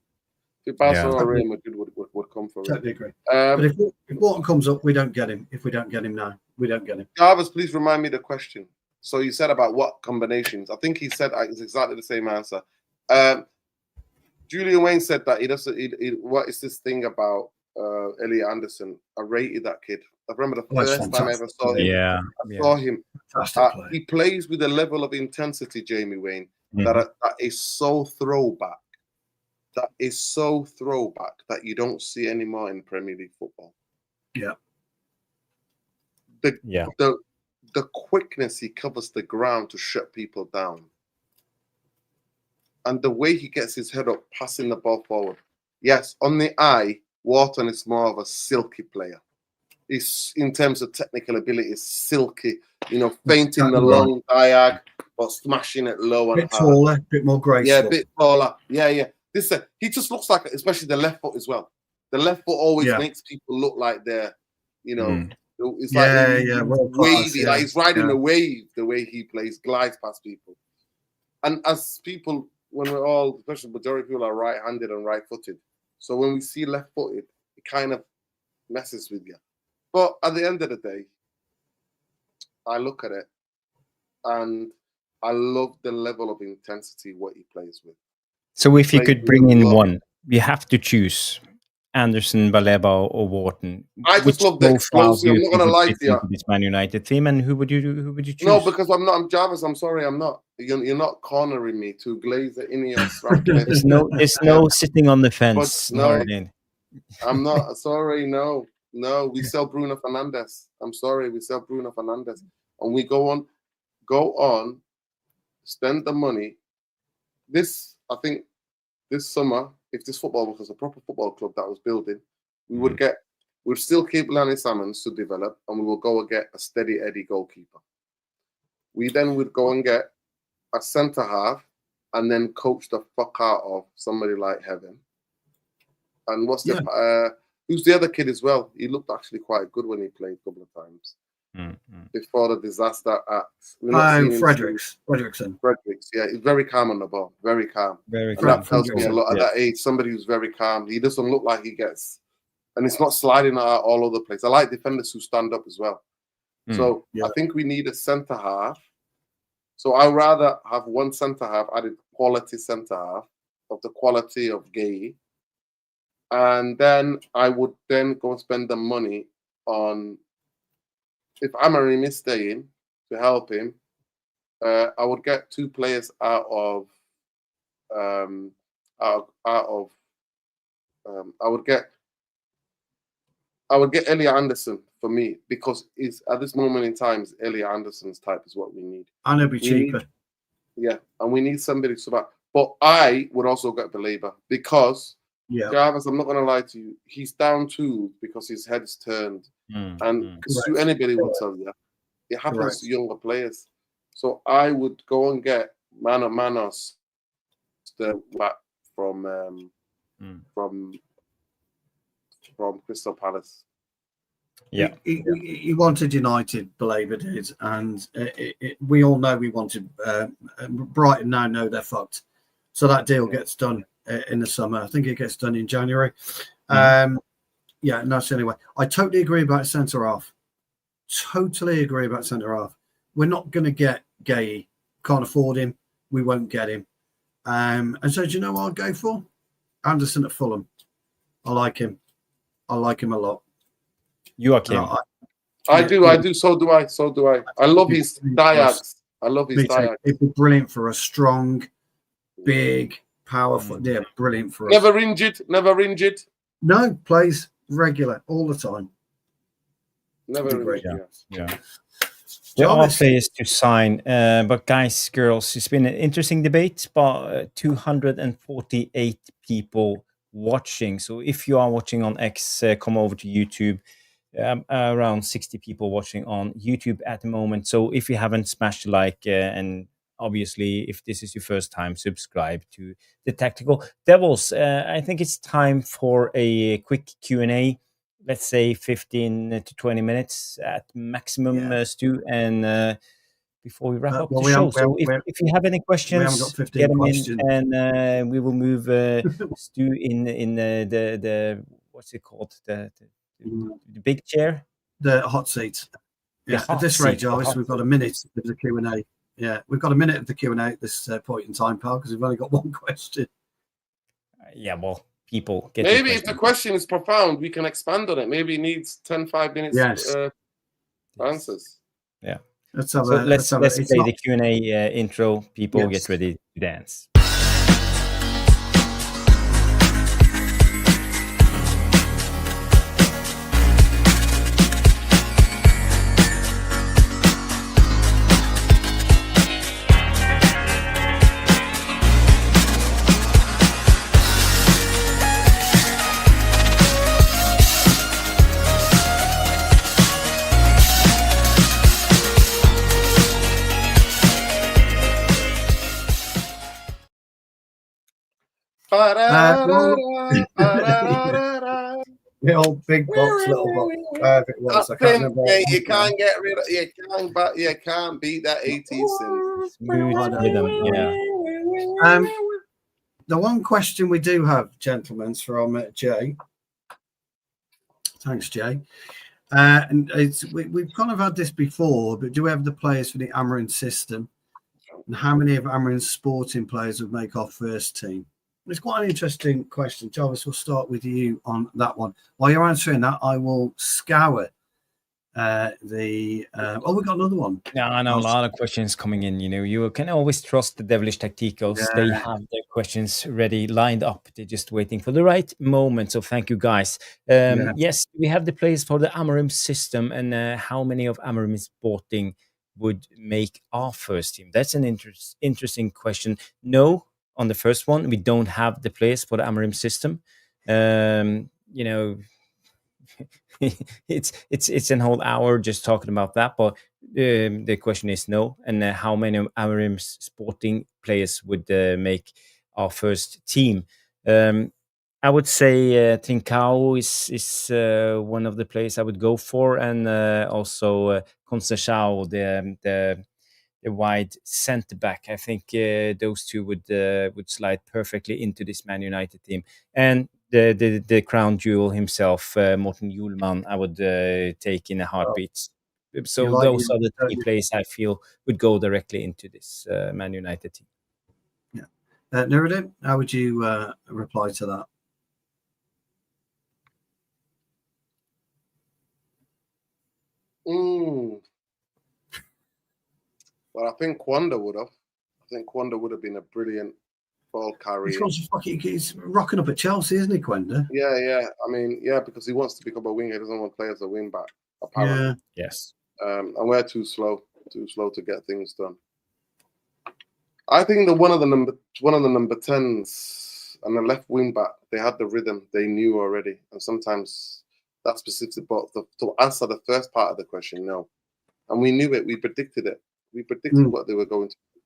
If Barcelona or Real Madrid would come for him. Totally agree. But if Wharton comes up, we don't get him. If we don't get him now, we don't get him. Jarvis, please remind me the question. So you said about what combinations? I think he said it's exactly the same answer. Julian Wayne said that he doesn't. What is this thing about Elliot Anderson? I rated that kid. I remember the first time I ever saw him. I saw him. He plays with a level of intensity, Jamie Wayne, that is so throwback. That is so throwback that you don't see anymore in Premier League football. Yeah. The quickness he covers the ground to shut people down. And the way he gets his head up, passing the ball forward. Yes, on the eye, Wharton is more of a silky player. He's, in terms of technical ability, is silky. Feinting the long diag, but smashing it low and hard. Bit taller, a bit more graceful. Yeah, a bit taller. Yeah. He just looks like, especially the left foot as well. The left foot always makes people look like they're, it's wavy. Like he's riding a wave. The way he plays, glides past people. And as people, when we're all, especially the majority of people are right-handed and right-footed. So when we see left-footed, it kind of messes with you. But at the end of the day, I look at it and I love the level of intensity what he plays with. So if you could bring in love- one, you have to choose Anderson, Baleba, or Wharton. I just love the profile do explosive. I'm you not think gonna would lie fit to you. into this Man United theme, and who would you choose? No, because I'm Jarvis. I'm sorry, I'm not. You're not cornering me to Glazer, Ineos, Ratcliffe. there's no sitting on the fence. no, Martin. I'm not. Sorry, no. We sell Bruno Fernandes. I'm sorry, we sell Bruno Fernandes, and we go on, spend the money. I think, this summer, if this football was a proper football club that was building, we'd still keep Lanny Salmons to develop, and we will go and get a steady Eddie goalkeeper. We then would go and get a centre half, and then coach the fuck out of somebody like Heaven. And who's the other kid as well? He looked actually quite good when he played a couple of times before the disaster at. Fredrickson. Yeah, he's very calm on the ball. Very calm. Very and calm. that tells me a lot at that age. Somebody who's very calm. He doesn't look like he gets, and it's not sliding out all over the place. I like defenders who stand up as well. So I think we need a centre half. So I'd rather have one centre half, added quality centre half of the quality of Gay. And then I would then go and spend the money on, if Amorim is staying to help him, I would get 2 players out of I would get Elliot Anderson for me, because it's at this moment in time, Elliot Anderson's type is what we need. And it'll be cheaper. And we need somebody to survive. But I would also get Baleba, because Jarvis, I'm not going to lie to you, he's down too because his head's turned. And anybody will tell you, it happens to younger players. So I would go and get Manos from Crystal Palace. Yeah, he wanted United, Baleba did, and we all know we wanted Brighton. Now know they're fucked, so that deal gets done in the summer. I think it gets done in January. And that's anyway. I totally agree about centre half. Totally agree about centre half. We're not going to get Gay. Can't afford him. We won't get him. And so, do you know what I'll go for? Anderson at Fulham. I like him. I like him a lot. Joachim. I do. So do I. I love his diags. It'd be brilliant for a strong, big, powerful. Yeah, brilliant for us. Never injured. No, plays regular all the time. Never injured. Yeah. There are players to sign, but guys, girls, it's been an interesting debate. But 248 people watching. So if you are watching on X, come over to YouTube. Around 60 people watching on YouTube at the moment. So if you haven't smashed like, and obviously if this is your first time, subscribe to the Tactical Devils. I think it's time for a quick Q&A. Let's say 15 to 20 minutes at maximum, Stu. And before we wrap up the show. So if you have any questions, get them in, and we will move Stu in the what's it called? The big chair, the hot seat. Yeah, at this rate, Jarvis, we've got a minute of the Q&A. Yeah, we've got a minute of the Q&A at this point in time, pal, because we've only got one question. Well, people get. Maybe if the question is profound, we can expand on it. Maybe it needs 10-5 minutes answers. Yeah. Let's play the Q&A intro. People get ready to dance. The old big box, little box. It was. I can't remember. You can't get rid of. You can't beat that 80s. The one question we do have, gentlemen, is from Jay. Thanks, Jay. And we've kind of had this before, but do we have the players for the Amorim system? And how many of Amarin's sporting players would make our first team? It's quite an interesting question. Jarvis, we'll start with you on that one. While you're answering that, I will scour we've got another one. Yeah, I know a lot of questions coming in. You can always trust the devilish tacticals. Yeah. They have their questions ready, lined up. They're just waiting for the right moment. So thank you, guys. Yes, we have the players for the Amarim system, and how many of Amarim Sporting would make our first team? That's an interesting question. No, on the first one, we don't have the players for the Amarim system. It's a whole hour just talking about that, but the question is no. And how many of Amarim Sporting players would make our first team? I would say Trincao is one of the players I would go for, and also Conceição, the wide centre back. I think those two would slide perfectly into this Man United team. And the crown jewel himself, Morten Hjulman, I would take in a heartbeat. So those are the three players I feel would go directly into this Man United team. Yeah. Nuruddin, how would you reply to that? Well, I think Kwanda would have. I think Kwanda would have been a brilliant ball carrier. He's rocking up at Chelsea, isn't he, Kwanda? Yeah. I mean, yeah, because he wants to become a winger. He doesn't want to play as a wing back, apparently. Yeah. Yes. And we're too slow to get things done. I think that one of the number 10s and the left wing back, they had the rhythm. They knew already, and sometimes that's specific. But to answer the first part of the question, no, and we knew it. We predicted it. We predicted what they were going to do.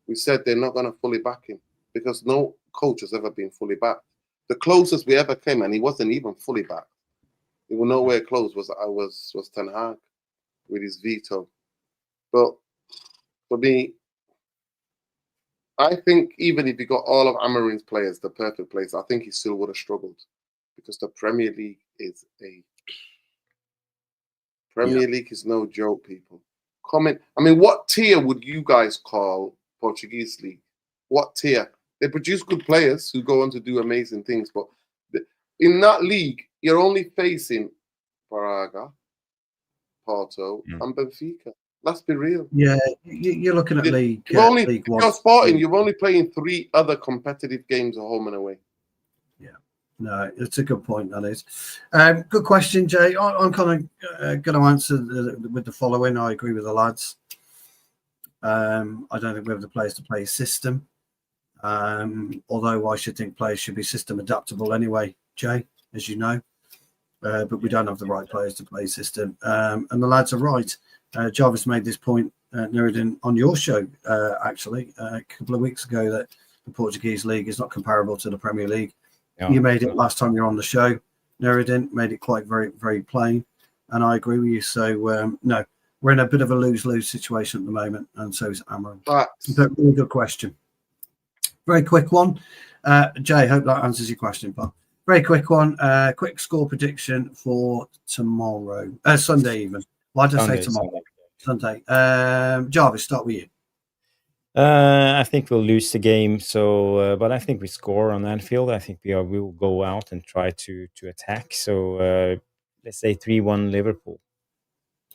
We said they're not going to fully back him because no coach has ever been fully backed. The closest we ever came, and he wasn't even fully backed. He was nowhere close. Was Ten Hag with his veto. But for me, I think even if he got all of Amarin's players, the perfect players, I think he still would have struggled because the Premier League is no joke, people. What tier would you guys call Portuguese league? What tier? They produce good players who go on to do amazing things, but in that league, you're only facing Braga, Porto, and Benfica. Let's be real. Yeah, you're looking at League One. If you're Sporting, you're only playing 3 other competitive games at home and away. Yeah, no, it's a good point, that is. Good question, Jay. I'm kind of going to answer with the following. I agree with the lads. I don't think we have the players to play system. Although I should think players should be system adaptable anyway, Jay, as you know. But we don't have the right players to play system. And the lads are right. Jarvis made this point, Nuruddin, on your show, actually, a couple of weeks ago, that the Portuguese league is not comparable to the Premier League. Yeah. You made it last time you were on the show, Nuruddin, made it quite very, very plain. And I agree with you. So, no, we're in a bit of a lose-lose situation at the moment. And so is Amarin. But really good question. Very quick one. Jay, hope that answers your question, Bob. Very quick one. Quick score prediction for tomorrow. Sunday even. Why did I say tomorrow? Sunday. Jarvis, start with you. I think we'll lose the game. So, but I think we score on Anfield. I think we will go out and try to attack. So let's say 3-1 Liverpool.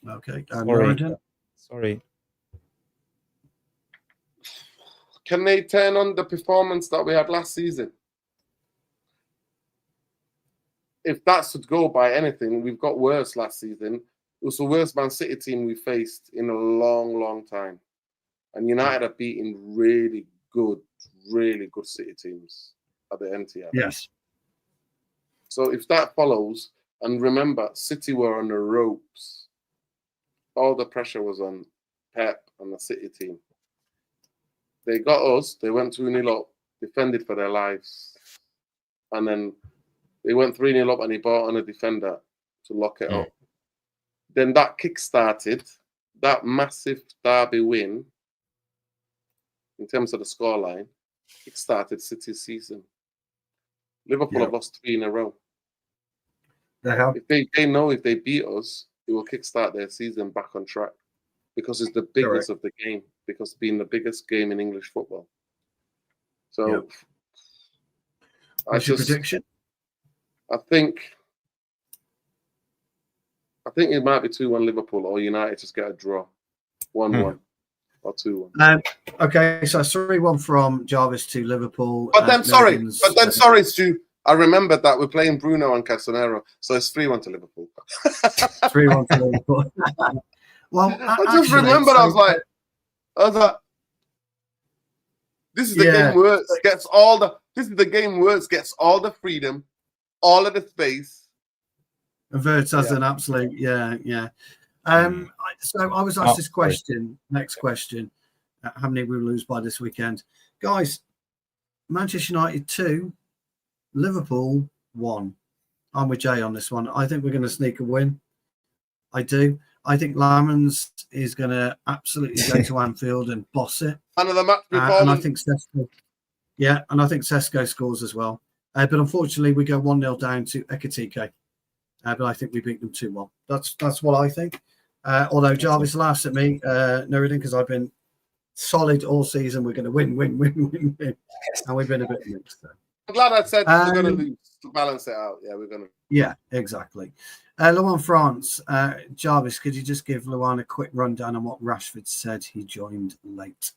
Okay. Sorry. Can they turn on the performance that we had last season? If that should go by anything, we've got worse last season. It was the worst Man City team we faced in a long, long time. And United are beating really good City teams at the Etihad. Yes. So if that follows, and remember, City were on the ropes. All the pressure was on Pep and the City team. They got us. They went 2-0 up, defended for their lives. And then they went 3-0 up and he brought on a defender to lock it up. Then that kick-started that massive derby win in terms of the scoreline. Kick-started City's season. Liverpool have lost 3 in a row. They have. If they know if they beat us, it will kick-start their season back on track because it's the bigness of the game. because it's been the biggest game in English football. So, What's your prediction? I think it might be 2-1 Liverpool, or United just get a draw, 1-1 or 2-1. Okay, so 3-1 from Jarvis to Liverpool. But then, sorry, Stu. I remembered that we're playing Bruno and Casemiro, so it's 3-1 to Liverpool. 3-1 to Liverpool. Well, I just remembered. I was like, this is the game where it gets all the. This is the game where it gets all the freedom, all of the space. Verts as an absolute, So I was asked this question. Next question: how many will we lose by this weekend, guys? Manchester United 2, Liverpool 1. I'm with Jay on this one. I think we're going to sneak a win. I do. I think Lamans is going to absolutely go to Anfield and boss it. Another match performance. And I think Sesko. Yeah, and I think Sesko scores as well. But unfortunately, we go 1-0 down to Ekitike. But I think we beat them 2-1. That's what I think. Although Jarvis laughs at me, Nuruddin, because I've been solid all season. We're going to win. And we've been a bit mixed. So. I'm glad I said we're going to lose to balance it out. Yeah, we're going to. Yeah, exactly. Luan France, Jarvis, could you just give Luan a quick rundown on what Rashford said? He joined late.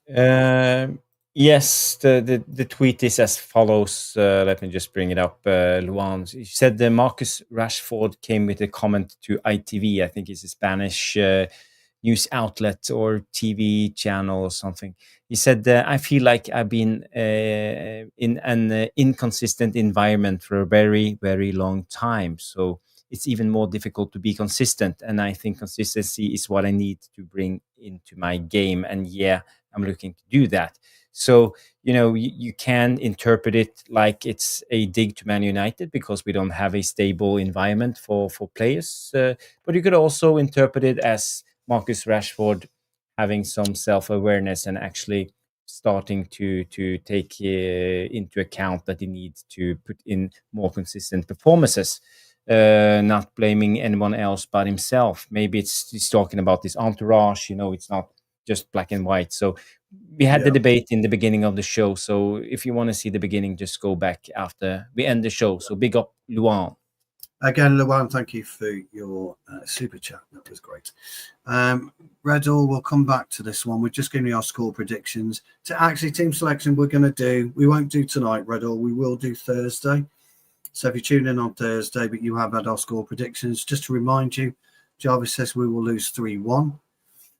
Yes, the tweet is as follows. Let me just bring it up. Luan, he said that Marcus Rashford came with a comment to ITV. I think it's a Spanish news outlet or TV channel or something. He said, I feel like I've been in an inconsistent environment for a very, very long time. So it's even more difficult to be consistent. And I think consistency is what I need to bring into my game. And yeah, I'm looking to do that. So, you can interpret it like it's a dig to Man United because we don't have a stable environment for players. But you could also interpret it as Marcus Rashford having some self-awareness and actually starting to take into account that he needs to put in more consistent performances. Not blaming anyone else but himself. Maybe he's talking about this entourage, it's not just black and white. So we had the debate in the beginning of the show. So if you want to see the beginning, just go back after we end the show. So big up, Luan. Again, Luan, thank you for your super chat. That was great. Redall, we'll come back to this one. We're just giving you our score predictions. To actually team selection, we won't do tonight, Redall. We will do Thursday. So if you tune in on Thursday, but you have had our score predictions, just to remind you, Jarvis says we will lose 3-1.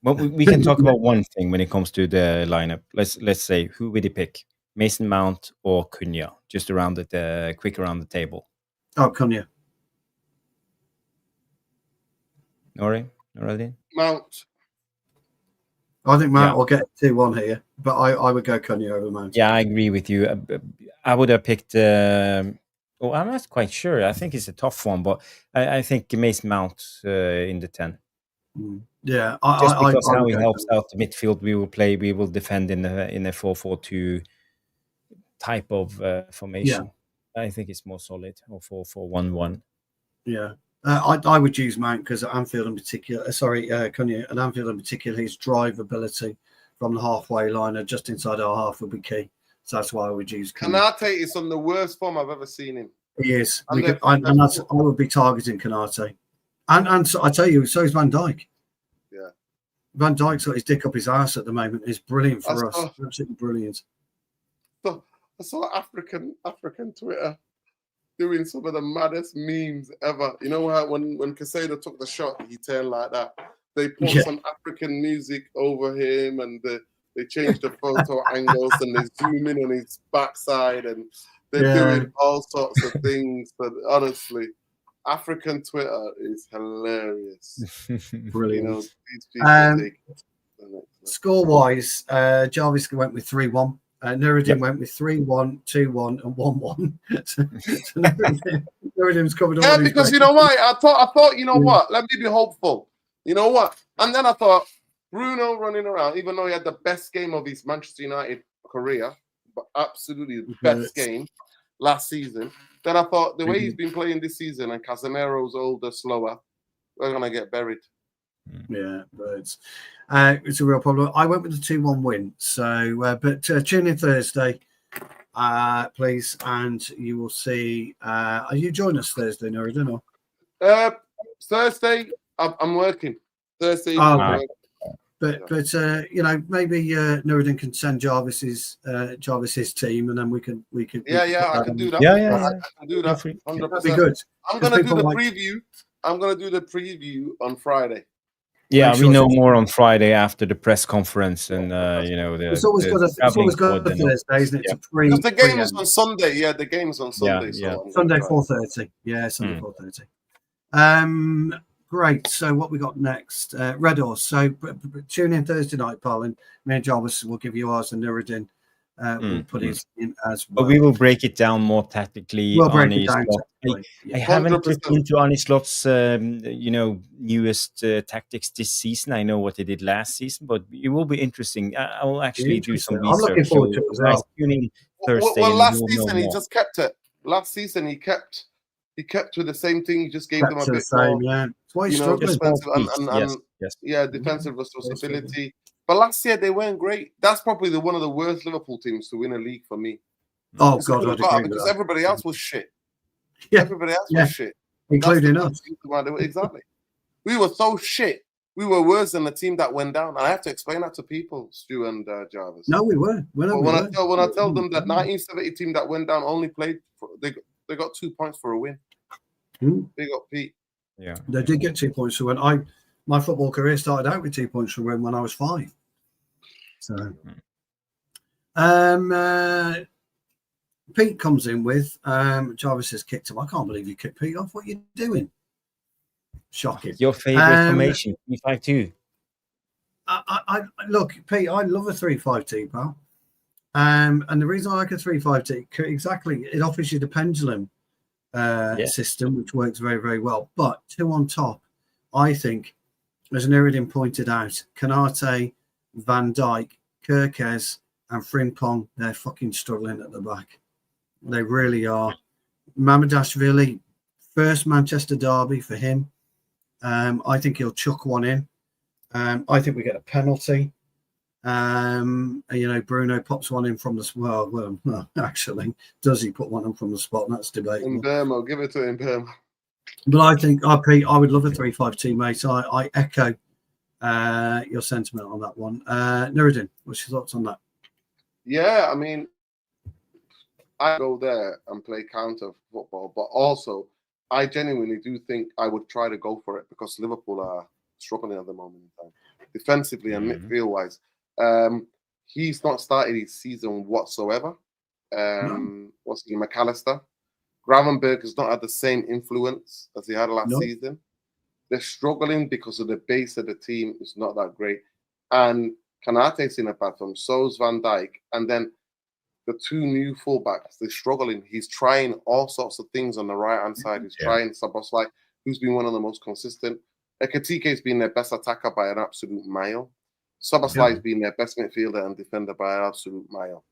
Well, we can talk about one thing when it comes to the lineup. Let's say, who would you pick? Mason Mount or Cunha? Just quick around the table. Oh, Cunha. Noraldin? Mount. I think Mount will get 2-1 here, but I would go Cunha over Mount. Yeah, I agree with you. I would have picked... I'm not quite sure. I think it's a tough one, but I think Mason Mount in the 10. Yeah, just because how he helps out the midfield, we will defend in a 4-4-2 type of formation. Yeah. I think it's more solid, or 4-4-1-1. Yeah, I would use Mount because at Anfield in particular, Cunha at Anfield in particular, his drive ability from the halfway line or just inside our half would be key. So that's why I would use Cunha. Kanate is on the worst form I've ever seen him. He is. I would be targeting Kanate, and so I tell you, so is Van Dijk. Yeah, Van Dijk's got his dick up his ass at the moment. It's brilliant for us. Absolutely brilliant. So I saw African Twitter doing some of the maddest memes ever. You know how when Casado took the shot, he turned like that. They put some African music over him, and they changed the photo angles, and they zoom in on his backside, and they're doing all sorts of things. But honestly, African Twitter is hilarious. Brilliant. These people score-wise, Jarvis went with 3-1. Nuruddin went with 3-1, 2-1, and 1-1. so Nuruddin's covered all. Yeah, because you know what? I thought, you know what? Let me be hopeful. You know what? And then I thought Bruno running around, even though he had the best game of his Manchester United career, but absolutely the best game last season. Then I thought the way he's been playing this season and Casemiro's older, slower, we're gonna get buried. Yeah, but it's a real problem. I went with the 2-1 win. So, but tune in Thursday, please, and you will see. Are you joining us Thursday, Nuruddin? Thursday, I'm working. Thursday, Oh, I'm okay. But you know, maybe Nuruddin can send Jarvis his team, and then we can. Yeah, I can do that. Yeah. I can do that. 100%. That'd be good. I'm gonna do the preview. I'm gonna do the preview on Friday. Yeah, we know more on Friday after the press conference, and you know, it's always got a Thursday, isn't it? Yeah. Because the game is on Sunday. Yeah, the game is on Sunday. Yeah. So Sunday 4:30. Yeah, Sunday 4:30. Great. So what we got next? Red Horse. So tune in Thursday night, pal, and me and Jarvis will give you ours, and Nuruddin will put his in as well. But we will break it down more tactically. We'll break it down. I haven't looked into Arne Slot's, you know, newest tactics this season. I know what he did last season, but it will be interesting. I will actually do some research. I'm looking forward to it as well. Tune in Thursday. Well, last season he just kept it. Last season he kept with the same thing. He just gave them a bit more. Yeah, that's why he's struggling. Defensive responsibility. But last year they weren't great. That's probably one of the worst Liverpool teams to win a league for me. Oh God, because everybody else was shit. Yeah, everybody else was shit, including us. Exactly. We were so shit. We were worse than the team that went down. And I have to explain that to people, Stu and Jarvis. No, we were. When I tell them that 1970 team that went down only played, they got 2 points for a win. Big up Pete. Yeah, they did get 2 points for a win. My football career started out with 2 points for a win when I was 5. So, Pete comes in with Jarvis has kicked him. I can't believe you kicked Pete off. What are you doing? Shocking. Your favorite formation, 3-5-2. I look, Pete. I love a 3-5-2, pal. And the reason I like a 3-5-2, exactly, it offers you the pendulum system, which works very, very well. But 2 on top, I think, as Nuruddin pointed out, Kanate, Van Dijk, Kirkes, and Frimpong, they're fucking struggling at the back. They really are. Mamadashvili, first Manchester derby for him. I think he'll chuck one in. I think we get a penalty. You know, Bruno pops one in from the spot. Well, actually, does he put one in from the spot? That's debatable. In Burma, give it to him, Burma. But I think, Pete, I would love a 3-5-2, mate. So I echo your sentiment on that one. Nuruddin, what's your thoughts on that? Yeah, I mean, I go there and play counter football, but also I genuinely do think I would try to go for it because Liverpool are struggling at the moment in time, defensively and midfield wise. He's not started his season whatsoever. What's he, McAllister? Gravenberg has not had the same influence as he had last season. They're struggling because of the base of the team is not that great. And Kanate's in a bad form, so's Van Dijk. And then the 2 new fullbacks, they're struggling. He's trying all sorts of things on the right-hand side. He's trying Szoboszlai, who's been one of the most consistent. Ekitike's been their best attacker by an absolute mile. Szoboszlai's been their best midfielder and defender by an absolute mile.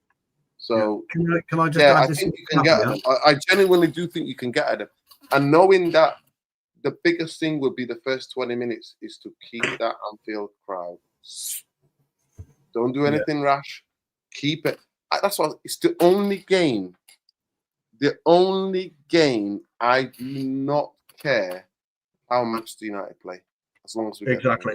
So, can I just add I think you can get at them. I genuinely do think you can get at them. And knowing that the biggest thing would be the first 20 minutes is to keep that Anfield crowd. Don't do anything rash. Keep it. That's what it's the only game. The only game I do not care how Manchester United play. As long as we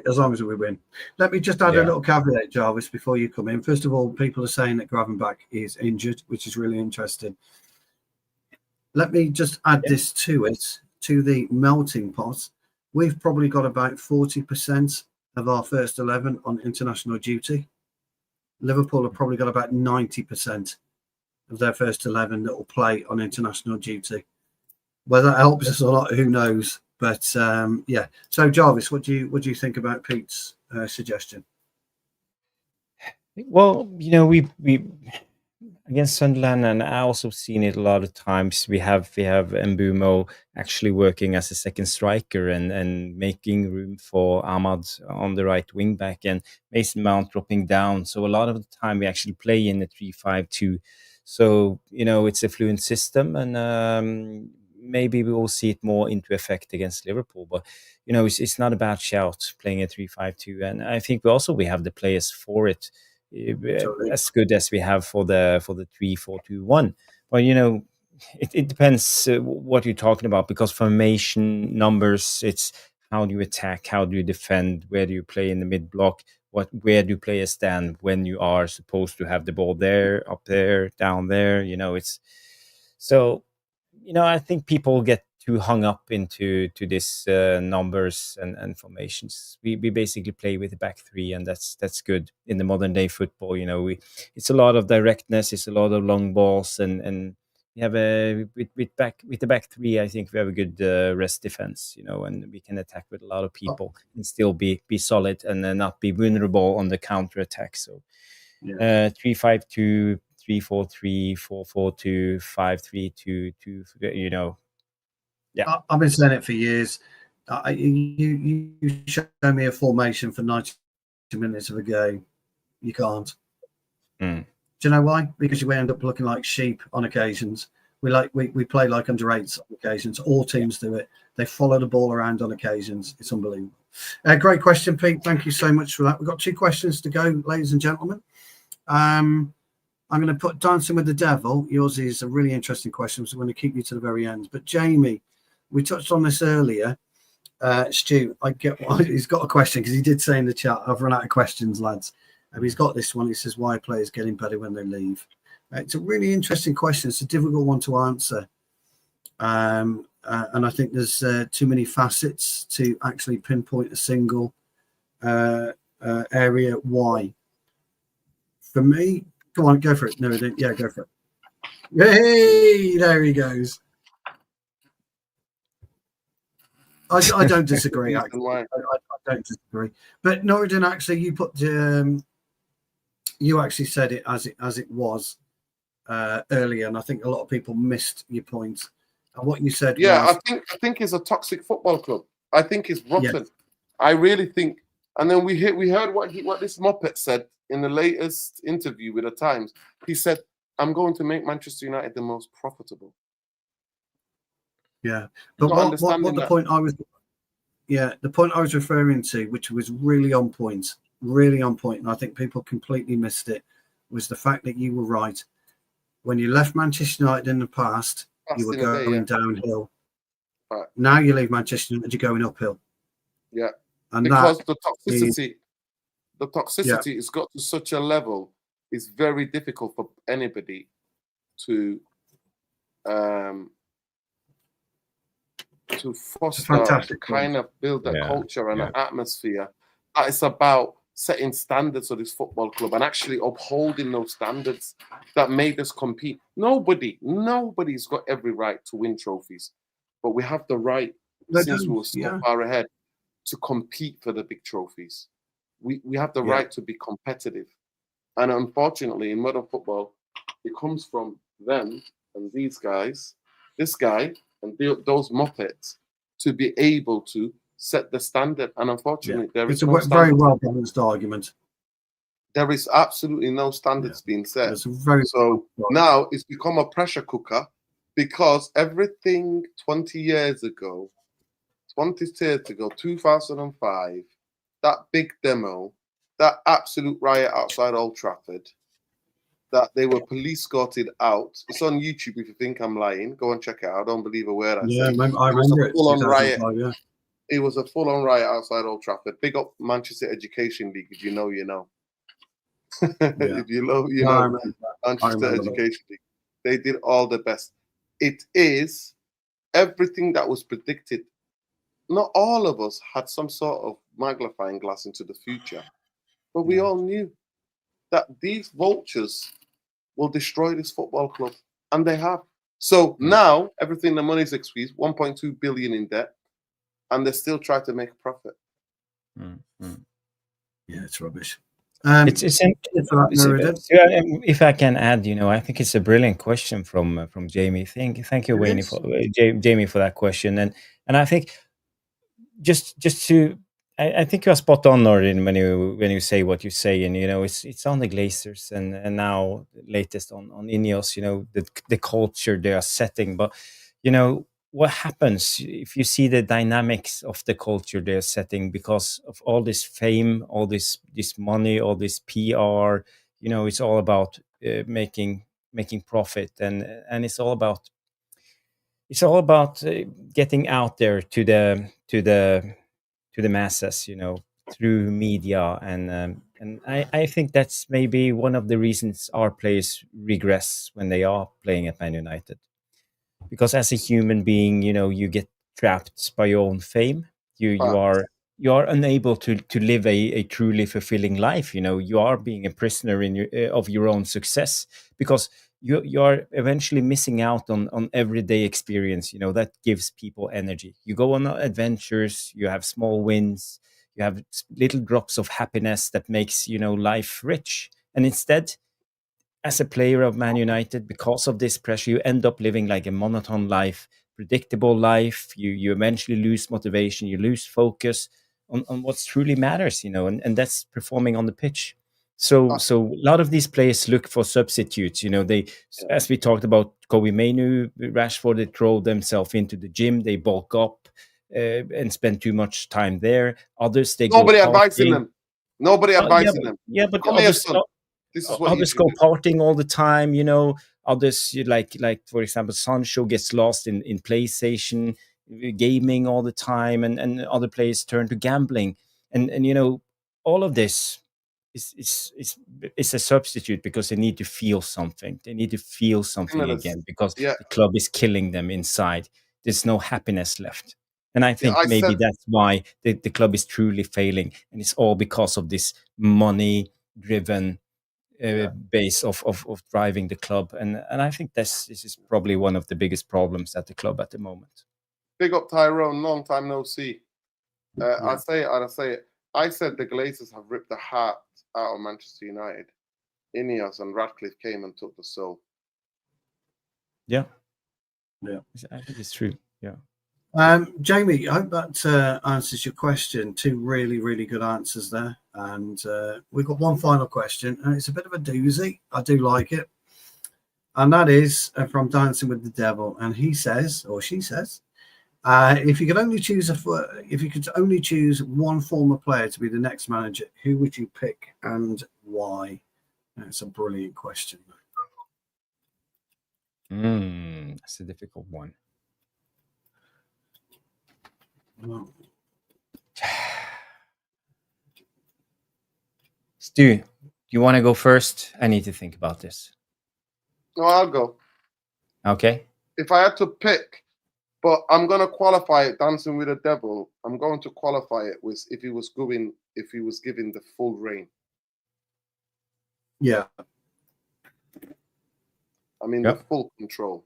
as long as we win. Let me just add a little caveat, Jarvis, before you come in. First of all, people are saying that Gravenberch is injured, which is really interesting. Let me just add this to it, to the melting pot. We've probably got about 40% of our first 11 on international duty. Liverpool have probably got about 90% of their first 11 that will play on international duty. Whether that helps us or not, who knows? But yeah. So Jarvis, what do you think about Pete's suggestion? Well, you know, we against Sunderland, and I also seen it a lot of times. We have Mbumo actually working as a second striker and making room for Ahmad on the right wing back, and Mason Mount dropping down. So a lot of the time we actually play in a 3-5-2. So you know, it's a fluent system, and maybe we will see it more into effect against Liverpool. But it's not a bad shout playing a 3-5-2, and I think we have the players for it, as good as we have for the 3-4-2-1. But it depends what you're talking about, because formation numbers, it's how do you attack, how do you defend, where do you play in the mid block, where do players stand when you are supposed to have the ball there, up there, down there. It's so I think people get too hung up into this numbers and formations. We basically play with the back three, and that's good in the modern day football. It's a lot of directness, it's a lot of long balls, and we have with the back three. I think we have a good rest defense, and we can attack with a lot of people and still be solid and not be vulnerable on the counter attack. So 3-5-2, 3-4-3, 4-4-2, 5-3-2. Yeah. I've been saying it for years. You show me a formation for 90 minutes of a game, you can't. Do you know why? Because you end up looking like sheep on occasions. We play like under eights on occasions. All teams do it. They follow the ball around on occasions. It's unbelievable. Great question, Pete. Thank you so much for that. We've got 2 questions to go, ladies and gentlemen. I'm going to put Dancing with the Devil. Yours is a really interesting question, so I'm going to keep you to the very end. But Jamie, we touched on this earlier. Stu, he's got a question, because he did say in the chat, I've run out of questions, lads. He's got this one. He says, why are players getting better when they leave? It's a really interesting question. It's a difficult one to answer. And I think there's too many facets to actually pinpoint a single area. Why? For me, go on, go for it. No, yeah, go for it. Hey, there he goes. I don't disagree. I don't disagree. But Norridon, actually, you actually said it as it was earlier, and I think a lot of people missed your point. And what you said, I think it's a toxic football club. I think it's rotten. Yes. I really think. And then we heard what this Muppet said in the latest interview with the Times. He said, "I'm going to make Manchester United the most profitable." Yeah, but what the point I was, the point I was referring to, which was really on point, and I think people completely missed it, was the fact that you were right. When you left Manchester United in the past, you were going downhill. Right. Now you leave Manchester United, you're going uphill. Yeah, and because the toxicity has got to such a level, it's very difficult for anybody to foster, to kind of build a culture and an atmosphere that is about setting standards of this football club and actually upholding those standards that made us compete. Nobody's got every right to win trophies, but we have the right, since we were so far ahead, to compete for the big trophies. We have the right to be competitive. And unfortunately, in modern football, it comes from them and these guys, this guy and those Muppets, to be able to set the standard. And unfortunately, there is no standard. Very well balanced argument. There is absolutely no standards being set. So now it's become a pressure cooker, because everything 20 years ago, 2005, that big demo, that absolute riot outside Old Trafford, that they were police escorted out. It's on YouTube if you think I'm lying. Go and check it out. I don't believe a word I say. I remember it. Full-on riot. It was a full-on riot outside Old Trafford. Big up Manchester Education League. If you know, you know. If you know, you know. Manchester Education League. They did all the best. It is everything that was predicted. Not all of us had some sort of magnifying glass into the future, but we all knew that these vultures will destroy this football club, and they have. So now everything, the money's squeezed, 1.2 billion in debt, and they still try to make a profit. Yeah, it's rubbish. If I can add, I think it's a brilliant question from Jamie. Thank you, Wayne, for Jamie, for that question. And I think just to, I think you're spot on, Norrin, when you say what you say, and it's on the Glazers and now latest on Ineos, the culture they are setting. But what happens if you see the dynamics of the culture they're setting because of all this fame, all this money, all this PR. It's all about making profit, and it's all about getting out there to the masses, through media, and I think that's maybe one of the reasons our players regress when they are playing at Man United, because as a human being, you get trapped by your own fame. You Facts. are unable to live a truly fulfilling life. You are being a prisoner of your own success, because you are eventually missing out on everyday experience. That gives people energy. You go on adventures, you have small wins, you have little drops of happiness that makes life rich. And instead, as a player of Man United, because of this pressure, you end up living like a monotone life, predictable life. You eventually lose motivation, you lose focus on what truly matters, and that's performing on the pitch. So Uh, so a lot of these players look for substitutes. They, as we talked about, Kobe Mainoo, Rashford, they throw themselves into the gym, they bulk up and spend too much time there. Others, they go Nobody advising partying. them. Nobody advising them. Yeah, but Come here, others, son. This is what you others should go do. partying all the time. Others, like for example, Sancho gets lost in PlayStation gaming all the time, and other players turn to gambling, and all of this is a substitute because they need to feel something. They need to feel something Stimulus. again because Yeah, the club is killing them inside. There's no happiness left. And I yeah. think I maybe said that's why the club is truly failing. And it's all because of this money driven yeah. base of driving the club. And I think this is probably one of the biggest problems at the club at the moment. Big up Tyrone. Long time no see. Yeah. I say it and I say it. I said the Glazers have ripped the heart out of Manchester United. Ineos and Radcliffe came and took the soul. Yeah. Yeah. I think it's true. Yeah. Jamie, I hope that answers your question. Two really, really good answers there. And we've got one final question, and it's a bit of a doozy. I do like it. And that is from Dancing with the Devil. And he says, or she says, if you could only choose one former player to be the next manager, who would you pick and why? That's a brilliant question. That's a difficult one. Well, Stu, do you want to go first? I need to think about this. No, I'll go. Okay. If I had to pick, but I'm gonna qualify it. Dancing with the Devil. I'm going to qualify it with if he was given the full reign. yeah. I mean Yep. the full control.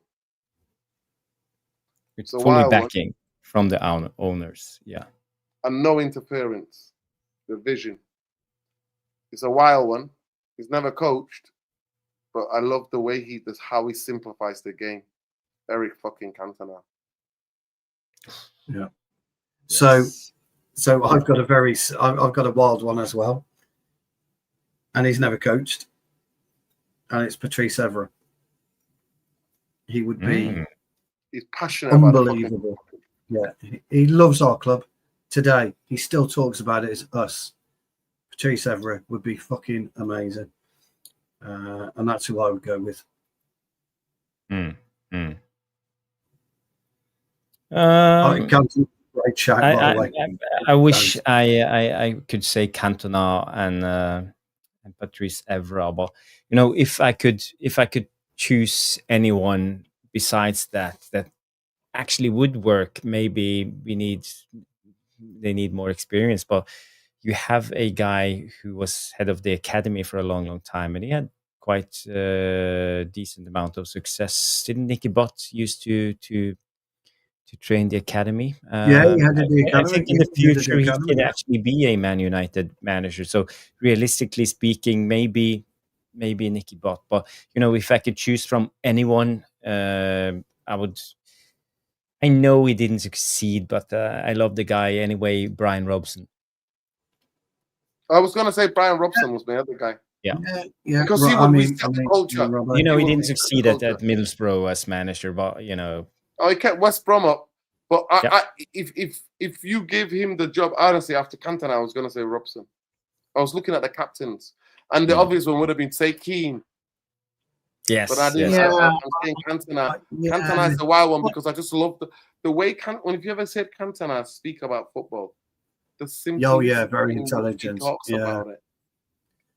It's So fully wild one. backing from the owners. Yeah. And no interference. The vision. It's a wild one. He's never coached, but I love the way how he simplifies the game. Eric fucking Cantona. Yeah. Yes. So I've got a wild one as well, and he's never coached, and it's Patrice Evra. He would be He's passionate about the fucking. unbelievable. Yeah, he loves our club. Today, he still talks about it as us. Patrice Evra would be fucking amazing, and that's who I would go with. Great shout, by the way. I wish I could say Cantona and Patrice Evra, but if I could choose anyone besides that actually would work, maybe they need more experience. But you have a guy who was head of the academy for a long time, and he had quite a decent amount of success. Didn't Nicky Butt used to train the academy? Yeah, he had the academy. I think in the future he can actually be a Man United manager. So realistically speaking, maybe Nicky Butt. But if I could choose from anyone, I would. I know he didn't succeed, but I love the guy anyway, Brian Robson. I was gonna say Brian Robson was my other guy. Yeah. Because he would reset the culture. He didn't succeed at Middlesbrough as manager, but Oh, he kept West Brom up. But Yeah. if you give him the job, honestly, after Cantona, I was going to say Robson. I was looking at the captains, and the obvious one would have been say Keane. Yes. But I didn't. Yes. I'm saying Cantona. Cantona is the wild one because I just love the way if you ever said Cantona speak about football, the simple. Very in which he intelligent. talks about it.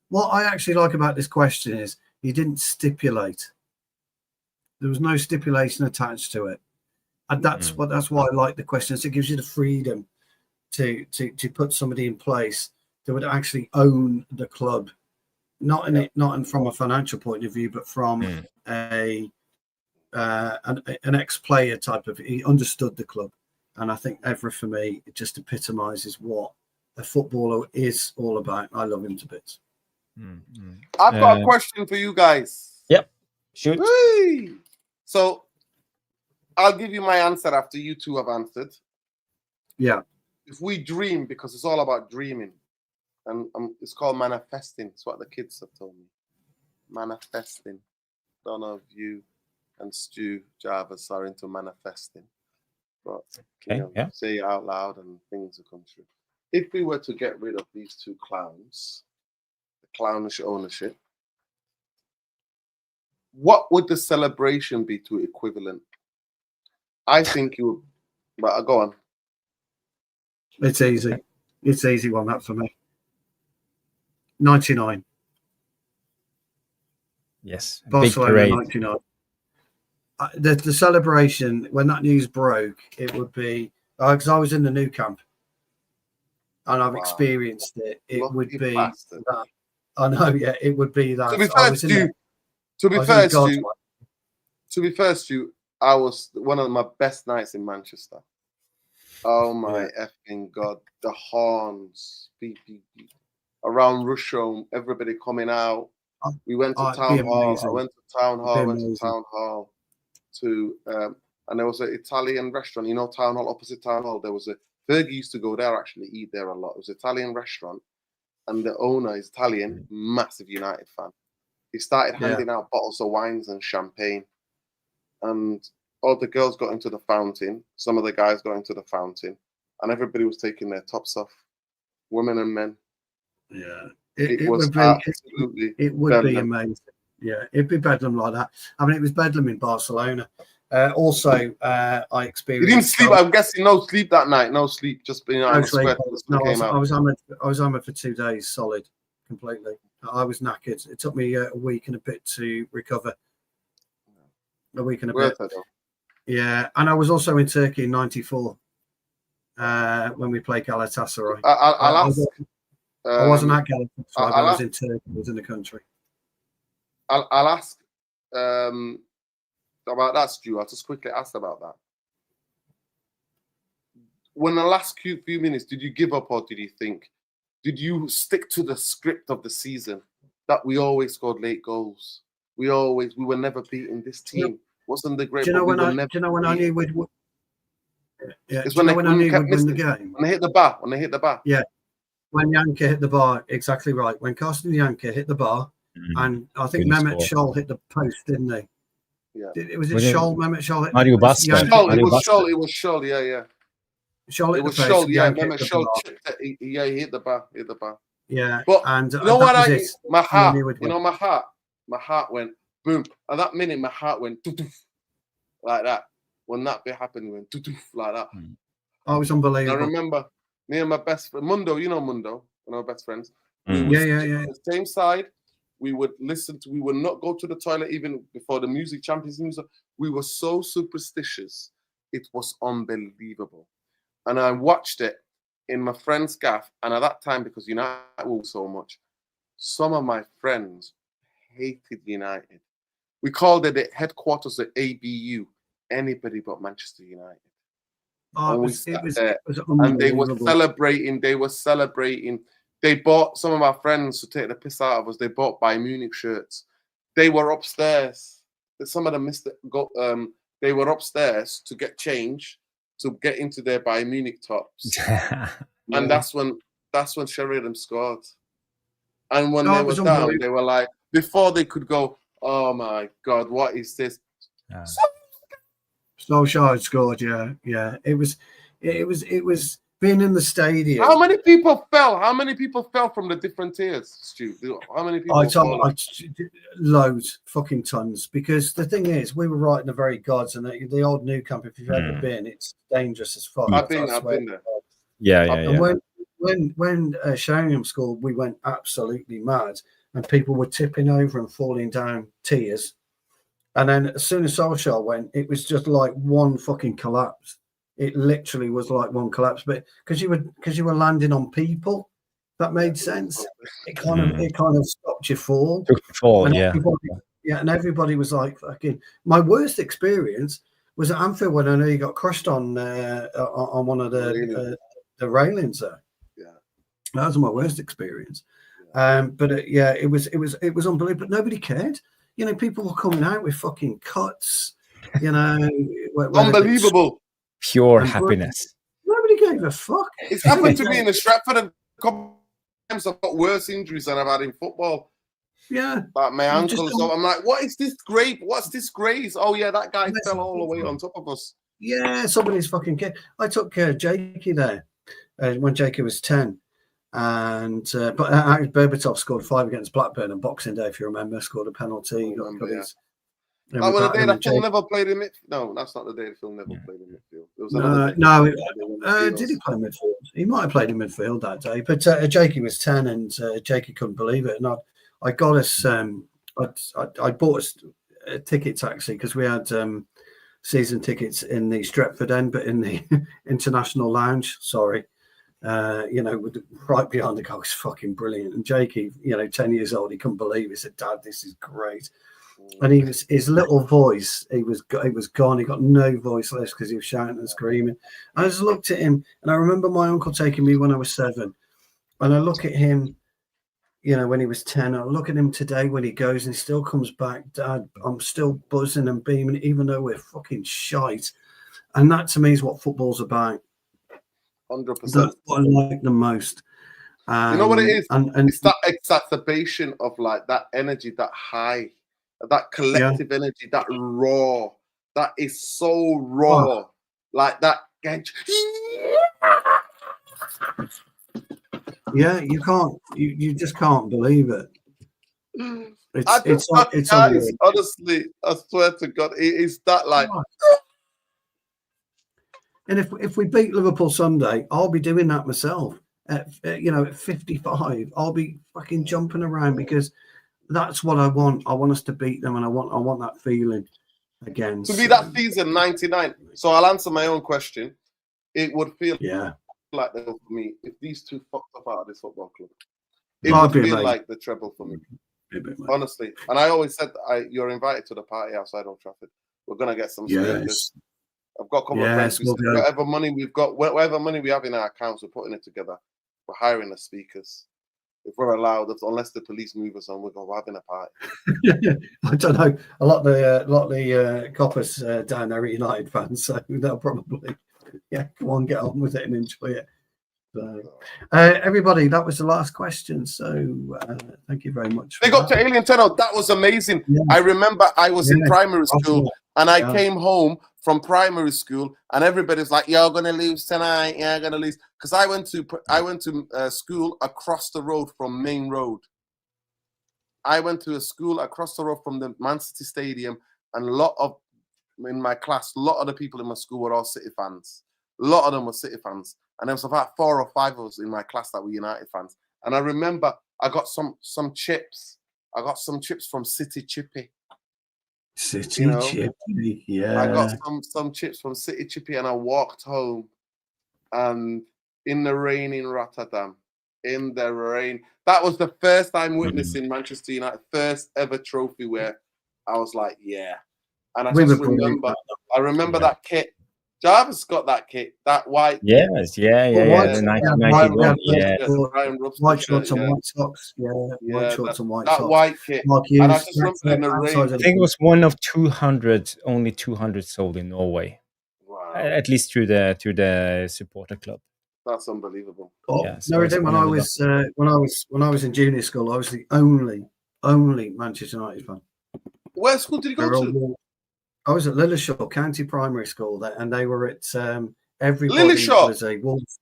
What I actually like about this question is he didn't stipulate. There was no stipulation attached to it, and that's why I like the questions. It gives you the freedom to put somebody in place that would actually own the club, not from a financial point of view, but from an ex-player type of. He understood the club, and I think Evra for me it just epitomises what a footballer is all about. I love him to bits. I've got a question for you guys. Yep, shoot. Whee! So I'll give you my answer after you two have answered. Yeah. If we dream, because it's all about dreaming, and it's called manifesting. It's what the kids have told me. Manifesting. None of you and Stu Jarvis are into manifesting. But say it out loud and things will come true. If we were to get rid of these two clowns, the clownish ownership, what would the celebration be to equivalent? I think you would, but go on. It's easy. It's an easy one, that for me. 99. Yes. Barcelona 99. The celebration, when that news broke, it would be, because I was in the new camp and I've experienced it. It would be that. I know, yeah, it would be that. To be fair, Stu, I was one of my best nights in Manchester. Oh my effing God. The horns, beep, beep, beep. Around Rusholme, everybody coming out. We went to Town Hall. I went to Town Hall. And there was an Italian restaurant, Town Hall, opposite Town Hall. There was Fergie used to go there, actually eat there a lot. It was an Italian restaurant, and the owner is Italian, massive United fan. He started handing out bottles of wines and champagne, and all the girls got into the fountain. Some of the guys got into the fountain, and everybody was taking their tops off, women and men. Yeah, it was absolutely. It would be amazing. Yeah, it'd be bedlam like that. I mean, it was bedlam in Barcelona. Also, I experienced. You didn't sleep. I'm guessing no sleep that night. No sleep. Just being out. No sleep. No, I was on it for 2 days solid, completely. I was knackered. It took me a week and a bit to recover. A week and a bit. Yeah, and I was also in Turkey in '94 when we played Galatasaray. I wasn't at Galatasaray, but I was in Turkey. I was in the country. I'll ask about that, Stu. I'll just quickly ask about that. When the last few minutes, did you give up or did you think? Did you stick to the script of the season that we always scored late goals? We were never beating this team. Wasn't the great? Do you know when I knew we'd win? Yeah. It's when I knew we'd win the game. When they hit the bar. Yeah. When Yanka hit the bar, exactly right. When Carsten Yanka hit the bar, and I think Mehmet Scholl hit the post, didn't he? Yeah. Was it Scholl? Mehmet Scholl hit Mario Basta. It was Scholl, yeah. Scholl hit it was the post. Scholl, yeah. Mehmet Scholl chipped it. He hit the bar. Yeah. But and you know what my heart went boom. At that minute, my heart went like that. When that bit happened, it went like that. I was unbelievable. And I remember me and my best friend, Mundo, one of our best friends. Yeah. On the same side, we would we would not go to the toilet even before the music champions. We were so superstitious. It was unbelievable. And I watched it in my friend's gaff. And at that time, because United were so much, some of my friends hated United. We called it the headquarters of ABU, anybody but Manchester United. Oh, and they were celebrating. They bought, some of our friends to take the piss out of us, they bought Bayern Munich shirts. They were upstairs. Some of them missed it. They were upstairs to get change, to get into their Bayern Munich tops. And that's when Sheringham scored. And when they were down, they were like, before they could go, oh my God, what is this? Solskjaer had scored. Yeah. It was being in the stadium. How many people fell? How many people fell from the different tiers, Stu? How many people? Loads, fucking tons. Because the thing is, we were right in the very gods, and the old New Camp. If you've ever been, it's dangerous as fuck. I've been there. Yeah. And when Sheringham scored, we went absolutely mad, and people were tipping over and falling down tiers. And then as soon as Solskjaer went, it was just like one fucking collapse. It literally was like one collapse, but because you were landing on people, that made sense. It kind of stopped your fall. And everybody was like, fucking. My worst experience was at Anfield when I know you got crushed on one of the railings there. Yeah, that was my worst experience. But it was unbelievable. But nobody cared. You know, people were coming out with fucking cuts. You know, unbelievable. Pure happiness. Nobody gave a fuck. It's happened to me in the Stratford, and a couple times I've got worse injuries than I've had in football. Yeah, like my ankle. So I'm like, what is this grape? What's this graze? Oh yeah, that guy fell all the way on top of us. Yeah, somebody's fucking kid. I took Jakey there when Jakey was 10. And but Berbatov scored 5 against Blackburn on Boxing Day, if you remember, scored a penalty. Oh, well, the day that Phil Neville played in midfield. No, that's not the day that Phil Neville played in midfield. It was did he play in midfield? He might have played in midfield that day. But Jakey was 10, and Jakey couldn't believe it. And I got us. I bought us a ticket taxi because we had season tickets in the Stretford end, but in the International Lounge. Sorry. Right behind the goal was fucking brilliant. And Jakey, 10 years old, he couldn't believe it. He said, "Dad, this is great." And his little voice, he was gone. He got no voice left because he was shouting and screaming. I just looked at him, and I remember my uncle taking me when I was 7. And I look at him, when he was 10. I look at him today when he goes and he still comes back. "Dad, I'm still buzzing and beaming, even though we're fucking shite." And that to me is what football's about. 100%. That's what I like the most. You know what it is? And it's that exacerbation of like that energy, that high, that collective energy, that raw. That is so raw. Like that. Yeah, you can't. You just can't believe it. It's honestly, I swear to God, it is that like. And if we beat Liverpool Sunday, I'll be doing that myself. At 55, I'll be fucking jumping around because that's what I want. I want us to beat them, and I want that feeling again. To be that season 99. So I'll answer my own question. It would feel like that for me if these two fucked up out of this football club. It would feel like the treble for me. Honestly. And I always said you're invited to the party outside Old Trafford. We're gonna get some speakers. I've got a couple of friends who said, whatever money we have in our accounts, we're putting it together. We're hiring the speakers. If we're allowed, unless the police move us on, we're having a party. I don't know. A lot of the coppers down there are United fans, so they'll probably come on, get on with it and enjoy it. So, everybody, that was the last question. So thank you very much. Big up to Alien Tenno. That was amazing. Yeah. I remember I was in primary school and I came home from primary school and everybody's like, "You're gonna lose tonight. You're gonna lose." Because I went to school across the road from Main Road. I went to a school across the road from the Man City Stadium, and in my class, a lot of the people in my school were all City fans. A lot of them were City fans. And there was about 4 or 5 of us in my class that were United fans. And I remember I got some chips. I got some chips from City Chippy. Chippy, yeah. I got some chips from City Chippy, and I walked home. And in the rain in Rotterdam, in the rain. That was the first time witnessing Manchester United first ever trophy where I was like, yeah. And I remember that kit. Jarvis got that kit, that white. Yes, yeah. The 1991. White shorts and white socks. White shorts and white socks. That white kit. And I just remember in the rain. I think it was one of 200, only 200 sold in Norway. Wow. At least through the supporter club. That's unbelievable. When I was in junior school, I was the only Manchester United fan. Where school did you go to? I was at Lilleshall County Primary School there, and they were at everybody Lilleshall? was a Wolves. Is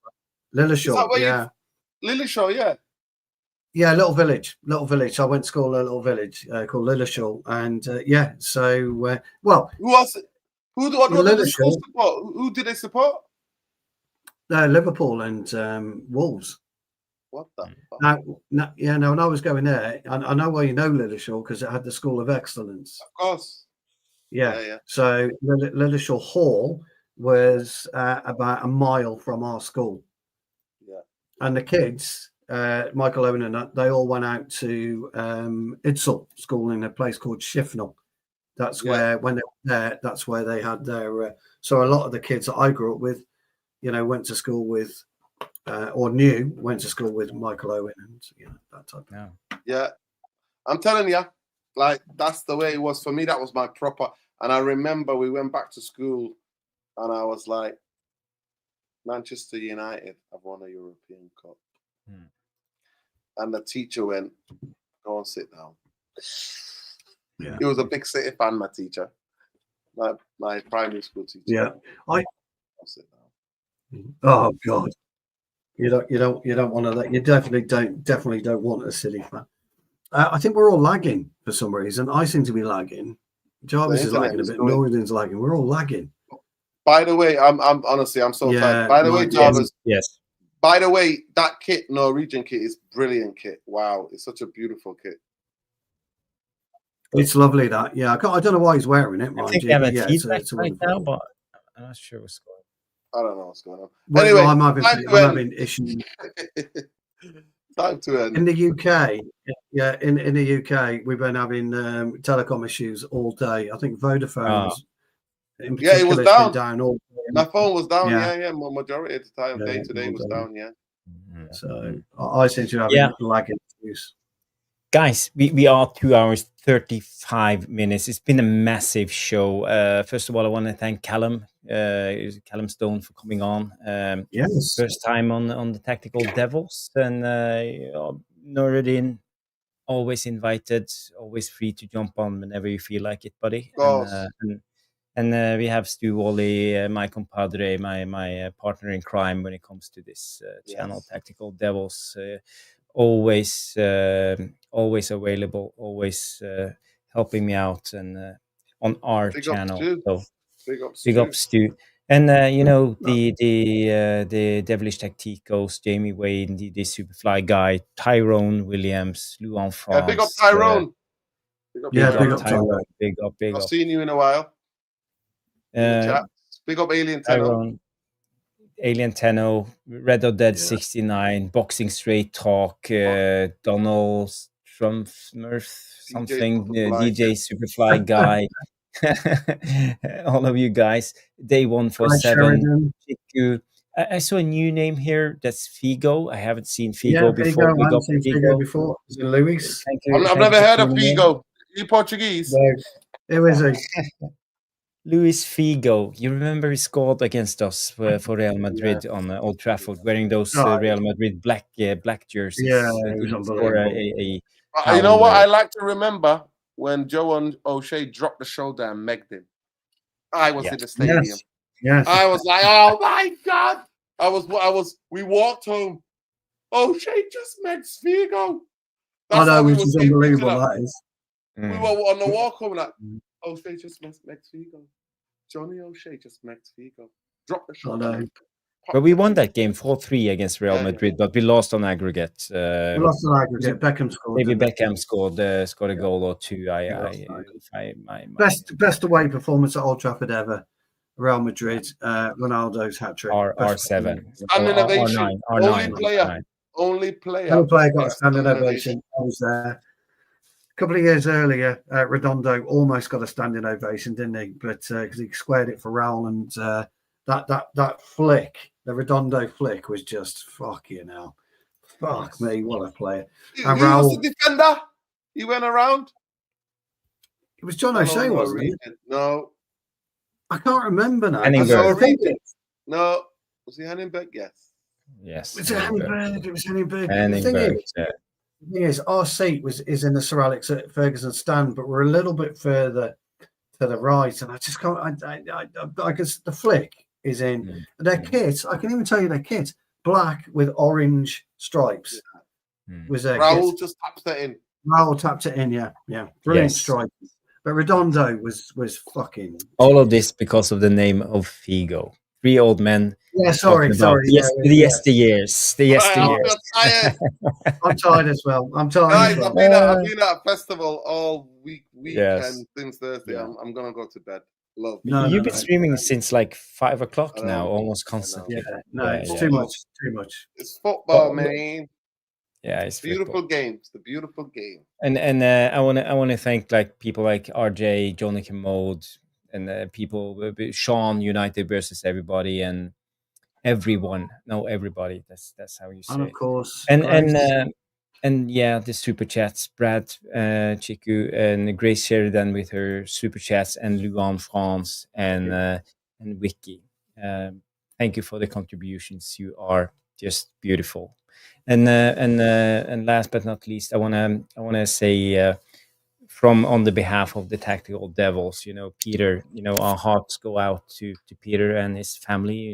that Lilleshall, where yeah. Lilleshall, yeah. Yeah, little village. I went to school in a little village called Lilleshall, and yeah. So, well, Who else? What did the school Lilleshall, support? Who did they support? Liverpool and Wolves. What the fuck? Now, when I was going there, I know why you know Lilleshall because it had the School of Excellence. Of course. Yeah. So Lilleshall Hall was about a mile from our school. Yeah. And the kids, Michael Owen and that, they all went out to Idsall School in a place called Shifnal. That's where, when they were there, that's where they had their. So a lot of the kids that I grew up with, went to school with, went to school with Michael Owen and that type. Yeah. I'm telling you, like, that's the way it was for me. That was my proper. And I remember we went back to school and I was like, Manchester United have won a European Cup. And the teacher went, go and sit down. Yeah. He was a big City fan, my teacher. My primary school teacher. Yeah. Go sit down. Oh God. You don't want to. You definitely don't want a City fan. I think we're all lagging for some reason. I seem to be lagging. Jarvis is lagging a bit. Northern's lagging. We're all lagging. By the way, I'm honestly so tired. By the way, Jarvis. Yes. By the way, that kit, Norwegian kit, is brilliant kit. Wow, it's such a beautiful kit. It's lovely that. Yeah, I don't know why he's wearing it. I think we have a feedback right now, but I'm not sure what's going on. I don't know what's going on. Well, anyway, I'm having issues. Time to end. In the UK, in the UK, we've been having telecom issues all day. I think Vodafone in particular, it was down. Down all day. My phone was down. Yeah. Majority of the time, day to day was down. Yeah. So I seem to have lagging issues. Guys, we are 2 hours 35 minutes. It's been a massive show. First of all, I want to thank Callum Stone for coming on. Yes, first time on the Tactical Devils, and Nuruddin, always invited, always free to jump on whenever you feel like it, buddy. And we have Stu Wally, my compadre, my partner in crime when it comes to this channel, Tactical Devils. Always available, always helping me out and on our channel. So big ups to and the Devilish Tacticos, Jamie Wade, the Superfly guy, Tyrone Williams, Lou en France. Big up Tyrone. Big up Tyrone. Big up. I've seen you in a while. Big up Alien Tenno. Alien Tenno, Red or Dead 69, Boxing Straight Talk, Donald Strumf, something, DJ Superfly guy. All of you guys. Day 147. I saw a new name here. That's Figo. I haven't seen Figo before. I haven't seen Figo before. Is it Luis? I've never heard of Figo. You Portuguese? No. Who is he? Luis Figo, you remember he scored against us for Real Madrid on Old Trafford, wearing those Real Madrid black jerseys. Yeah, it was unbelievable. You know what I like to remember? When Joe O'Shea dropped the shoulder and megged him. I was in the stadium. Yes. I was like, oh my God. We walked home. O'Shea just megged Figo. I know, which is unbelievable, that is. We were on the walk home like, O'Shea just megged Figo. Johnny O'Shea just megged Figo. Drop the shoulder. But we won that game 4-3 against Real Madrid, but we lost on aggregate. We lost on aggregate. Beckham scored. Maybe Beckham scored a goal or two. Best away performance at Old Trafford ever. Real Madrid, Ronaldo's hat trick. R7. Standing ovation. R9. Only player got a standing ovation. I was there. A couple of years earlier, Redondo almost got a standing ovation, didn't he? But because he squared it for Raul, and that flick, the Redondo flick, was just fucking hell. Fuck me, what a player! And Raul was the defender. He went around. It was John O'Shea, wasn't it? No, I can't remember now. No, was he Henningberg? Yes. It was Henningberg. The thing is, our seat is in the Sir Alex Ferguson stand, but we're a little bit further to the right, and I just can't. I guess the flick is in their kit. I can even tell you their kit: black with orange stripes. Was their Raul kit. just taps that in. Raul tapped it in. Yeah, brilliant Yes. strike. But Redondo was fucking. All of this because of the name of Figo. 3 old men. Yeah, talking about the yesteryears. The yesteryears. I'm tired. I'm tired as well. I'm tired Guys, as well. I've been at a festival all weekend since Thursday. Yeah. I'm gonna go to bed. Love. You've been streaming since like 5 o'clock now, almost constantly. Yeah, no, it's too much. Too much. It's football, man. Yeah, it's Beautiful football. game. It's the beautiful game. And I want to thank like people like RJ, Johnny Commode, and people Sean United versus everybody and everyone. No, everybody. That's how you say. And of it. course, And yeah, the super chats, Brad Chiku and Grace Sheridan with her super chats, and Luan France and Vicky. Thank you for the contributions. You are just beautiful. And last but not least, I wanna say from on the behalf of the Tactical Devils, Peter, our hearts go out to Peter and his family.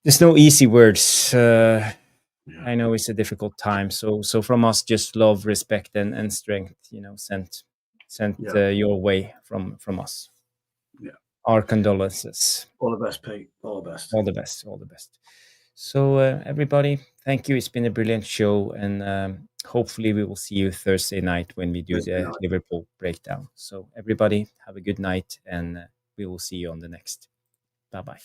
There's no easy words. I know it's a difficult time. So from us, just love, respect, and strength. Sent your way from us. Yeah. Our condolences. All the best, Pete. All the best. All the best. All the best. So everybody, thank you. It's been a brilliant show, and hopefully we will see you Thursday night when we do the Liverpool breakdown. So everybody, have a good night, and we will see you on the next. Bye-bye.